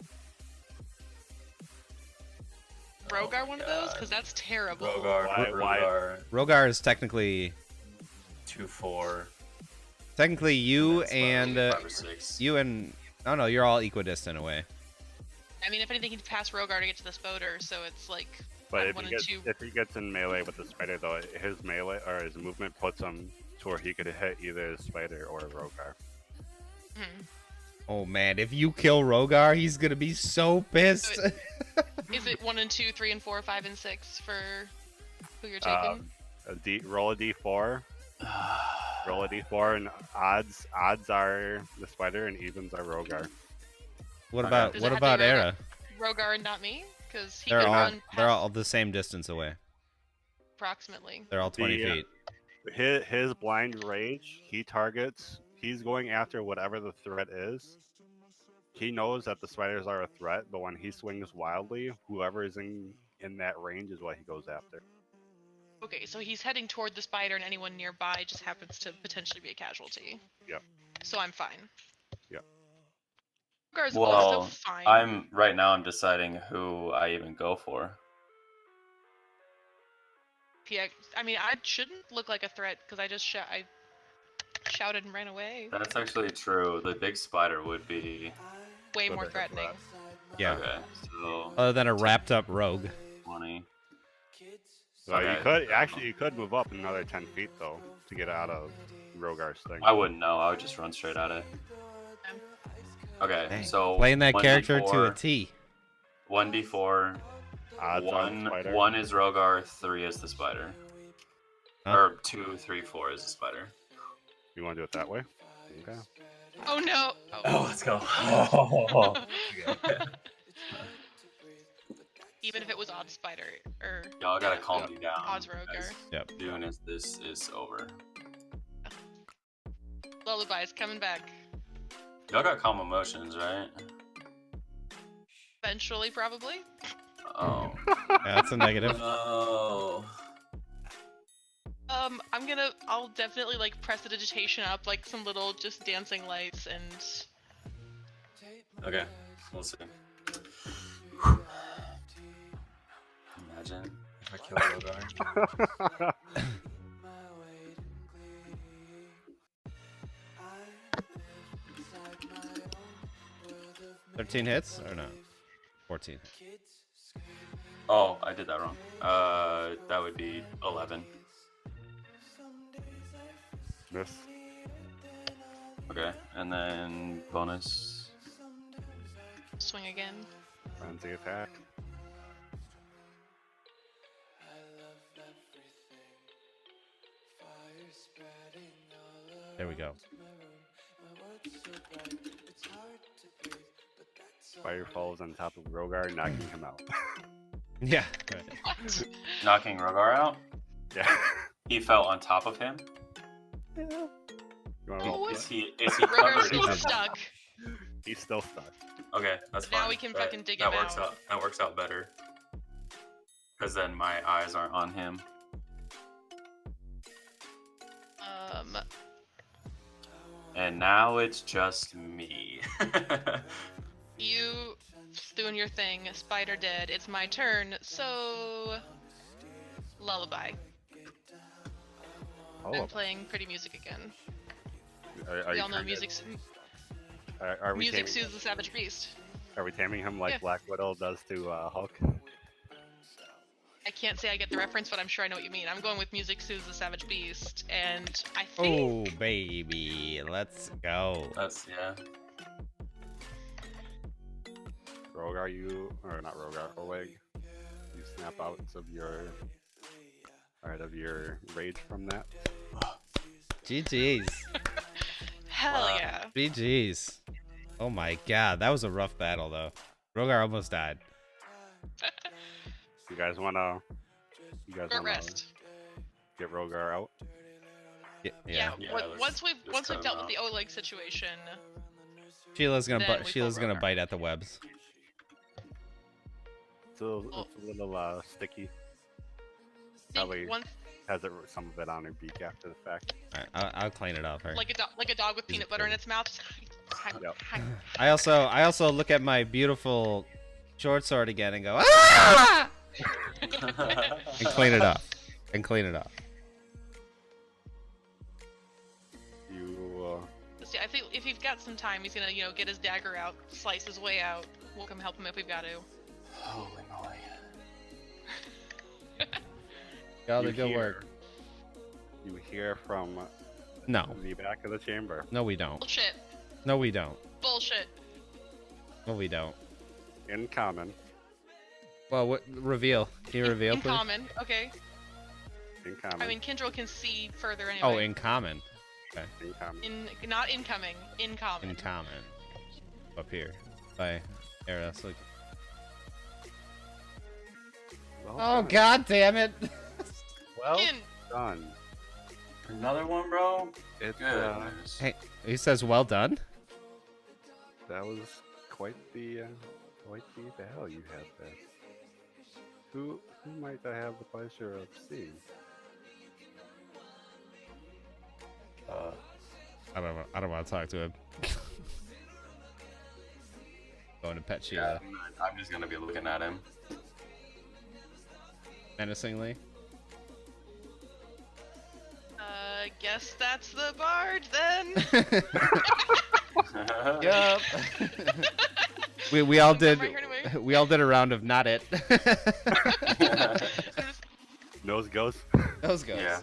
Rogar my one of those? God. Because that's terrible. Rogar. Why- Rogar. Rogar is technically 2, 4. you And then and 5 or 6. you and oh no, you're all equidistant away. I mean, if anything, he'd pass Rogar to get to the Spoder, so it's like But I'm if 1 he, and gets, 2. if he gets in melee with the spider, though, his melee or his movement puts him to where he could hit either the spider or Rogar. Hmm. Oh man, if you kill Rogar, he's gonna be so pissed. Is it 1 and 2, 3 and 4, 5 and 6 for who you're taking? Roll a d4. Roll a d4, and odds are the spider, and evens are Rogar. What Okay. about Does it what have to about be Rogar? Era? Rogar and not me? Because he They're could all run they're past all the same distance away. approximately. They're all 20 The, feet. His blind rage, he's going after whatever the threat is. He knows that the spiders are a threat, but when he swings wildly, whoever is in that range is what he goes after. Okay, so he's heading toward the spider, and anyone nearby just happens to potentially be a casualty. Yep. So I'm fine. Yep. Rogar's Well, also fine. I'm deciding who I even go for. I mean, I shouldn't look like a threat because I just I shouted and ran away. That's actually true. The big spider would be. Way Would more be a threatening. threat. Yeah. Okay, so Other than a wrapped up rogue. 20. So you could move up another 10 feet though to get out of Rogar's thing. I wouldn't know. I would just run straight at it. Okay, Dang. so Playing that 1d4, character to a T. 1d4. Odds on spider. One is Rogar, 3 is the spider. Huh? Or 2, 3, 4 is a spider. You want to do it that way? Okay. Oh no! Oh, let's go. Oh, okay. Even if it was odd spider or Y'all gotta calm Yep. me down odds rogue as or Yep. soon as this is over. lullabies coming back. Y'all got calm emotions, right? Eventually, probably. Oh. Yeah, that's a negative. No. I'll definitely like press the digitation up, like some little just dancing lights and Okay, we'll see. Imagine if I kill Rogar. 13 hits or no? 14. Oh, I did that wrong. That would be 11. Miss. Okay, and then bonus. swing again. Frenzy attack. There we go. Fire falls on top of Rogar, knocking him out. Yeah. What? Knocking Rogar out. Yeah. He fell on top of him. You want to roll? What? Is he Rogar's covered still in stuck. He's still stuck. Okay, that's fine. Now we can That- fucking dig that him works out. That works out better. Because then my eyes aren't on him. And now it's just me. You doing your thing. Spider dead. It's my turn. So, lullaby. Oh, I'm playing pretty music again. are We you all know trying to- music. Are we Music taming, soothes the savage beast. are we taming him like Yeah. Black Widow does to Hulk? I can't say I get the reference, but I'm sure I know what you mean. I'm going with music soothes the savage beast, and I think Oh, baby. Let's go. That's, yeah. Rogar, or not Rogar, Oleg, you snap out of your rage from that. GG's. hell Wow. yeah. GG's. Oh my god. That was a rough battle, though. Rogar almost died. You guys wanna Short rest. get Rogar out? Yeah. Yeah. Yeah, Once we've let's cut him dealt with out. the Oleg situation, Sheila's gonna Then we Sheila's pull gonna Rogar. bite at the webs. It's a little sticky. I Probably think once has some of it on her beak after the fact. Alright, I'll clean it off her. like a dog with He's a peanut butter in pig. its mouth. Yep. I also look at my beautiful short sword again and go ah! and clean it off. You See, I think if he's got some time, he's gonna get his dagger out, slice his way out. We'll come help him if we've got to. Holy moly. Y'all you did good hear- work. You hear from No. the back of the chamber. No, we don't. Bullshit. No, we don't. Bullshit. No, we don't. In common. Well, what reveal? Can you reveal, In please? common. Okay. In common. I mean, Kindrel can see further anyway. Oh, in common. in common. Not incoming. In common. In common. Up here. By Eros. Look. Well Oh, done. god damn it! Well In. done. Another one, bro? It's Goodness. Hey, he says, "Well done." that was quite the battle you had there. Who might I have the pleasure of seeing? I don't want to talk to him. Going to pet Yeah, Sheila I'm just gonna be looking at him. menacingly. Guess that's the bard then. Yup. we all did. Right here anyway. We all did a round of not it. Nose goes. Those guys. Yeah.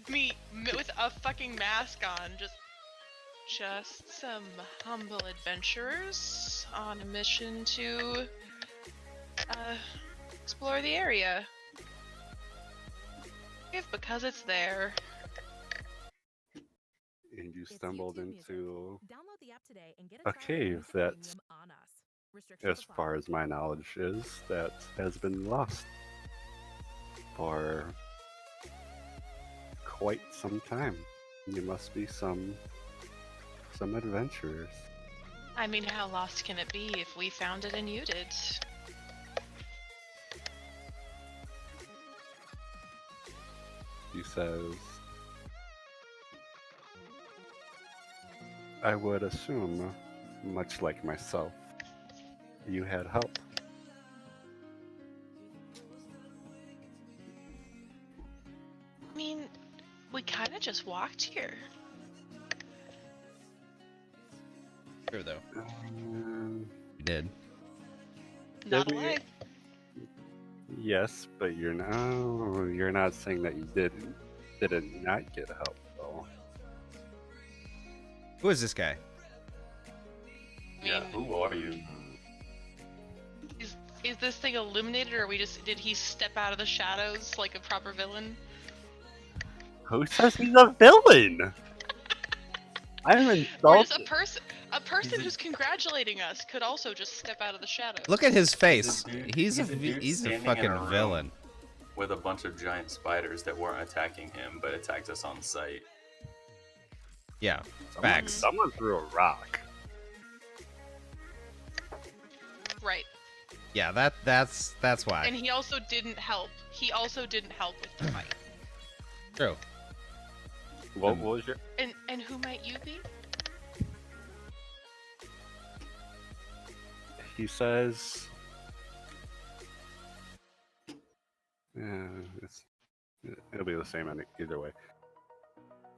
Me with a fucking mask on, just some humble adventurers on a mission to explore the area. because it's there. And you It's stumbled YouTube Music. into Download the app today and get a a trial cave Music that's, Premium on us. Restrictions as apply. far as my knowledge is, that has been lost for quite some time. You must be some adventurers. I mean, how lost can it be if we found it and you did? He says, I would assume, much like myself, you had help. I mean, we kind of just walked here. True though. Um, We did. Not Did we? alive. yes, but you're not saying that you didn't not get help though. Who is this guy? I Yeah, mean, who are you? is this thing illuminated, or did he step out of the shadows like a proper villain? Who says he's a villain? I'm Or just insulted. a person He's a- who's congratulating us could also just step out of the shadows. Look at his face. dude- He's a dude he's a standing in fucking a room villain. with a bunch of giant spiders that weren't attacking him, but attacked us on sight. Yeah. Facts. Someone threw a rock. Right. Yeah, that's why. And he also didn't help. He also didn't help with the fight. True. What was your? And who might you be? He says. Yeah, it'll be the same either way.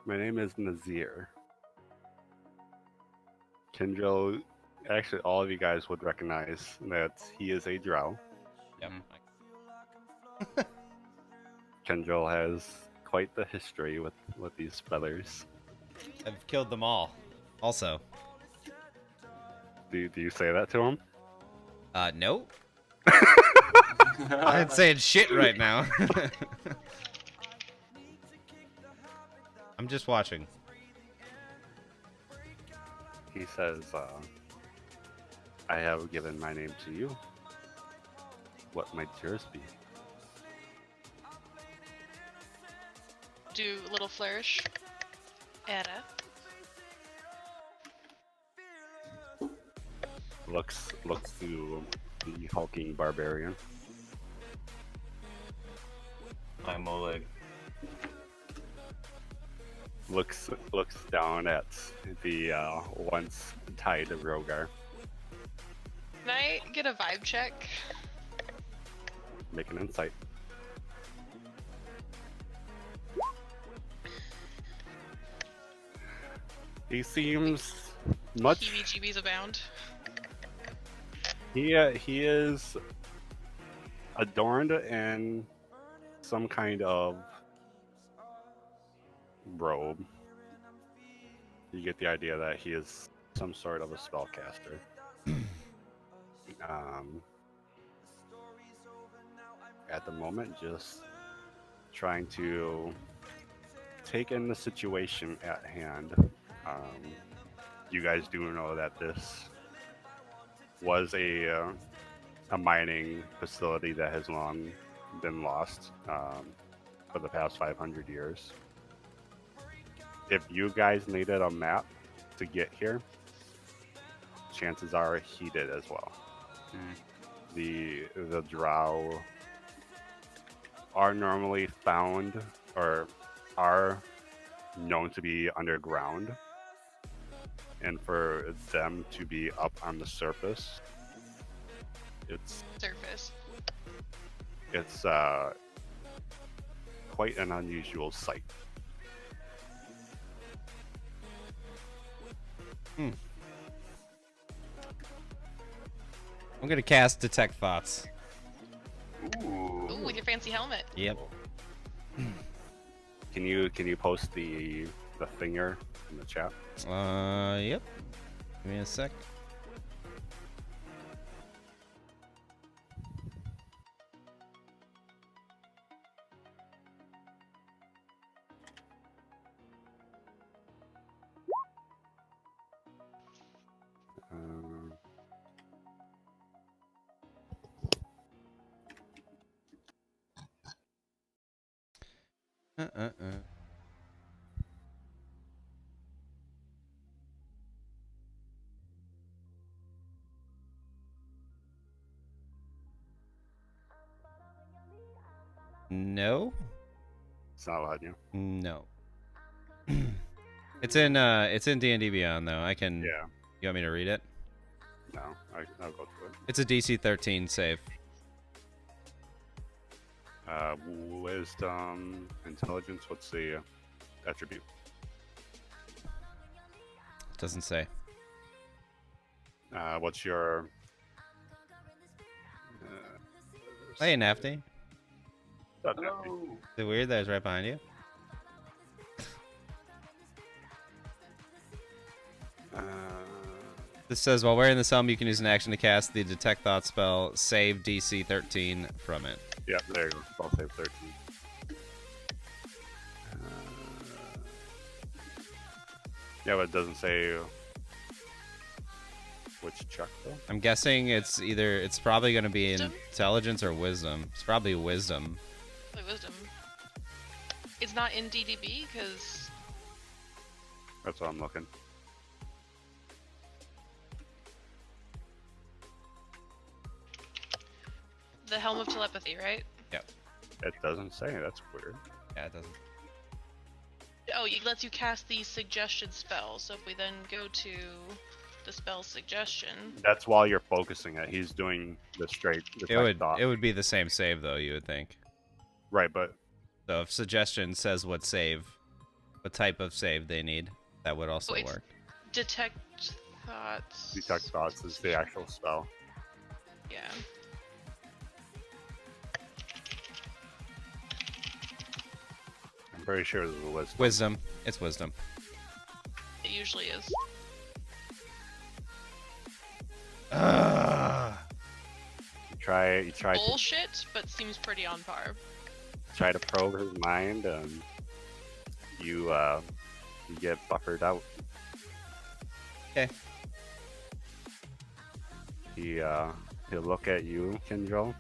My name is Nazir. Kendrill, actually, all of you guys would recognize that he is a Drow. Yep. Kendrill has quite the history with these feathers. I've killed them all. Also. Do you say that to him? Nope. I ain't saying shit right now. I'm just watching. He says, I have given my name to you. What might yours be? Do a little flourish. Era. Looks to the hulking barbarian. I'm Oleg. Looks down at the once tied Rogar. Can I get a vibe check? Make an insight. He seems much. Heebie-jeebies abound. He is adorned in some kind of robe. You get the idea that he is some sort of a spellcaster. At the moment, just trying to take in the situation at hand. You guys do know that this was a mining facility that has long been lost for the past 500 years. If you guys needed a map to get here, chances are he did as well. The Drow are normally found or are known to be underground, and for them to be up on the surface, it's quite an unusual sight. I'm gonna cast Detect Thoughts. Ooh. Ooh, with your fancy helmet. Yep. Can you post the finger in the chat? Yep. Give me a sec. No. It's not allowed you. No. It's in D&D Beyond though. I can. Yeah. You want me to read it? No, I'll go through it. It's a DC 13 save. Wisdom, intelligence. What's the attribute? Doesn't say. What's your? Hey, Nafty. Not nifty. Is it weird that it's right behind you? This says while wearing the helm, you can use an action to cast the Detect Thought spell. Save DC 13 from it. Yeah, there you go. Spell save 13. Yeah, but it doesn't say which check though. I'm guessing it's probably going to be Wisdom? intelligence or wisdom. It's probably wisdom. Wait, wisdom. It's not in DDB because That's what I'm looking. the Helm of Telepathy, right? It doesn't say. That's weird. Yeah, it doesn't. Oh, it lets you cast the suggestion spell. So if we then go to the spell suggestion, That's while you're focusing it. He's doing the straight. It would be the same save though, you would think. Right, but So if suggestion says what type of save they need, that would also it's- work. detect thoughts. detect thoughts is the actual spell. Yeah. I'm pretty sure this is a wisdom. Wisdom. It's wisdom. It usually is. You try Bullshit, but seems pretty on par. to probe his mind, and you get buffered out. Okay. He'll look at you, Kindrel,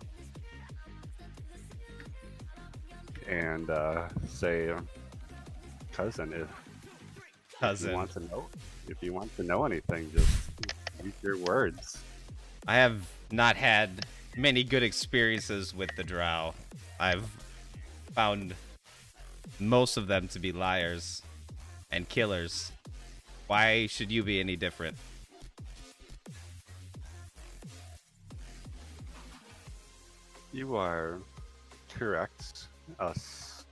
and say, "Cousin, if you want to know anything, just use your words." I have not had many good experiences with the Drow. I've found most of them to be liars and killers. Why should you be any different? You are correct. Us.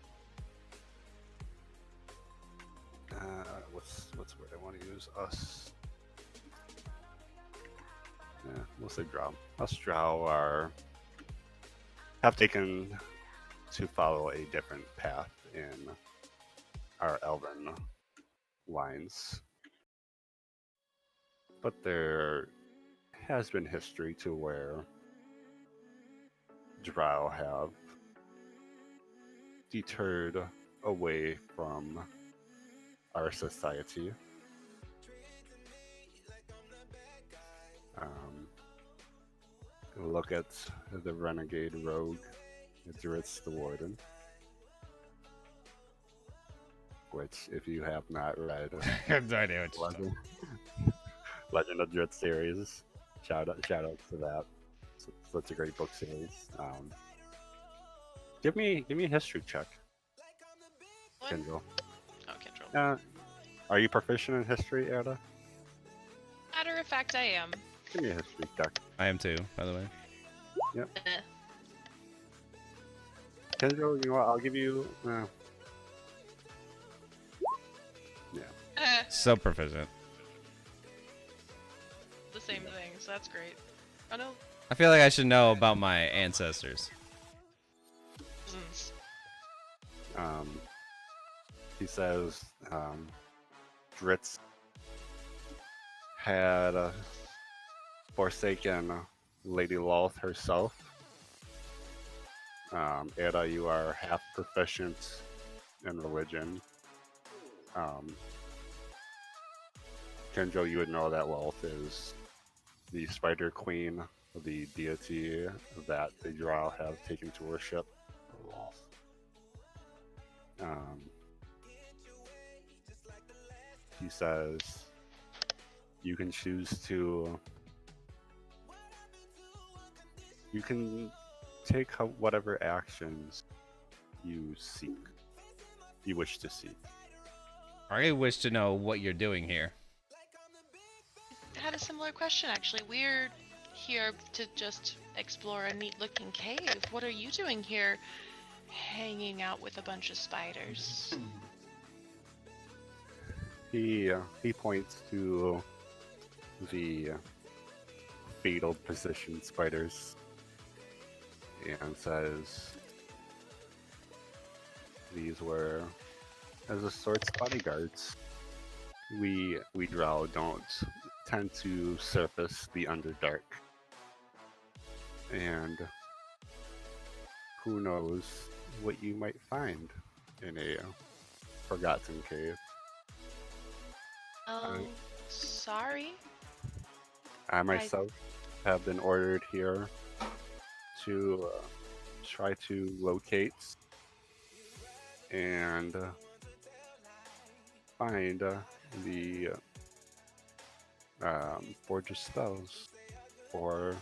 What's word I want to use? Us. Yeah, we'll say Drow. Us Drow have taken to follow a different path in our elven lines. But there has been history to where Drow have deterred away from our society. Look at the renegade rogue, Dritz the Warden, which, if you have not read, I have no idea what you're Legend of Dritz series, shout out to that. Such a great book series. Give me a history check, What? Kendall. Oh, Kendall. Are you proficient in history, Ada? Matter of fact, I am. Give me a history check. I am too, by the way. Kendall, you know what? I'll give you. So proficient. The same thing, so that's great. Oh no. I feel like I should know about my ancestors. Cousins. He says, Dritz had forsaken Lady Loth herself. Ada, you are half proficient in religion. Kenjo, you would know that Loth is the Spider Queen, the deity that the Drow have taken to worship. he says, you can choose to. You can take whatever actions you seek. You wish to seek. I wish to know what you're doing here. I had a similar question actually. We're here to just explore a neat looking cave. What are you doing here hanging out with a bunch of spiders? He points to the fatal position spiders and says, these were as a sort's bodyguards. We Drow don't tend to surface the Underdark. And who knows what you might find in a forgotten cave. Oh, sorry. I myself have been ordered here to try to locate and find the forge of spells for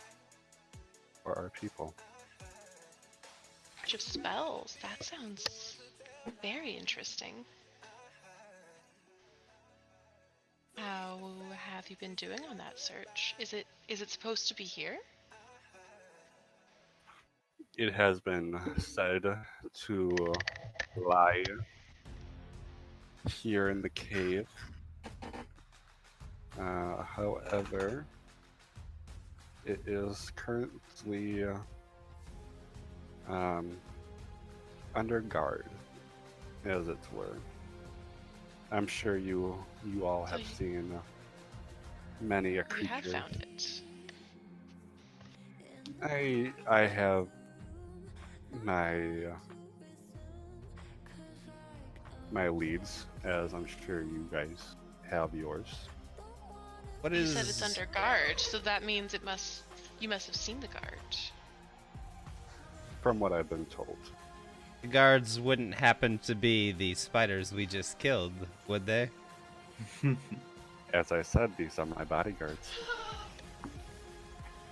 our people. Bunch of spells. That sounds very interesting. How have you been doing on that search? Is it supposed to be here? It has been said to lie here in the cave. However, it is currently under guard, as it were. I'm sure you all have seen many a You creature. have found it. I have my leads, as I'm sure you guys have yours. What You is? said it's under guard, so that means you must have seen the guard. From what I've been told. The guards wouldn't happen to be the spiders we just killed, would they? As I said, these are my bodyguards.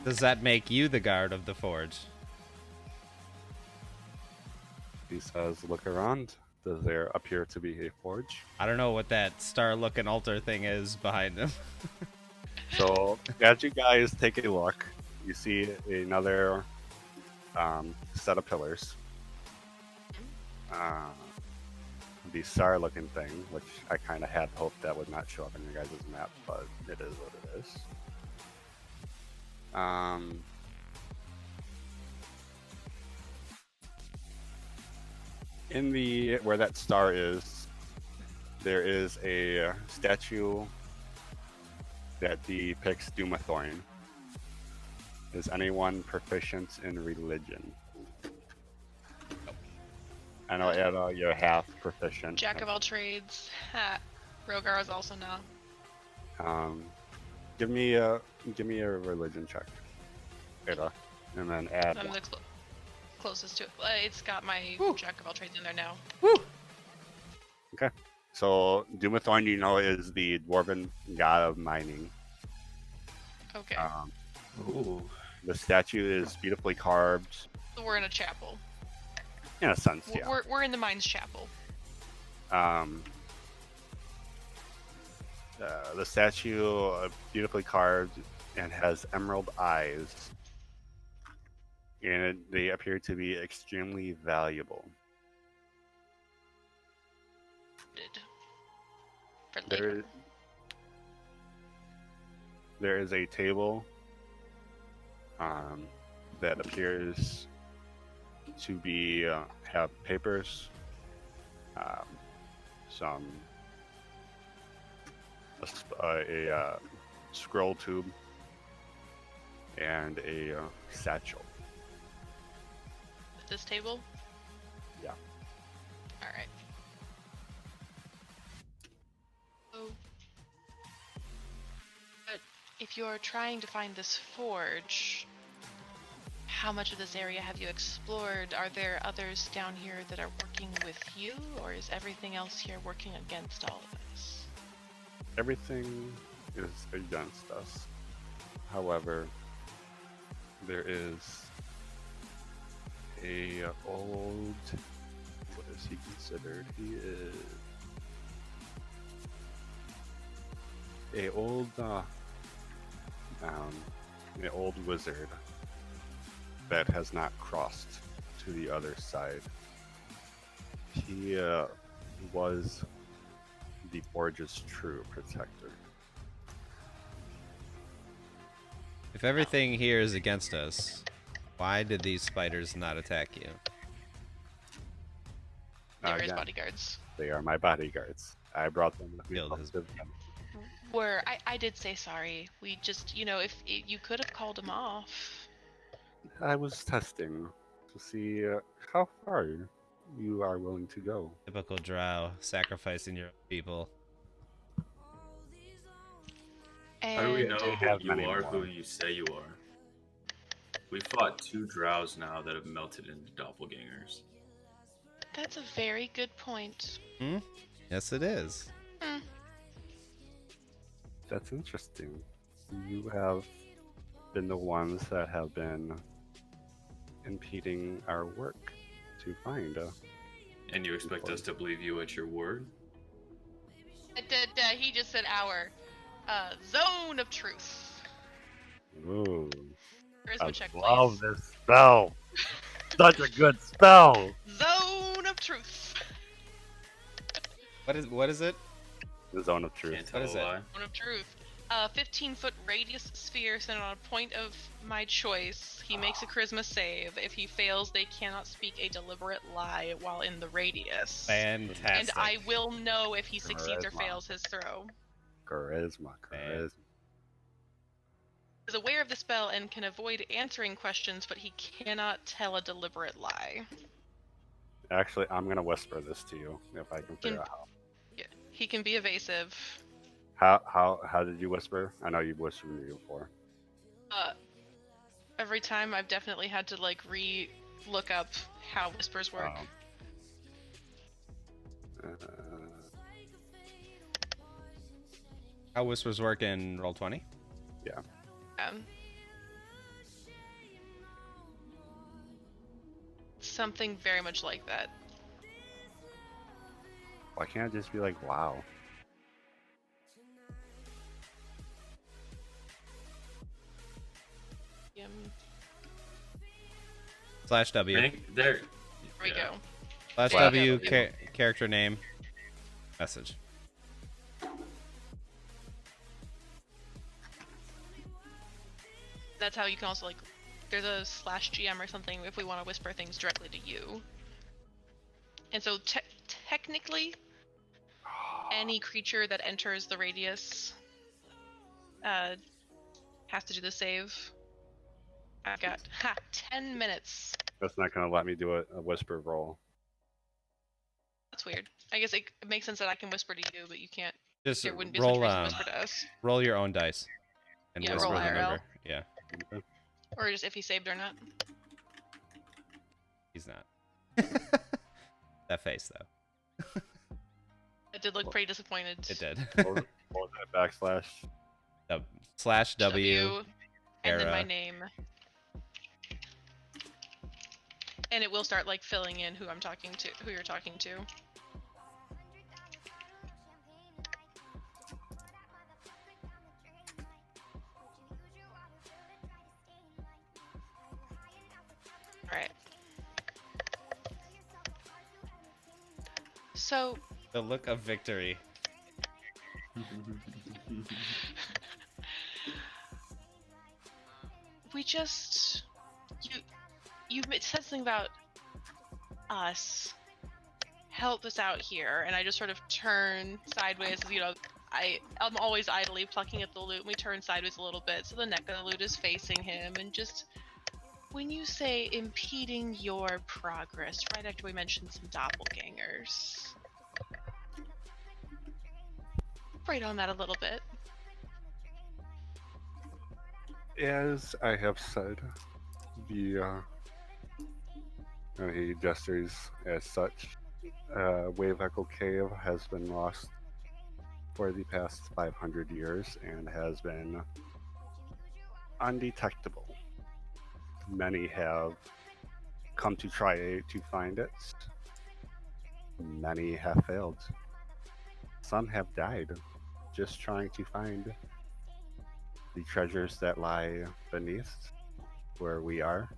Does that make you the guard of the forge? He says, look around. Does there appear to be a forge? I don't know what that star-looking altar thing is behind him. So, as you guys take a look, you see another set of pillars. The star-looking thing, which I kind of had hoped that would not show up in your guys' map, but it is what it is. In the where that star is, there is a statue that depicts Doomathorn. Is anyone proficient in religion? I know, Eda, you're half proficient. Jack of all trades. Ha. Rogar is also now. Give me a religion check, Eda, and then add. I'm the closest to it. It's got my Jack of all trades in there now. Okay. So Doomathorn, you know, is the dwarven god of mining. Okay. Ooh. The statue is beautifully carved. So we're in a chapel. In a sense, yeah. We're in the mine's chapel. The statue, beautifully carved, and has emerald eyes, and they appear to be extremely valuable. For labor. There is a table that appears to be have papers, some a scroll tube, and a satchel. This table? Yeah. Alright. So, but if you're trying to find this forge, how much of this area have you explored? Are there others down here that are working with you, or is everything else here working against all of us? everything is against us. However, there is a old. What is he considered? He is a old, an old wizard that has not crossed to the other side. He was the Forge's true protector. If everything here is against us, why did these spiders not attack you? They were his Again, bodyguards. they are my bodyguards. I brought them with me. Killed his- to them. I did say sorry. We just, if you could have called him off. I was testing to see how far you are willing to go. Typical Drow, sacrificing your people. And How do we know have who you many are, more. who you say you are? We fought 2 drows now that have melted into doppelgangers. That's a very good point. Yes, it is. That's interesting. You have been the ones that have been impeding our work to find And you expect us to believe you at your word? He just said our zone of truth. Ooh, Charisma check, love please. this spell. Such a good spell. Zone of truth. What is it? The zone of truth. Can't tell What is a it? lie. Zone of truth. 15-foot radius sphere centered on a point of my choice. He makes a charisma save. If he fails, they cannot speak a deliberate lie while in the radius. Fantastic. And I will know if he succeeds or Charisma. fails his throw. Charisma. Is aware of the spell and can avoid answering questions, but he cannot tell a deliberate lie. Actually, I'm gonna whisper this to you if I can figure out how. Yeah, he can be evasive. How did you whisper? I know you've whispered to me before. Every time I've definitely had to look up how whispers work. How whispers work in Roll20? Yeah. Something very much like that. Why can't it just be like, wow? /W. There. Here we go. /W Yeah. character name. Message. That's how you can also there's a /GM or something if we want to whisper things directly to you. And so technically, any creature that enters the radius has to do the save. I've got 10 minutes. That's not gonna let me do a whisper roll. That's weird. I guess it makes sense that I can whisper to you, but you can't. Just There wouldn't be as much roll reason to whisper to us. roll your own dice. And Yeah, whisper roll the IRL. number. Yeah, Or just if he saved or not. he's not. That face though. It did look pretty disappointed. It did. What was that backslash? /W. And then my Era. name. And it will start filling in who I'm talking to, who you're talking to. Alright. So, The look of victory. we just you said something about us, help us out here, and I just sort of turn sideways. I'm always idly plucking at the loot, and we turn sideways a little bit so the neck of the loot is facing him. And just when you say impeding your progress, right after we mentioned some doppelgangers, right on that a little bit. As I have said, and he gestures as such, Wave Echo Cave has been lost for the past 500 years and has been undetectable. Many have come to try to find it. Many have failed. Some have died just trying to find the treasures that lie beneath where we are,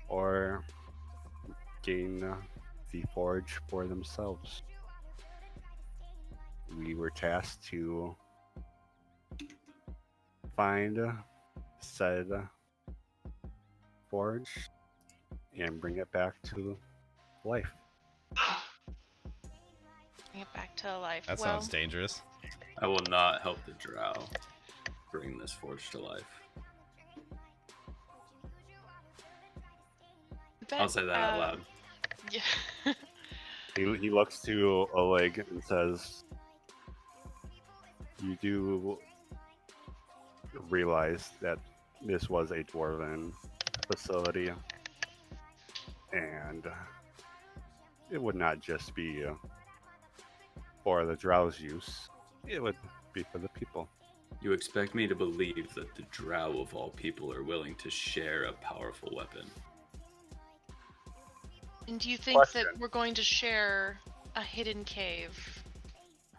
or gain the forge for themselves. We were tasked to find said forge and bring it back to life. Bring it back to life. That well, sounds dangerous. I will not help the Drow bring this forge to life. I'll say that out loud. Yeah. He looks to Oleg and says, "You do realize that this was a dwarven facility, and it would not just be for the Drow's use. It would be for the people." You expect me to believe that the Drow of all people are willing to share a powerful weapon? And do you think Question. that we're going to share a hidden cave?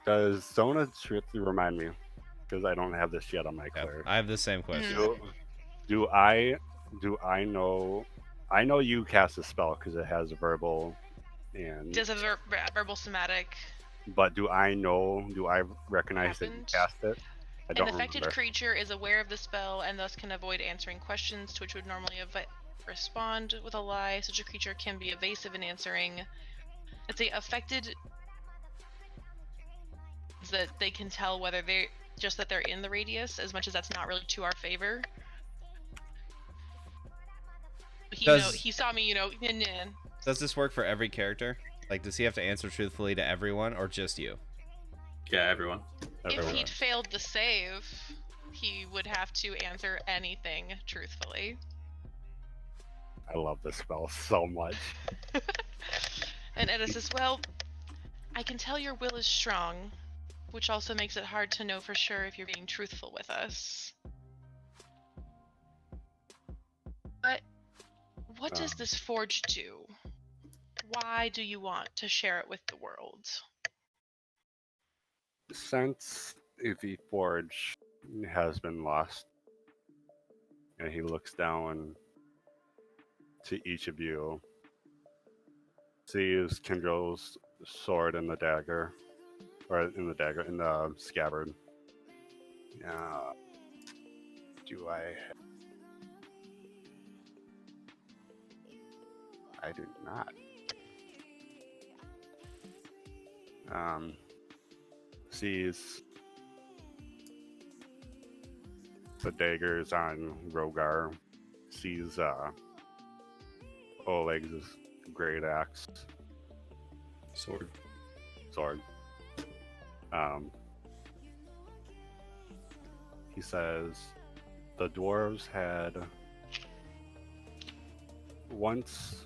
Does Zona strictly remind me? Because I don't have this yet on my Yeah, clear. I have the same question. Do I know? I know you cast a spell because it has verbal, and Does a verbal somatic? but do I know? Do I recognize that you Happened? cast it? I An don't affected remember. creature is aware of the spell and thus can avoid answering questions to which would normally respond with a lie. Such a creature can be evasive in answering. Let's say affected is that they can tell whether they're in the radius, as much as that's not really to our favor. He saw me, Does this work for every character? Like, does he have to answer truthfully to everyone or just you? Yeah, everyone. If he'd failed the save, he would have to answer anything truthfully. I love this spell so much. And Edda says, well, I can tell your will is strong, which also makes it hard to know for sure if you're being truthful with us. But what does this forge do? Why do you want to share it with the world? Since the forge has been lost, and he looks down to each of you, sees Kendrill's sword and the dagger, or in the scabbard. Do I do not. Sees the daggers on Rogar. Sees Oleg's great axe. Sword. He says the dwarves had once,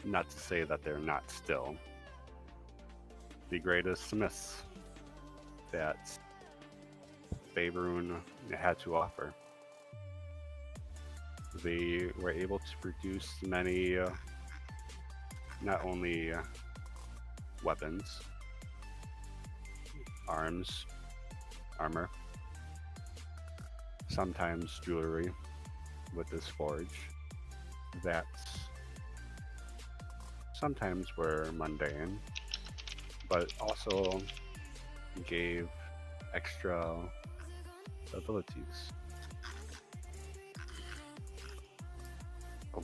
not to say that they're not still, the greatest smiths that Faerun had to offer. They were able to produce many, not only weapons, armor, sometimes jewelry with this forge that sometimes were mundane, but also gave extra abilities.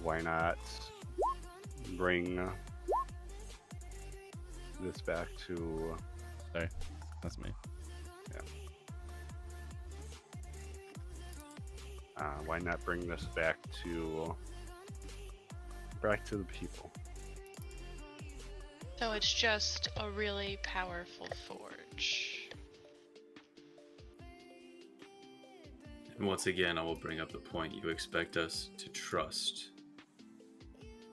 Why not bring this back to... Sorry, that's me. Why not bring this back to the people? So it's just a really powerful forge. And once again, I will bring up the point. You expect us to trust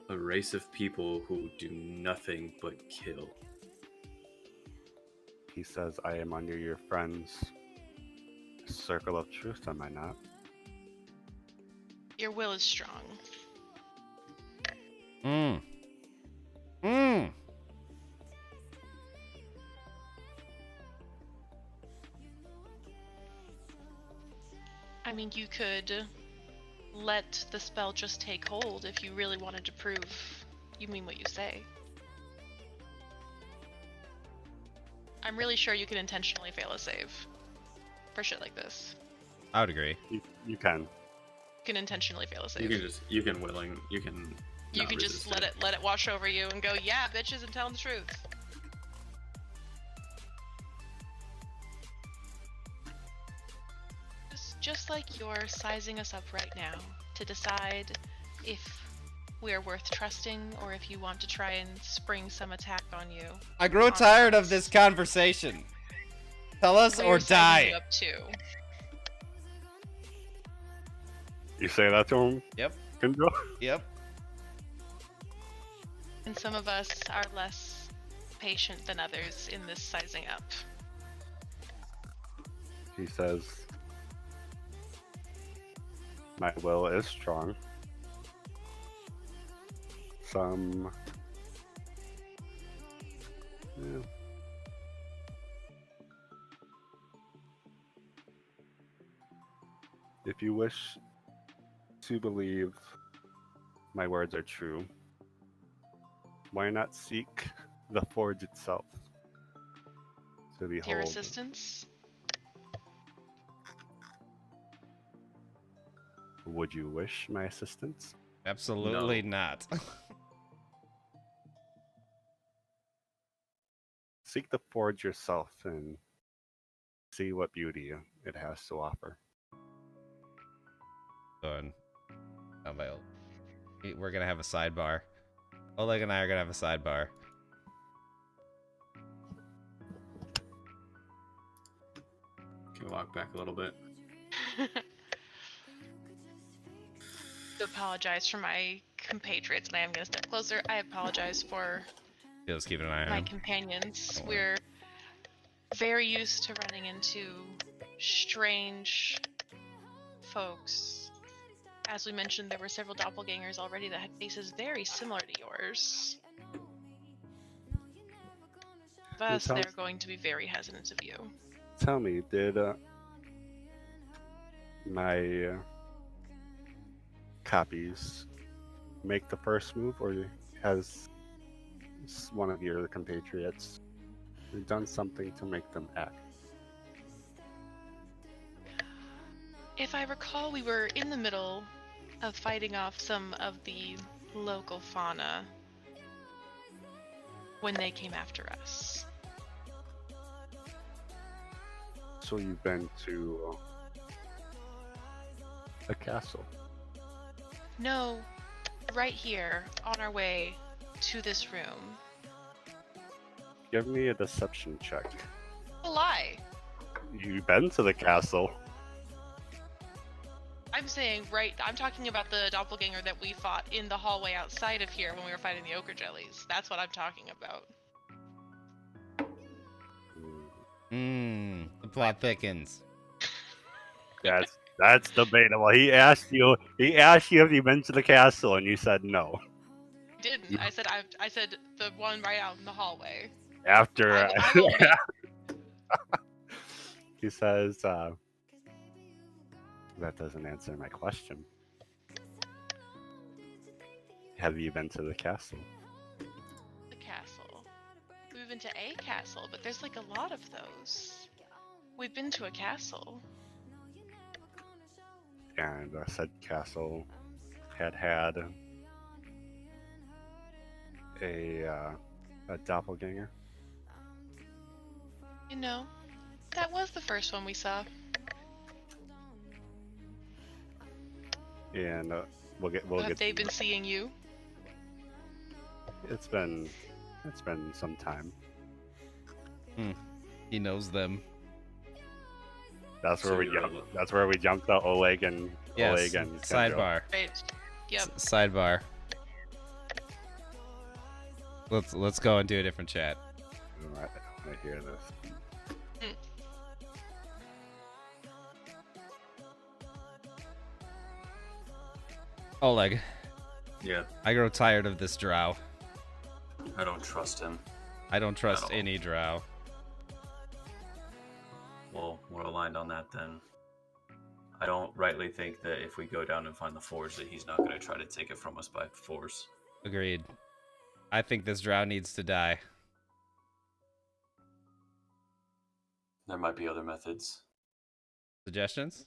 a race of people who do nothing but kill. He says, I am under your friend's circle of truth, am I not? Your will is strong. Mm. Mm. I mean, you could let the spell just take hold if you really wanted to prove you mean what you say. I'm really sure you can intentionally fail a save for shit like this. I would agree. You can. You can intentionally fail a save. You can You can just let it wash over you and go, yeah, bitches, and tell them the truth. Just like you're sizing us up right now to decide if we're worth trusting or if you want to try and spring some attack on you. I grow tired of this conversation. Tell us or We're sizing die. you up too. You say that to him? Yep. Kendra? Yep. And some of us are less patient than others in this sizing up. He says, my will is strong. Some... Yeah. If you wish to believe my words are true, why not seek the forge itself to behold? Your assistance? Would you wish my assistance? Absolutely not. Seek the forge yourself and see what beauty it has to offer. Going. We're gonna have a sidebar. Oleg and I are gonna have a sidebar. Can you walk back a little bit? To apologize for my compatriots, and I am going to step closer. I apologize for Just keeping an eye on my him. companions. Don't worry. We're very used to running into strange folks. As we mentioned, there were several doppelgangers already that had faces very similar to yours. Thus, sounds- they're going to be very hesitant of you. Tell me, did my copies make the first move, or has one of your compatriots done something to make them act? If I recall, we were in the middle of fighting off some of the local fauna when they came after us. So you've been to a castle. No, right here, on our way to this room. Give me a deception check. A lie. You've been to the castle. I'm saying I'm talking about the doppelganger that we fought in the hallway outside of here when we were fighting the ochre jellies. That's what I'm talking about. The plot thickens. That's debatable. He asked you if you've been to the castle, and you said no. Didn't. I said the one right out in the hallway. After I will admit, he says, that doesn't answer my question. Have you been to the castle? the castle. We've been to a castle, but there's like a lot of those. We've been to a castle. And said castle had a doppelganger. You know, that was the first one we saw. And we'll Have get. they been seeing you? It's been some time. He knows them. That's where So we you're jumped. able- That's where we jumped out Oleg and Yes. Oleg and Kendra. Sidebar. Right. Yep. Sidebar. Let's go and do a different chat. I want to hear this. Mm. Oleg, Yeah, I grow tired of this drow. I don't trust him. I don't trust all. any drow. Well, we're aligned on that then. I don't rightly think that if we go down and find the forge that he's not going to try to take it from us by force. Agreed. I think this drow needs to die. There might be other methods. Suggestions?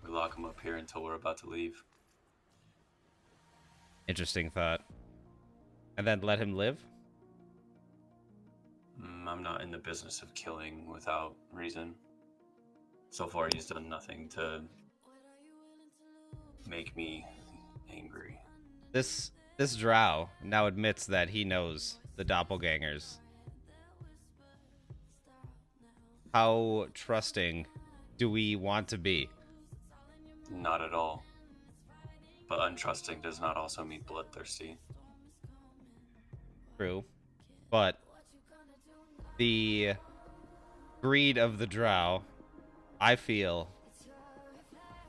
We lock him up here until we're about to leave. Interesting thought. And then let him live? I'm not in the business of killing without reason. So far, he's done nothing to make me angry. This drow now admits that he knows the doppelgangers. How trusting do we want to be? Not at all. But untrusting does not also mean bloodthirsty. True. But the greed of the drow, I feel,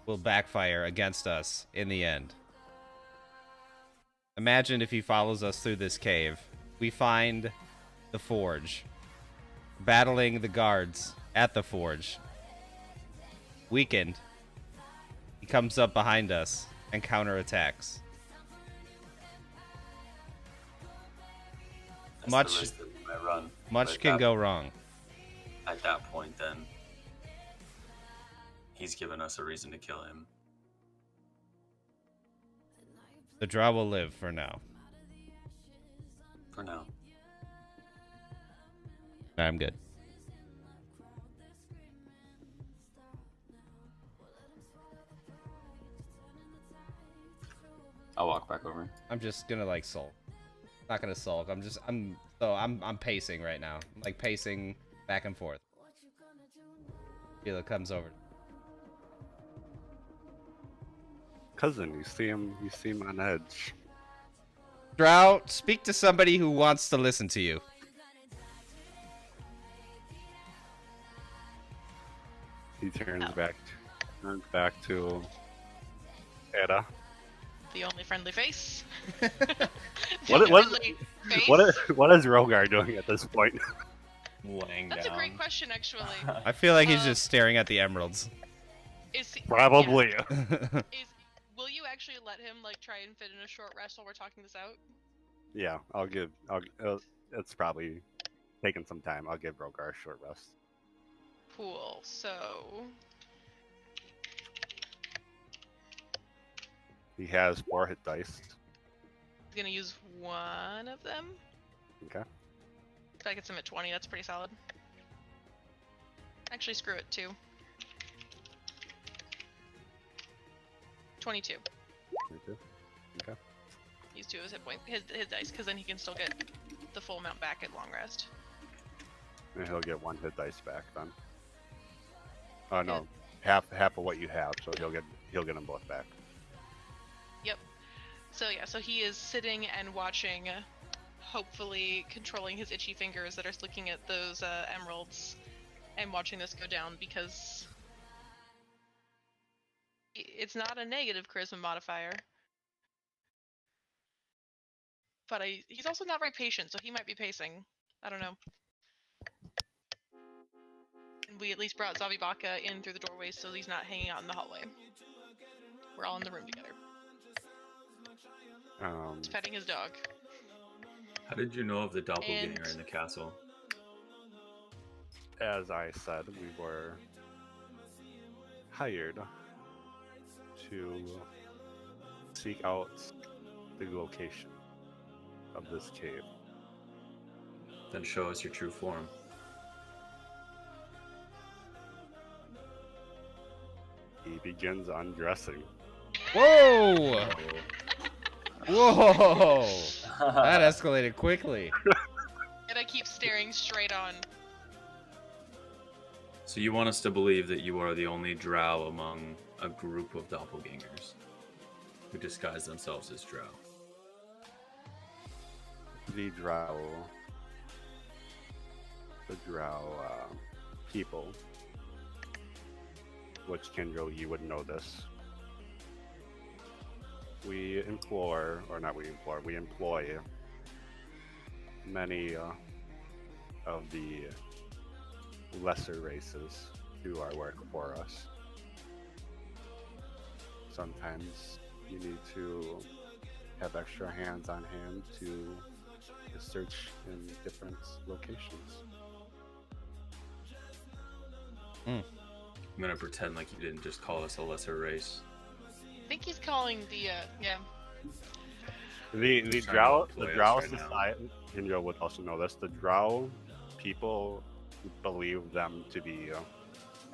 will backfire against us in the end. Imagine if he follows us through this cave. We find the forge, battling the guards at the forge. Weakened. He comes up behind us and counterattacks. That's Much- the risk that we might run. Much But can go wrong. At that point, then, he's given us a reason to kill him. The drow will live for now. For now. I'm good. I'll walk back over. I'm just gonna like sulk. Not gonna sulk. I'm pacing right now. I'm like pacing back and forth. Feel it comes over. Cousin, you see him on edge. Drow, speak to somebody who wants to listen to you. He turns back to Ada. The only friendly face. What- The what- friendly face? What is Rogar doing at this point? Laying That's down. a great question, actually. I feel like he's Uh, just staring at the emeralds. Probably. Will you actually let him like try and fit in a short rest while we're talking this out? Yeah, it's probably taking some time. I'll give Rogar a short rest. Cool. So He has 4 hit dice. he's gonna use one of them. Okay. If that gets him at 20, that's pretty solid. Actually, screw it, 2. 22. 22. Okay. Use 2 of his hit point, his dice, because then he can still get the full amount back at long rest. And he'll get 1 hit dice back then. Oh no, half of what you have, so he'll get them both back. Yep. So yeah, so he is sitting and watching, hopefully controlling his itchy fingers that are looking at those emeralds and watching this go down, because it's not a negative charisma modifier. But he's also not very patient, so he might be pacing. I don't know. And we at least brought Zavibaka in through the doorway, so he's not hanging out in the hallway. We're all in the room together. He's petting his dog. How did you know of the doppelganger And- in the castle? As I said, we were hired to seek out the location of this cave. Then show us your true form. He begins undressing. Whoa! Whoa! That escalated quickly. And I keep staring straight on. So you want us to believe that you are the only drow among a group of doppelgangers who disguise themselves as drow? the Drow, people, which Kendra, you would know this. We employ many of the lesser races do our work for us. Sometimes you need to have extra hands on hand to search in different locations. I'm gonna pretend like you didn't just call us a lesser race. I think he's calling the yeah. The trying to Drow play us right now. society, and you would also know this. The Drow people believe them to be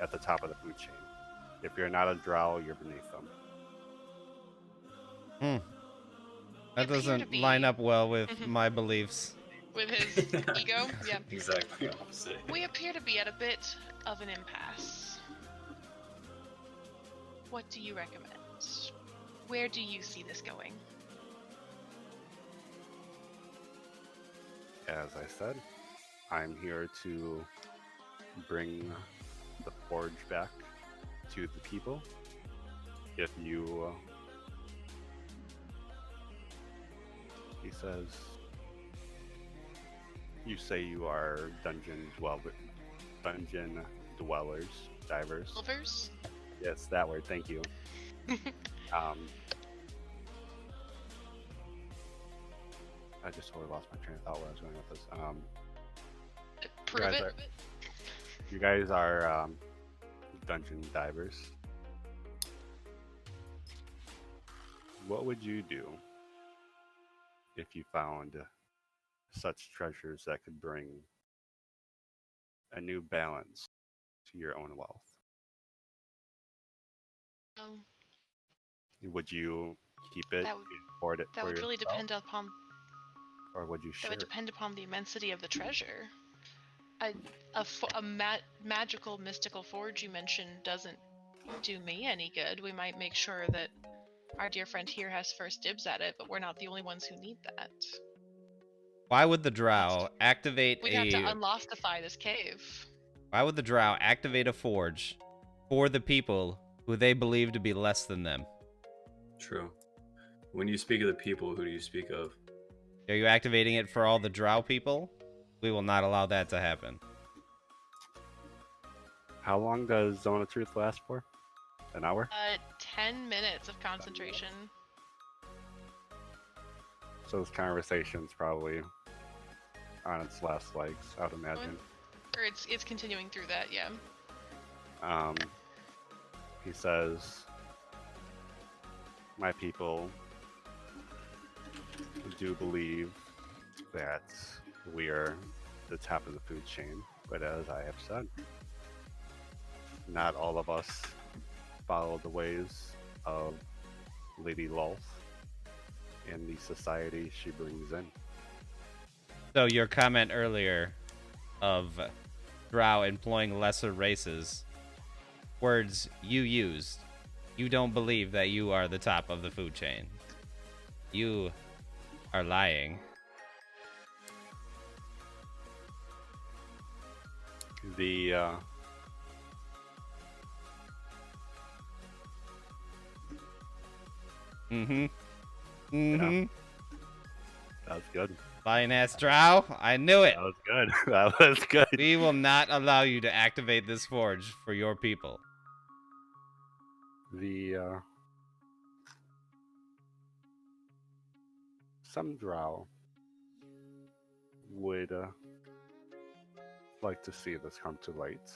at the top of the food chain. If you're not a Drow, you're beneath them. That appear to doesn't be. line up well with my beliefs. With his ego, yeah. Exactly opposite. We appear to be at a bit of an impasse. What do you recommend? Where do you see this going? As I said, I'm here to bring the forge back to the people. If you, he says, you say you are dungeon dwellers, divers. Silvers? Yes, that word. Thank you. I just totally lost my train of thought where I was going with this. Prove guys it. You guys are dungeon divers. What would you do if you found such treasures that could bring a new balance to your own wealth? Would you keep it, That would- hoard it That for would really yourself, depend upon. or would you That share would it? depend upon the immensity of the treasure. Magical, mystical forge you mentioned doesn't do me any good. We might make sure that our dear friend here has first dibs at it, but we're not the only ones who need that. Why would the Drow activate We'd have to unlostify this cave. Why would the Drow activate a forge for the people who they believe to be less than them? True. When you speak of the people, who do you speak of? Are you activating it for all the Drow people? We will not allow that to happen. How long does Zone of Truth last for? An hour? 10 minutes of concentration. So this conversation's probably on its last legs, I'd imagine. Or it's continuing through that, yeah. He says, my people do believe that we are the top of the food chain, but as I have said, not all of us follow the ways of Lady Lolth and the society she brings in. So your comment earlier of Drow employing lesser races, words you used, you don't believe that you are the top of the food chain. You are lying. The That's good. Lying ass Drow, I knew it. That was good. That was good. We will not allow you to activate this forge for your people. The some Drow would like to see this come to light,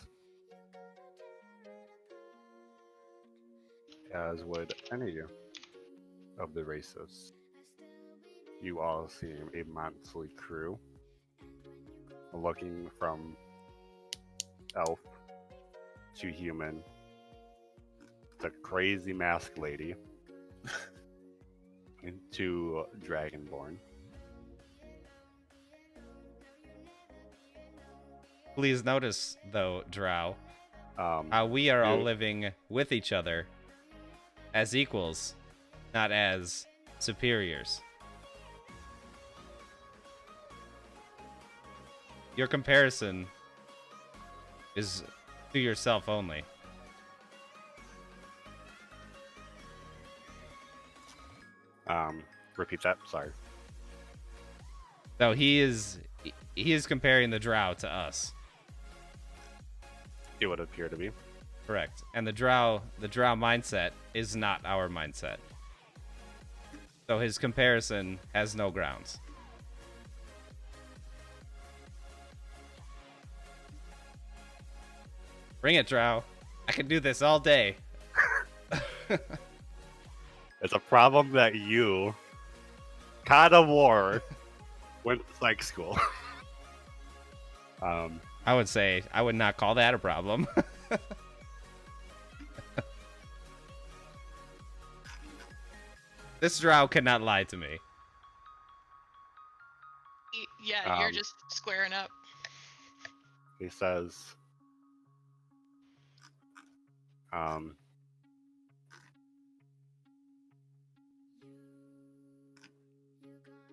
as would any of the races. You all seem a motley crew, looking from elf to human to crazy mask lady to dragonborn. Please notice, though, Drow, Um, how we are all you- living with each other as equals, not as superiors. your comparison is to yourself only. Repeat that. Sorry. So he is comparing the Drow to us. It would appear to be. Correct. And the Drow mindset is not our mindset. So his comparison has no grounds. Bring it, Drow. I can do this all day. It's a problem that you, God of War, went to psych school. I would say I would not call that a problem. This Drow cannot lie to me. Yeah, you're just squaring up. He says,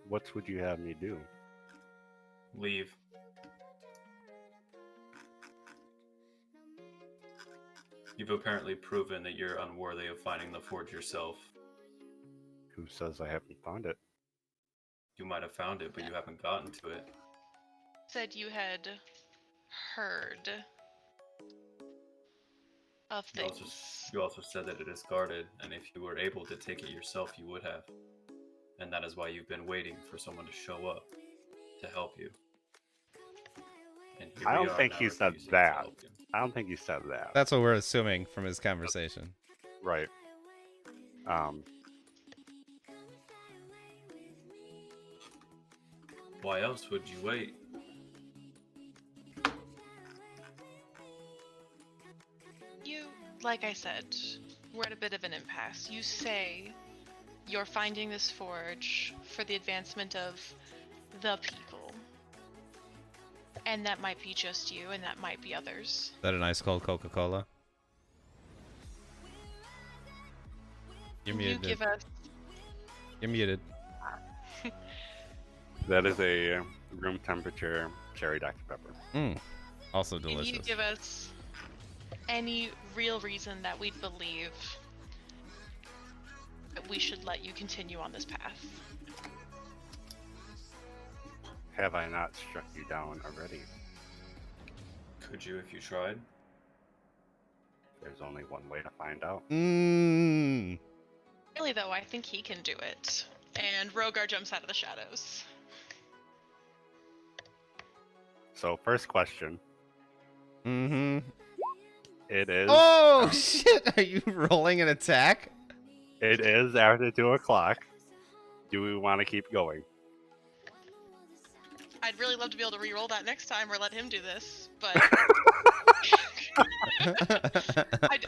what would you have me do? Leave. You've apparently proven that you're unworthy of finding the forge yourself. Who says I haven't found it? You might have found it, but you haven't gotten to it. Said you had heard of things. You also said that it is guarded, and if you were able to take it yourself, you would have. And that is why you've been waiting for someone to show up to help you. And here I we don't are think now he said refusing to that. help you. I don't think he said that. That's what we're assuming from his conversation. Right. Why else would you wait? You, like I said, we're at a bit of an impasse. You say you're finding this forge for the advancement of the people. And that might be just you, and that might be others. Is that an ice cold Coca-Cola? You're You muted. give us. You're muted. That is a room temperature cherry Dr. Pepper. Also Can delicious. you give us any real reason that we'd believe that we should let you continue on this path? Have I not struck you down already? Could you if you tried? There's only one way to find out. Really, though, I think he can do it. And Rogar jumps out of the shadows. So, first question. It is. Oh, shit! Are you rolling an attack? It is after 2 o'clock. Do we want to keep going? I'd really love to be able to re-roll that next time or let him do this, but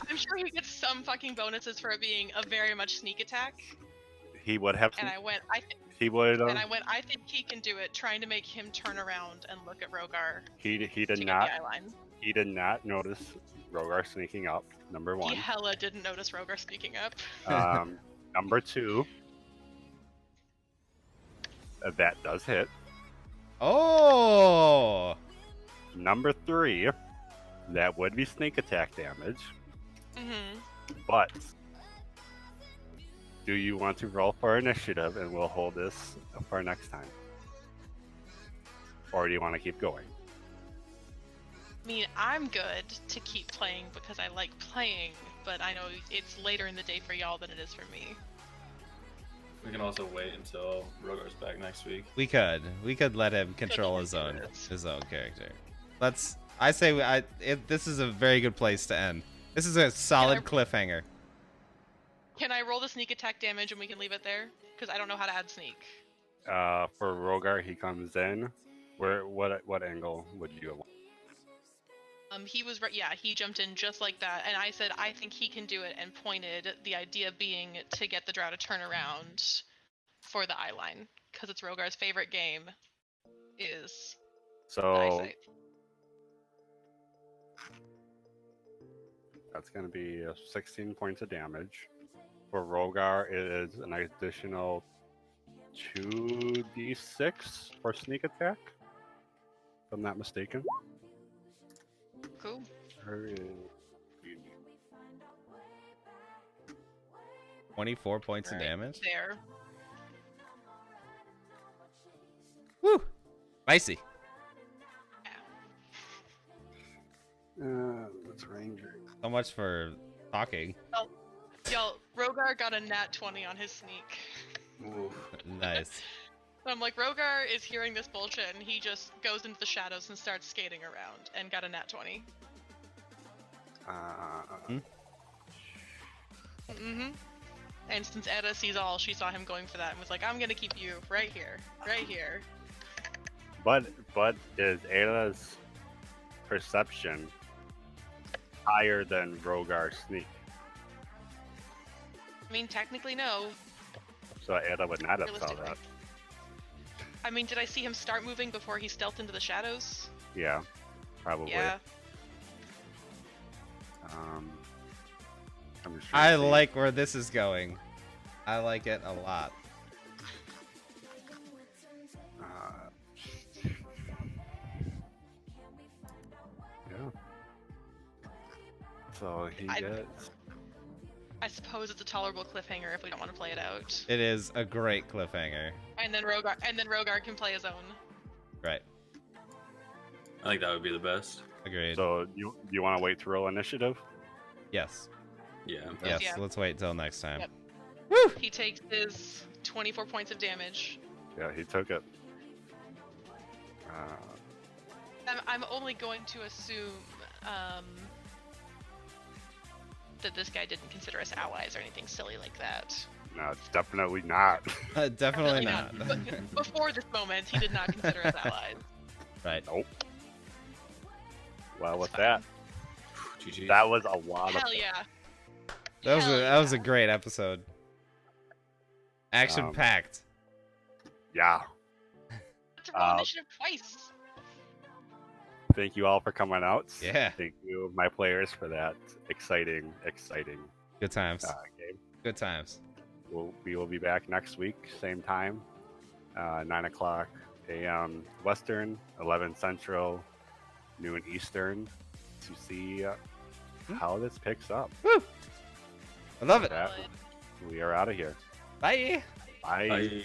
I'm sure he gets some fucking bonuses for it being a very much sneak attack. He would have. And I went, He would. I think he can do it, trying to make him turn around and look at Rogar. He did to not. Get the eyeline. He did not notice Rogar sneaking up. Number one. He hella didn't notice Rogar sneaking up. Number two. That does hit. Oh! Number three. That would be sneak attack damage. But do you want to roll for initiative and we'll hold this for next time? Or do you want to keep going? I mean, I'm good to keep playing because I like playing, but I know it's later in the day for y'all than it is for me. We can also wait until Rogar's back next week. We could let him control his own character. This is a very good place to end. This is a solid cliffhanger. Can I roll the sneak attack damage and we can leave it there? Because I don't know how to add sneak. For Rogar, he comes in. What angle would you want? He jumped in just like that, and I said I think he can do it, and pointed, the idea being to get the Drow to turn around for the eyeline, because it's Rogar's favorite game is the eyesight. That's going to be 16 points of damage. For Rogar, it is an additional 2d6 for sneak attack I'm not mistaken. Cool. Her is 24 points of Right damage. there. Woo! Spicy. Let's ranger. So much for talking. Yo, Rogar got a nat 20 on his sneak. Ooh. Nice. I'm like, Rogar is hearing this bullshit, and he just goes into the shadows and starts skating around, and got a nat 20. Mm-hmm. And since Edda sees all, she saw him going for that and was like, I'm gonna keep you right here, right here. But is Ayla's perception higher than Rogar's sneak? I mean, technically, no. So Ayla would not have saw Realistically. that. I mean, did I see him start moving before he stealthed into the shadows? Yeah, probably. Yeah. I'm just trying I to see. like where this is going. I like it a lot. Yeah. So he gets. I suppose it's a tolerable cliffhanger if we don't want to play it out. It is a great cliffhanger. And then Rogar can play his own. Right. I think that would be the best. Agreed. So you want to wait to roll initiative? Yes. Yeah. Yes. Yeah. Let's wait till next time. Yep. Woo! He takes his 24 points of damage. Yeah, he took it. I'm only going to assume that this guy didn't consider us allies or anything silly like that. No, definitely not. Definitely not. But before this moment, he did not consider us allies. Right. Nope. Well, That's with fine. that, GG. that was a lot of. Hell yeah. That was a yeah. great episode. Action packed. Yeah. Let's roll initiative twice. Thank you all for coming out. Yeah. Thank you, my players, for that exciting Good times. game. Good times. We will be back next week, same time, 9 o'clock a.m. Western, 11 Central, noon Eastern, to see how this picks up. Woo! I love it. That, we are out of here. Bye. Bye. Bye.